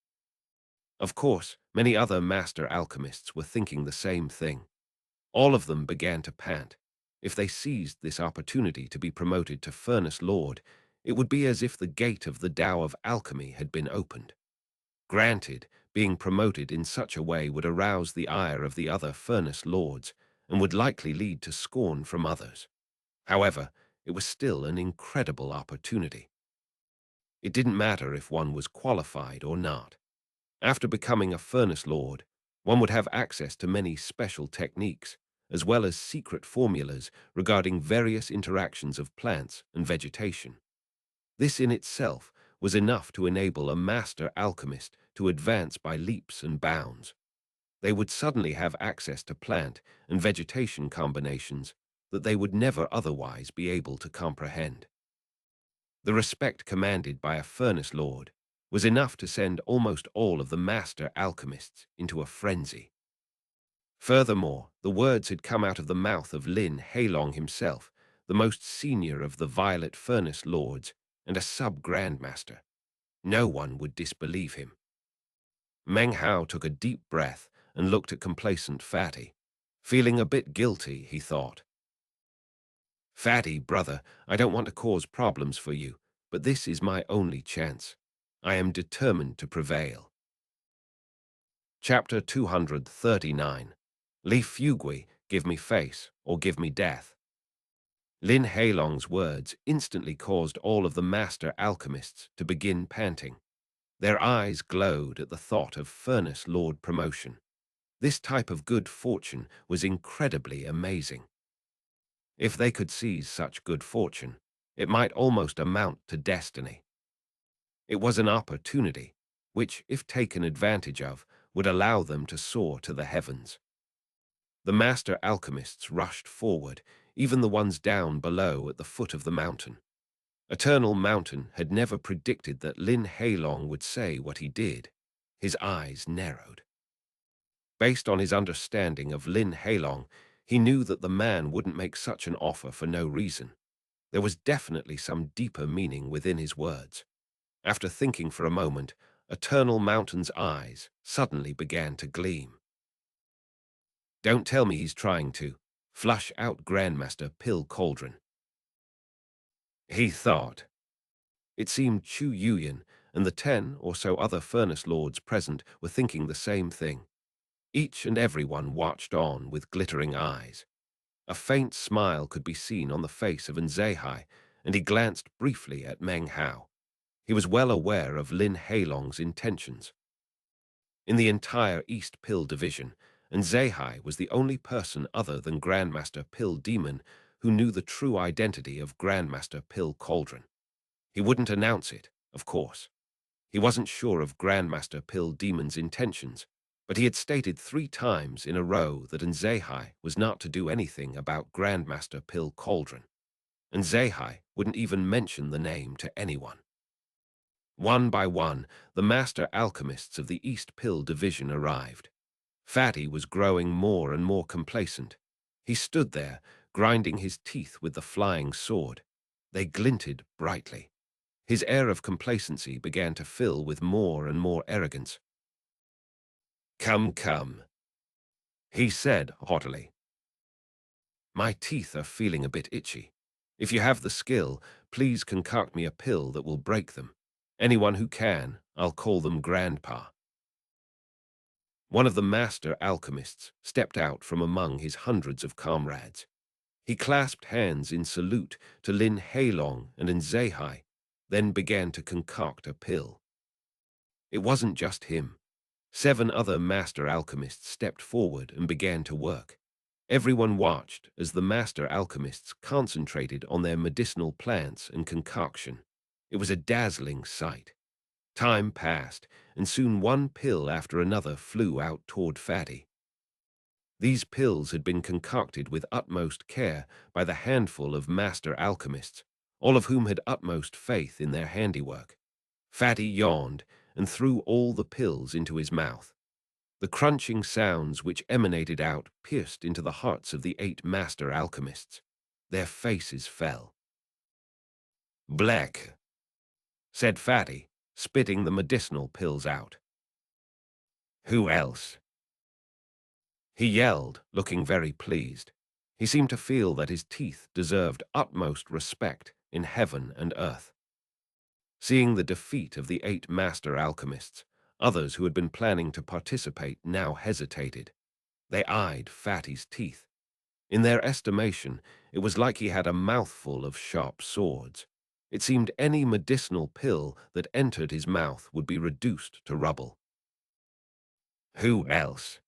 Of course, many other master alchemists were thinking the same thing. All of them began to pant. If they seized this opportunity to be promoted to Furnace Lord, it would be as if the gate of the Tao of Alchemy had been opened. Granted, being promoted in such a way would arouse the ire of the other Furnace Lords and would likely lead to scorn from others. However, it was still an incredible opportunity. It didn't matter if one was qualified or not. After becoming a Furnace Lord, one would have access to many special techniques, as well as secret formulas regarding various interactions of plants and vegetation. This in itself was enough to enable a master alchemist to advance by leaps and bounds. They would suddenly have access to plant and vegetation combinations that they would never otherwise be able to comprehend. The respect commanded by a furnace lord was enough to send almost all of the master alchemists into a frenzy. Furthermore, the words had come out of the mouth of Lin Heilong himself, the most senior of the Violet Furnace Lords and a sub-grandmaster. No one would disbelieve him. Meng Hao took a deep breath and looked at complacent Fatty. Feeling a bit guilty, he thought. Fatty, brother, I don't want to cause problems for you, but this is my only chance. I am determined to prevail. Chapter 239. Li Fugui, give me face or give me death. Lin Heilong's words instantly caused all of the master alchemists to begin panting. Their eyes glowed at the thought of Furnace Lord promotion. This type of good fortune was incredibly amazing. If they could seize such good fortune, it might almost amount to destiny. It was an opportunity, which, if taken advantage of, would allow them to soar to the heavens. The master alchemists rushed forward, even the ones down below at the foot of the mountain. Eternal Mountain had never predicted that Lin Heilong would say what he did. His eyes narrowed. Based on his understanding of Lin Heilong, he knew that the man wouldn't make such an offer for no reason. There was definitely some deeper meaning within his words. After thinking for a moment, Eternal Mountain's eyes suddenly began to gleam. Don't tell me he's trying to flush out Grandmaster Pill Cauldron, he thought. It seemed Chu Yuyan and the 10 or so other furnace lords present were thinking the same thing. Each and every one watched on with glittering eyes. A faint smile could be seen on the face of Nzehai, and he glanced briefly at Meng Hao. He was well aware of Lin Heilong's intentions. In the entire East Pill Division, Nzehai was the only person other than Grandmaster Pill Demon who knew the true identity of Grandmaster Pill Cauldron. He wouldn't announce it, of course. He wasn't sure of Grandmaster Pill Demon's intentions, but he had stated 3 times in a row that Nzehai was not to do anything about Grandmaster Pill Cauldron. Nzehai wouldn't even mention the name to anyone. One by one, the master alchemists of the East Pill Division arrived. Fatty was growing more and more complacent. He stood there, grinding his teeth with the flying sword. They glinted brightly. His air of complacency began to fill with more and more arrogance. Come, come, he said haughtily. My teeth are feeling a bit itchy. If you have the skill, please concoct me a pill that will break them. Anyone who can, I'll call them Grandpa. One of the master alchemists stepped out from among his hundreds of comrades. He clasped hands in salute to Lin Heilong and Nzehai, then began to concoct a pill. It wasn't just him. 7 other master alchemists stepped forward and began to work. Everyone watched as the master alchemists concentrated on their medicinal plants and concoction. It was a dazzling sight. Time passed, and soon one pill after another flew out toward Fatty. These pills had been concocted with utmost care by the handful of master alchemists, all of whom had utmost faith in their handiwork. Fatty yawned and threw all the pills into his mouth. The crunching sounds which emanated out pierced into the hearts of the 8 master alchemists. Their faces fell. "Black," said Fatty, spitting the medicinal pills out. "Who else?" he yelled, looking very pleased. He seemed to feel that his teeth deserved utmost respect in heaven and earth. Seeing the defeat of the 8 master alchemists, others who had been planning to participate now hesitated. They eyed Fatty's teeth. In their estimation, it was like he had a mouthful of sharp swords. It seemed any medicinal pill that entered his mouth would be reduced to rubble. "Who else?"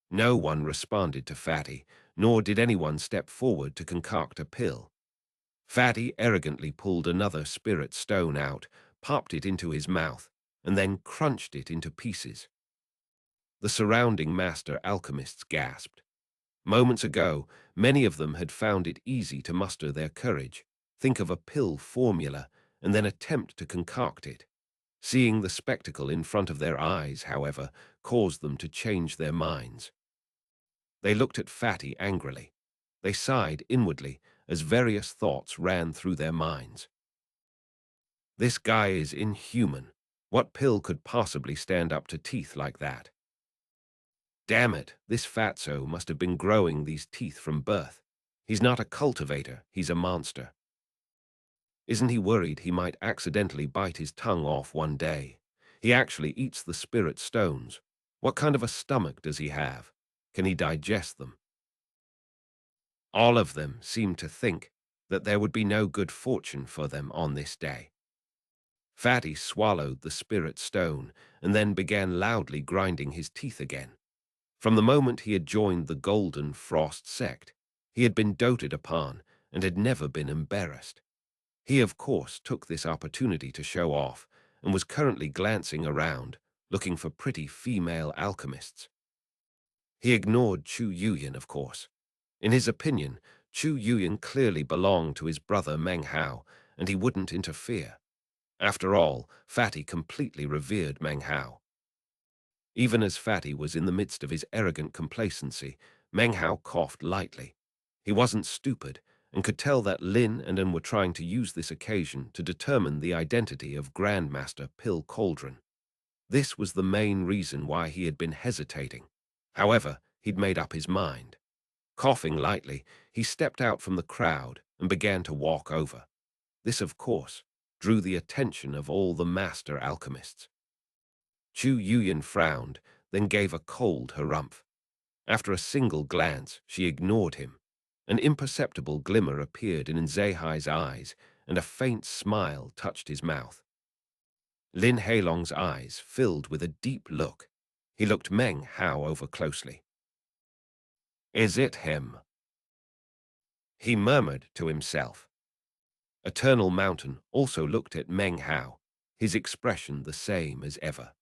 No one responded to Fatty, nor did anyone step forward to concoct a pill. Fatty arrogantly pulled another spirit stone out, popped it into his mouth, and then crunched it into pieces. The surrounding master alchemists gasped. Moments ago, many of them had found it easy to muster their courage, think of a pill formula, and then attempt to concoct it. Seeing the spectacle in front of their eyes, however, caused them to change their minds. They looked at Fatty angrily. They sighed inwardly as various thoughts ran through their minds. This guy is inhuman. What pill could possibly stand up to teeth like that? Damn it, this fatso must have been growing these teeth from birth. He's not a cultivator, he's a monster. Isn't he worried he might accidentally bite his tongue off one day? He actually eats the spirit stones. What kind of a stomach does he have? Can he digest them? All of them seemed to think that there would be no good fortune for them on this day. Fatty swallowed the spirit stone and then began loudly grinding his teeth again. From the moment he had joined the Golden Frost sect, he had been doted upon and had never been embarrassed. He, of course, took this opportunity to show off and was currently glancing around, looking for pretty female alchemists. He ignored Chu Yuyan, of course. In his opinion, Chu Yuyan clearly belonged to his brother Meng Hao, and he wouldn't interfere. After all, Fatty completely revered Meng Hao. Even as Fatty was in the midst of his arrogant complacency, Meng Hao coughed lightly. He wasn't stupid, and could tell that Lin and An were trying to use this occasion to determine the identity of Grandmaster Pill Cauldron. This was the main reason why he had been hesitating. However, he'd made up his mind. Coughing lightly, he stepped out from the crowd and began to walk over. This, of course, drew the attention of all the master alchemists. Chu Yuyan frowned, then gave a cold harumph. After a single glance, she ignored him. An imperceptible glimmer appeared in Nzehai's eyes, and a faint smile touched his mouth. Lin Heilong's eyes filled with a deep look. He looked Meng Hao over closely. "Is it him?" he murmured to himself. Eternal Mountain also looked at Meng Hao, his expression the same as ever.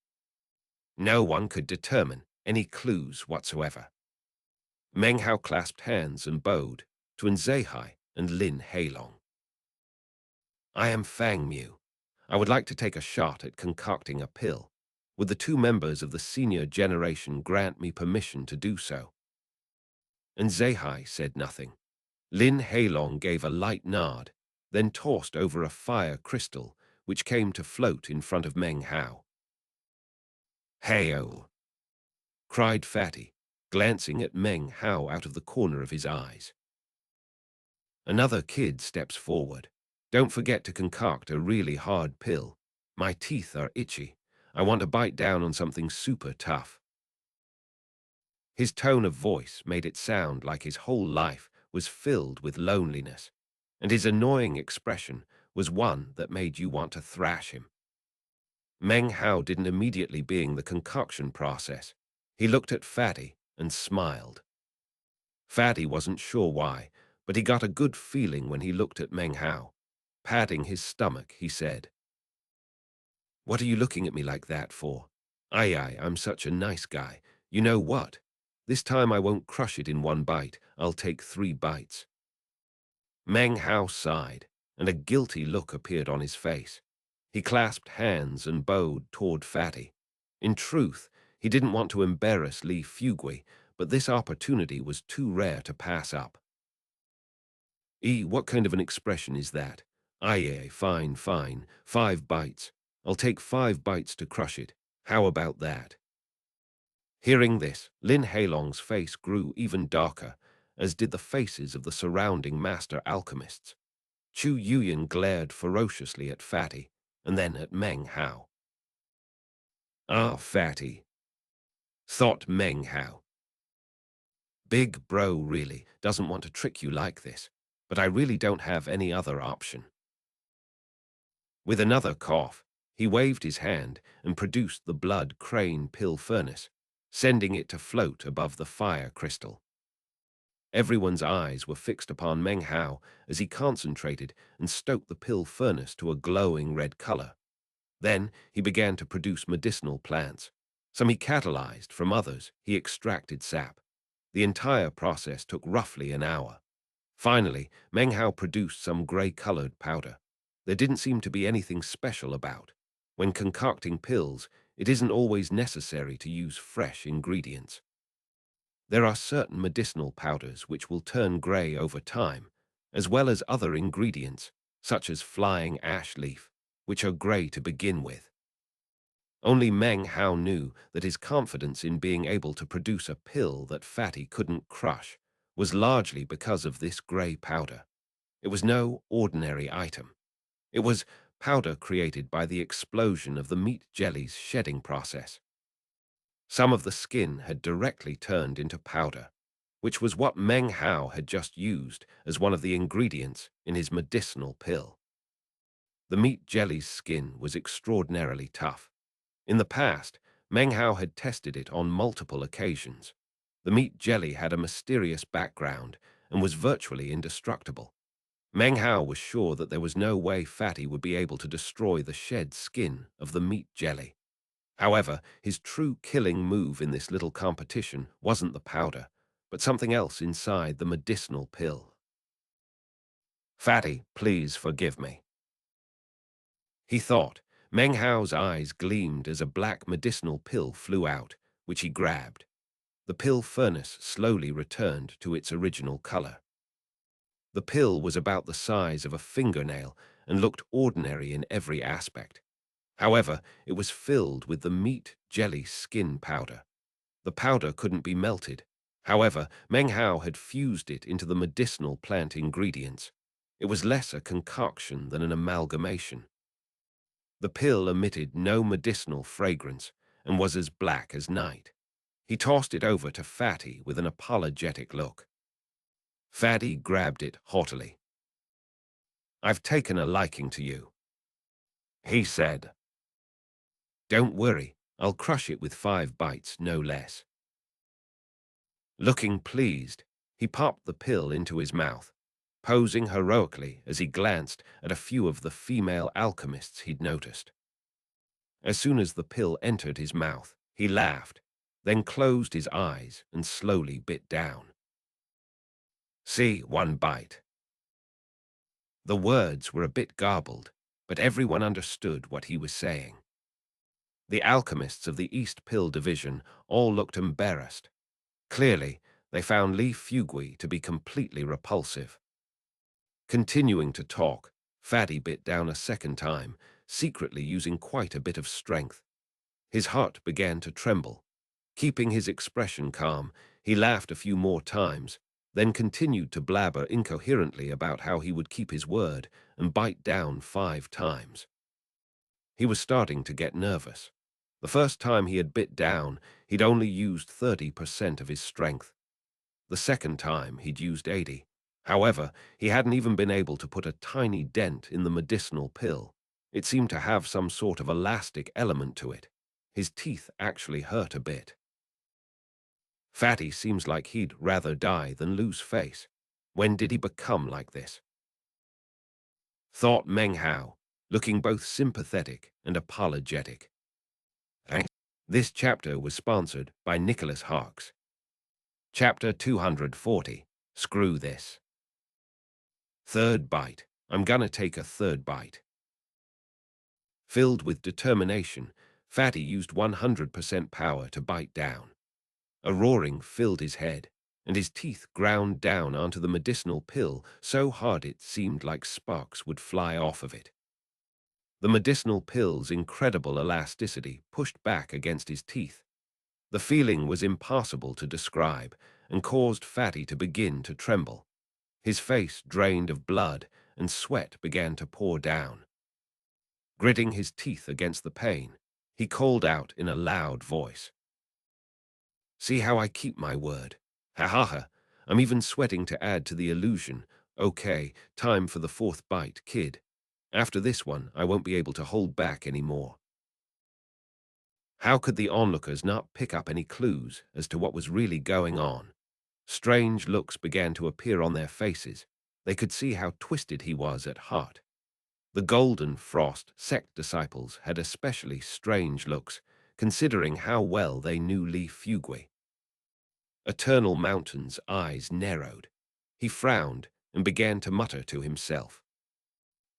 No one could determine any clues whatsoever. Meng Hao clasped hands and bowed to Nzehai and Lin Heilong. "I am Fang Mu. I would like to take a shot at concocting a pill. Would the 2 members of the senior generation grant me permission to do so?" Nzehai said nothing. Lin Heilong gave a light nod, then tossed over a fire crystal, which came to float in front of Meng Hao. "Hey-oh!" cried Fatty, glancing at Meng Hao out of the corner of his eyes. Another kid steps forward. "Don't forget to concoct a really hard pill. My teeth are itchy. I want to bite down on something super tough." His tone of voice made it sound like his whole life was filled with loneliness, and his annoying expression was one that made you want to thrash him. Meng Hao didn't immediately begin the concoction process. He looked at Fatty and smiled. Fatty wasn't sure why, but he got a good feeling when he looked at Meng Hao. Patting his stomach, he said, "What are you looking at me like that for? I'm such a nice guy. You know what? This time I won't crush it in one bite. I'll take 3 bites." Meng Hao sighed, and a guilty look appeared on his face. He clasped hands and bowed toward Fatty. In truth, he didn't want to embarrass Li Fugui, but this opportunity was too rare to pass up. What kind of an expression is that? Fine, fine. 5 bites. I'll take 5 bites to crush it. How about that?" Hearing this, Lin Heilong's face grew even darker, as did the faces of the surrounding master alchemists. Chu Yuyan glared ferociously at Fatty, and then at Meng Hao. "Ah, Fatty," thought Meng Hao. "Big bro really doesn't want to trick you like this, but I really don't have any other option." With another cough, he waved his hand and produced the blood crane pill furnace, sending it to float above the fire crystal. Everyone's eyes were fixed upon Meng Hao as he concentrated and stoked the pill furnace to a glowing red color. Then he began to produce medicinal plants. Some he catalyzed, from others he extracted sap. The entire process took roughly an hour. Finally, Meng Hao produced some gray-colored powder. There didn't seem to be anything special about. When concocting pills, it isn't always necessary to use fresh ingredients. There are certain medicinal powders which will turn gray over time, as well as other ingredients, such as flying ash leaf, which are gray to begin with. Only Meng Hao knew that his confidence in being able to produce a pill that Fatty couldn't crush was largely because of this gray powder. It was no ordinary item. It was powder created by the explosion of the meat jelly's shedding process. Some of the skin had directly turned into powder, which was what Meng Hao had just used as one of the ingredients in his medicinal pill. The meat jelly's skin was extraordinarily tough. In the past, Meng Hao had tested it on multiple occasions. The meat jelly had a mysterious background and was virtually indestructible. Meng Hao was sure that there was no way Fatty would be able to destroy the shed skin of the meat jelly. However, his true killing move in this little competition wasn't the powder, but something else inside the medicinal pill. "Fatty, please forgive me," he thought. Meng Hao's eyes gleamed as a black medicinal pill flew out, which he grabbed. The pill furnace slowly returned to its original color. The pill was about the size of a fingernail and looked ordinary in every aspect. However, it was filled with the meat jelly skin powder. The powder couldn't be melted. However, Meng Hao had fused it into the medicinal plant ingredients. It was less a concoction than an amalgamation. The pill emitted no medicinal fragrance and was as black as night. He tossed it over to Fatty with an apologetic look. Fatty grabbed it haughtily. "I've taken a liking to you," he said. "Don't worry, I'll crush it with 5 bites, no less." Looking pleased, he popped the pill into his mouth, posing heroically as he glanced at a few of the female alchemists he'd noticed. As soon as the pill entered his mouth, he laughed, then closed his eyes and slowly bit down. "See, 1 bite." The words were a bit garbled, but everyone understood what he was saying. The alchemists of the East Pill Division all looked embarrassed. Clearly, they found Li Fugui to be completely repulsive. Continuing to talk, Fatty bit down a second time, secretly using quite a bit of strength. His heart began to tremble. Keeping his expression calm, he laughed a few more times, then continued to blabber incoherently about how he would keep his word and bite down 5 times. He was starting to get nervous. The first time he had bit down, he'd only used 30% of his strength. The second time, he'd used 80. However, he hadn't even been able to put a tiny dent in the medicinal pill. It seemed to have some sort of elastic element to it. His teeth actually hurt a bit. Fatty seems like he'd rather die than lose face. When did he become like this? Thought Meng Hao, looking both sympathetic and apologetic. This chapter was sponsored by Nicholas Harks. Chapter 240. Screw this. Third bite. I'm gonna take a third bite. Filled with determination, Fatty used 100% power to bite down. A roaring filled his head, and his teeth ground down onto the medicinal pill so hard it seemed like sparks would fly off of it. The medicinal pill's incredible elasticity pushed back against his teeth. The feeling was impossible to describe and caused Fatty to begin to tremble. His face drained of blood and sweat began to pour down. Gritting his teeth against the pain, he called out in a loud voice. See how I keep my word. Ha ha ha. I'm even sweating to add to the illusion. Okay, time for the fourth bite, kid. After this one, I won't be able to hold back anymore. How could the onlookers not pick up any clues as to what was really going on? Strange looks began to appear on their faces. They could see how twisted he was at heart. The Golden Frost sect disciples had especially strange looks, considering how well they knew Li Fugui. Eternal Mountain's eyes narrowed. He frowned and began to mutter to himself.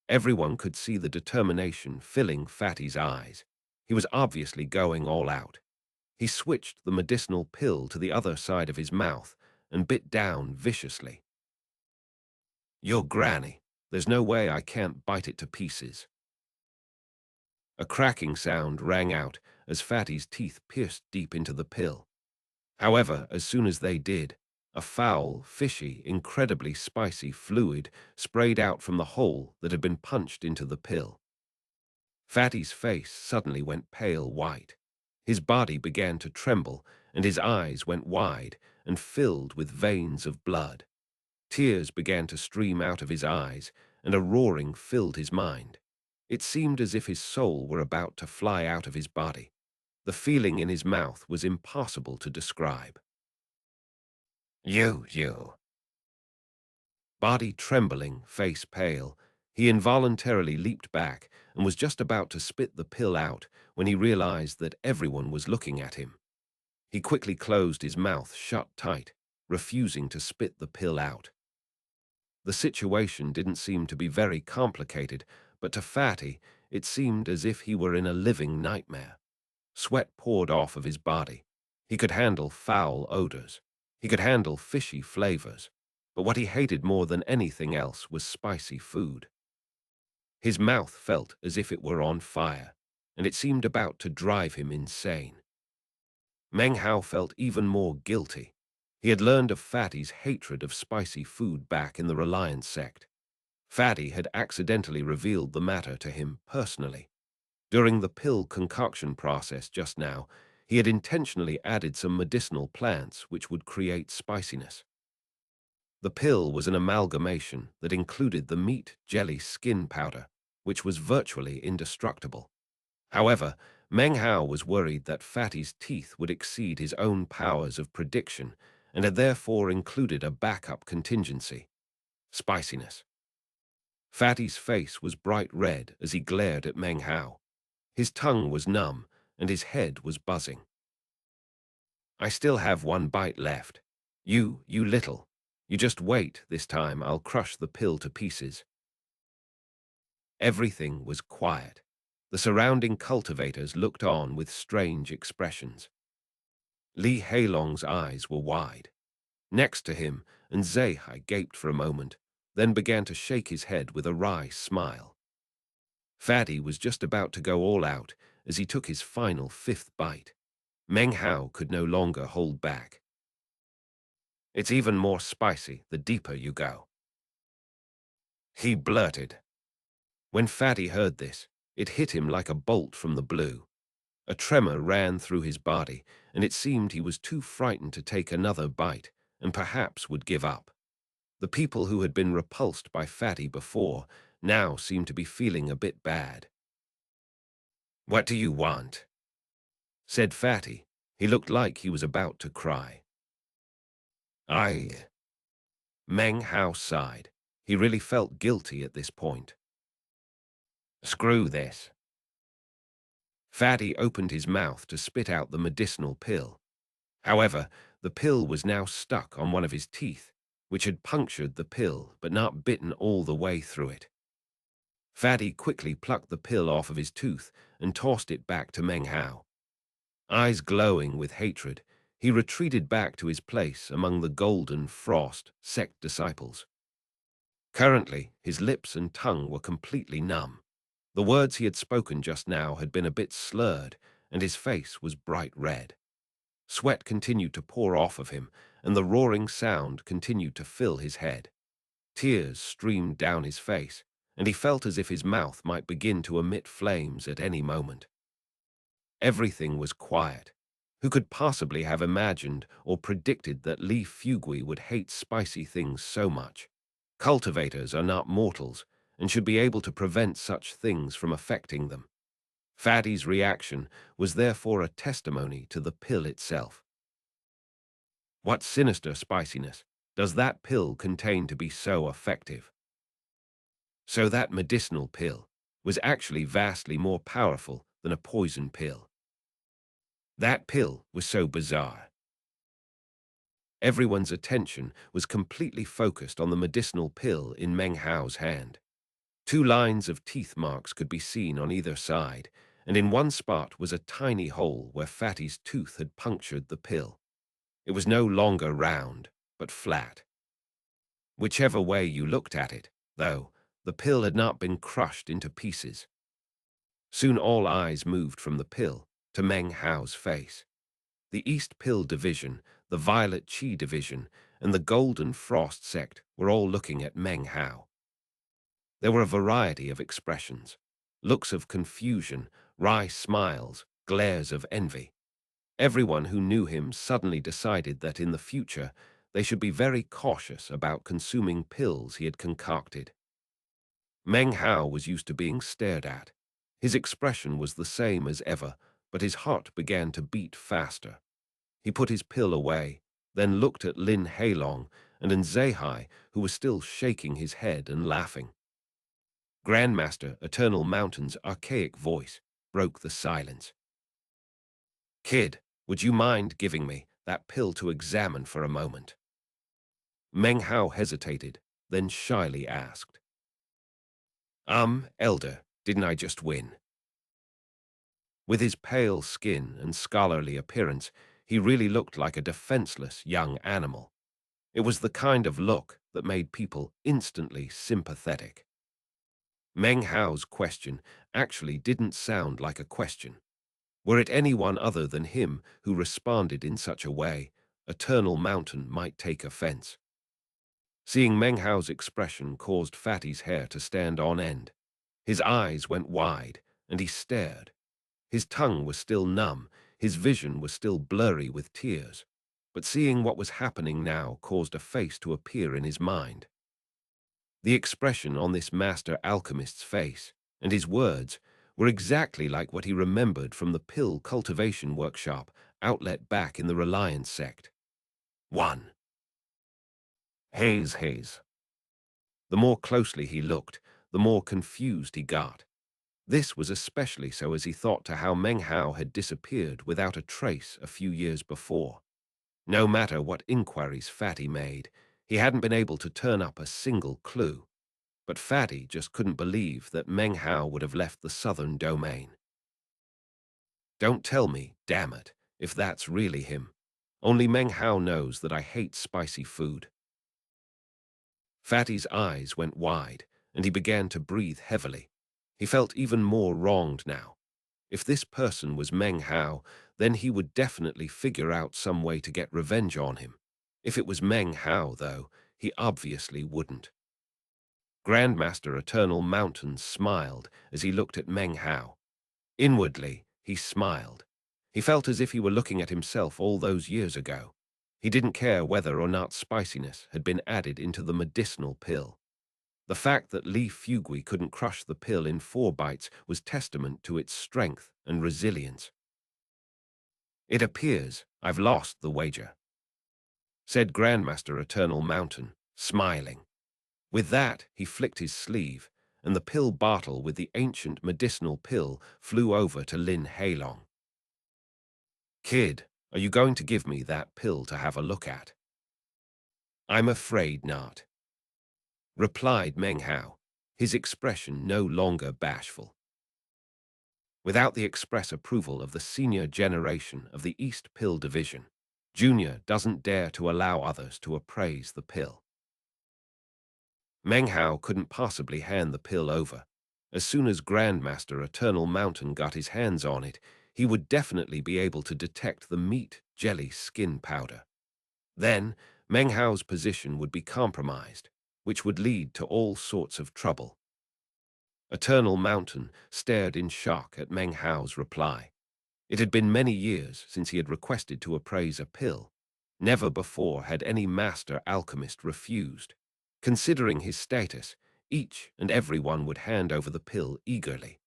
Everyone could see the determination filling Fatty's eyes. He was obviously going all out. He switched the medicinal pill to the other side of his mouth and bit down viciously. Your granny. There's no way I can't bite it to pieces. A cracking sound rang out as Fatty's teeth pierced deep into the pill. However, as soon as they did, a foul, fishy, incredibly spicy fluid sprayed out from the hole that had been punched into the pill. Fatty's face suddenly went pale white. His body began to tremble, and his eyes went wide and filled with veins of blood. Tears began to stream out of his eyes, and a roaring filled his mind. It seemed as if his soul were about to fly out of his body. The feeling in his mouth was impossible to describe. You. Body trembling, face pale, he involuntarily leaped back and was just about to spit the pill out when he realized that everyone was looking at him. He quickly closed his mouth shut tight, refusing to spit the pill out. The situation didn't seem to be very complicated, but to Fatty, it seemed as if he were in a living nightmare. Sweat poured off of his body. He could handle foul odors. He could handle fishy flavors. But what he hated more than anything else was spicy food. His mouth felt as if it were on fire, and it seemed about to drive him insane. Meng Hao felt even more guilty. He had learned of Fatty's hatred of spicy food back in the Reliance sect. Fatty had accidentally revealed the matter to him personally. During the pill concoction process just now, he had intentionally added some medicinal plants which would create spiciness. The pill was an amalgamation that included the meat jelly skin powder, which was virtually indestructible. However, Meng Hao was worried that Fatty's teeth would exceed his own powers of prediction and had therefore included a backup contingency: spiciness. Fatty's face was bright red as he glared at Meng Hao. His tongue was numb and his head was buzzing. I still have one bite left. You little. You just wait, this time I'll crush the pill to pieces. Everything was quiet. The surrounding cultivators looked on with strange expressions. Li Heilong's eyes were wide. Next to him, and Zeihai gaped for a moment, then began to shake his head with a wry smile. Fatty was just about to go all out as he took his final fifth bite. Meng Hao could no longer hold back. It's even more spicy the deeper you go, he blurted. When Fatty heard this, it hit him like a bolt from the blue. A tremor ran through his body, and it seemed he was too frightened to take another bite, and perhaps would give up. The people who had been repulsed by Fatty before now seemed to be feeling a bit bad. "What do you want?" said Fatty. He looked like he was about to cry. "I—" Meng Hao sighed. He really felt guilty at this point. "Screw this." Fatty opened his mouth to spit out the medicinal pill. However, the pill was now stuck on one of his teeth, which had punctured the pill but not bitten all the way through it. Fatty quickly plucked the pill off of his tooth and tossed it back to Meng Hao. Eyes glowing with hatred, he retreated back to his place among the Golden Frost sect disciples. Currently, his lips and tongue were completely numb. The words he had spoken just now had been a bit slurred, and his face was bright red. Sweat continued to pour off of him, and the roaring sound continued to fill his head. Tears streamed down his face, and he felt as if his mouth might begin to emit flames at any moment. Everything was quiet. Who could possibly have imagined or predicted that Li Fugui would hate spicy things so much? Cultivators are not mortals and should be able to prevent such things from affecting them. Fatty's reaction was therefore a testimony to the pill itself. What sinister spiciness does that pill contain to be so effective? So that medicinal pill was actually vastly more powerful than a poison pill. That pill was so bizarre. Everyone's attention was completely focused on the medicinal pill in Meng Hao's hand. 2 lines of teeth marks could be seen on either side, and in one spot was a tiny hole where Fatty's tooth had punctured the pill. It was no longer round, but flat. Whichever way you looked at it, though, the pill had not been crushed into pieces. Soon all eyes moved from the pill to Meng Hao's face. The East Pill Division, the Violet Qi Division, and the Golden Frost sect were all looking at Meng Hao. There were a variety of expressions, looks of confusion, wry smiles, glares of envy. Everyone who knew him suddenly decided that in the future they should be very cautious about consuming pills he had concocted. Meng Hao was used to being stared at. His expression was the same as ever, but his heart began to beat faster. He put his pill away, then looked at Lin Heilong and Zehai, who was still shaking his head and laughing. Grandmaster Eternal Mountain's archaic voice broke the silence. "Kid, would you mind giving me that pill to examine for a moment?" Meng Hao hesitated, then shyly asked. Elder, didn't I just win?" With his pale skin and scholarly appearance, he really looked like a defenseless young animal. It was the kind of look that made people instantly sympathetic. Meng Hao's question actually didn't sound like a question. Were it anyone other than him who responded in such a way, Eternal Mountain might take offense. Seeing Meng Hao's expression caused Fatty's hair to stand on end. His eyes went wide, and he stared. His tongue was still numb, his vision was still blurry with tears, but seeing what was happening now caused a face to appear in his mind. The expression on this master alchemist's face, and his words, were exactly like what he remembered from the pill cultivation workshop outlet back in the Reliance sect. 1. Haze. The more closely he looked, the more confused he got. This was especially so as he thought to how Meng Hao had disappeared without a trace a few years before. No matter what inquiries Fatty made, he hadn't been able to turn up a single clue. But Fatty just couldn't believe that Meng Hao would have left the southern domain. Don't tell me, damn it, if that's really him. Only Meng Hao knows that I hate spicy food. Fatty's eyes went wide, and he began to breathe heavily. He felt even more wronged now. If this person was Meng Hao, then he would definitely figure out some way to get revenge on him. If it was Meng Hao, though, he obviously wouldn't. Grandmaster Eternal Mountain smiled as he looked at Meng Hao. Inwardly, he smiled. He felt as if he were looking at himself all those years ago. He didn't care whether or not spiciness had been added into the medicinal pill. The fact that Li Fugui couldn't crush the pill in 4 bites was testament to its strength and resilience. "It appears I've lost the wager," said Grandmaster Eternal Mountain, smiling. With that, he flicked his sleeve, and the pill bottle with the ancient medicinal pill flew over to Lin Heilong. "Kid, are you going to give me that pill to have a look at?" "I'm afraid not," replied Meng Hao, his expression no longer bashful. Without the express approval of the senior generation of the East Pill Division, Junior doesn't dare to allow others to appraise the pill. Meng Hao couldn't possibly hand the pill over. As soon as Grandmaster Eternal Mountain got his hands on it, he would definitely be able to detect the meat jelly skin powder. Then, Meng Hao's position would be compromised, which would lead to all sorts of trouble. Eternal Mountain stared in shock at Meng Hao's reply. It had been many years since he had requested to appraise a pill. Never before had any master alchemist refused. Considering his status, each and every one would hand over the pill eagerly.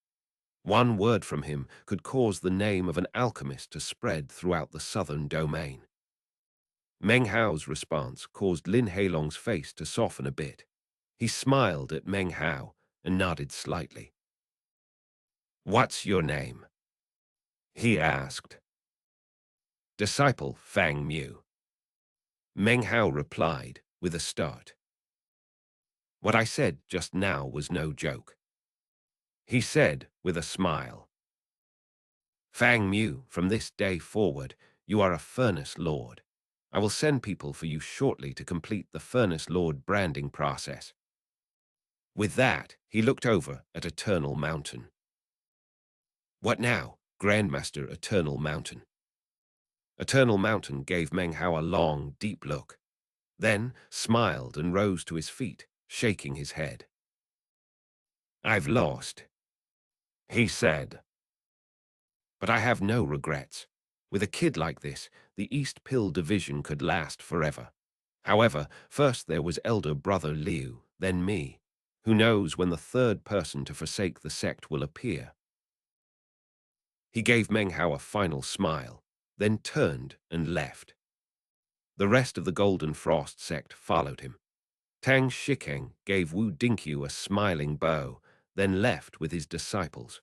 One word from him could cause the name of an alchemist to spread throughout the southern domain. Meng Hao's response caused Lin Heilong's face to soften a bit. He smiled at Meng Hao and nodded slightly. "What's your name?" he asked. "Disciple Fang Mu," Meng Hao replied with a start. "What I said just now was no joke," he said with a smile. "Fang Mu, from this day forward, you are a Furnace Lord. I will send people for you shortly to complete the Furnace Lord branding process." With that, he looked over at Eternal Mountain. "What now, Grandmaster Eternal Mountain?" Eternal Mountain gave Meng Hao a long, deep look, then smiled and rose to his feet, shaking his head. "I've lost," he said. "But I have no regrets. With a kid like this, the East Pill Division could last forever. However, first there was elder brother Liu, then me. Who knows when the third person to forsake the sect will appear?" He gave Meng Hao a final smile, then turned and left. The rest of the Golden Frost sect followed him. Tang Shikeng gave Wu Dinkyu a smiling bow, then left with his disciples.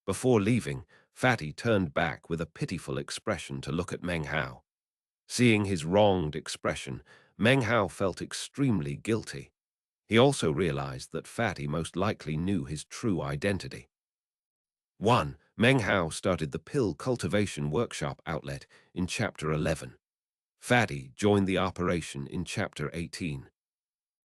Before leaving, Fatty turned back with a pitiful expression to look at Meng Hao. Seeing his wronged expression, Meng Hao felt extremely guilty. He also realized that Fatty most likely knew his true identity. 1. Meng Hao started the Pill Cultivation Workshop outlet in Chapter 11. Fatty joined the operation in Chapter 18.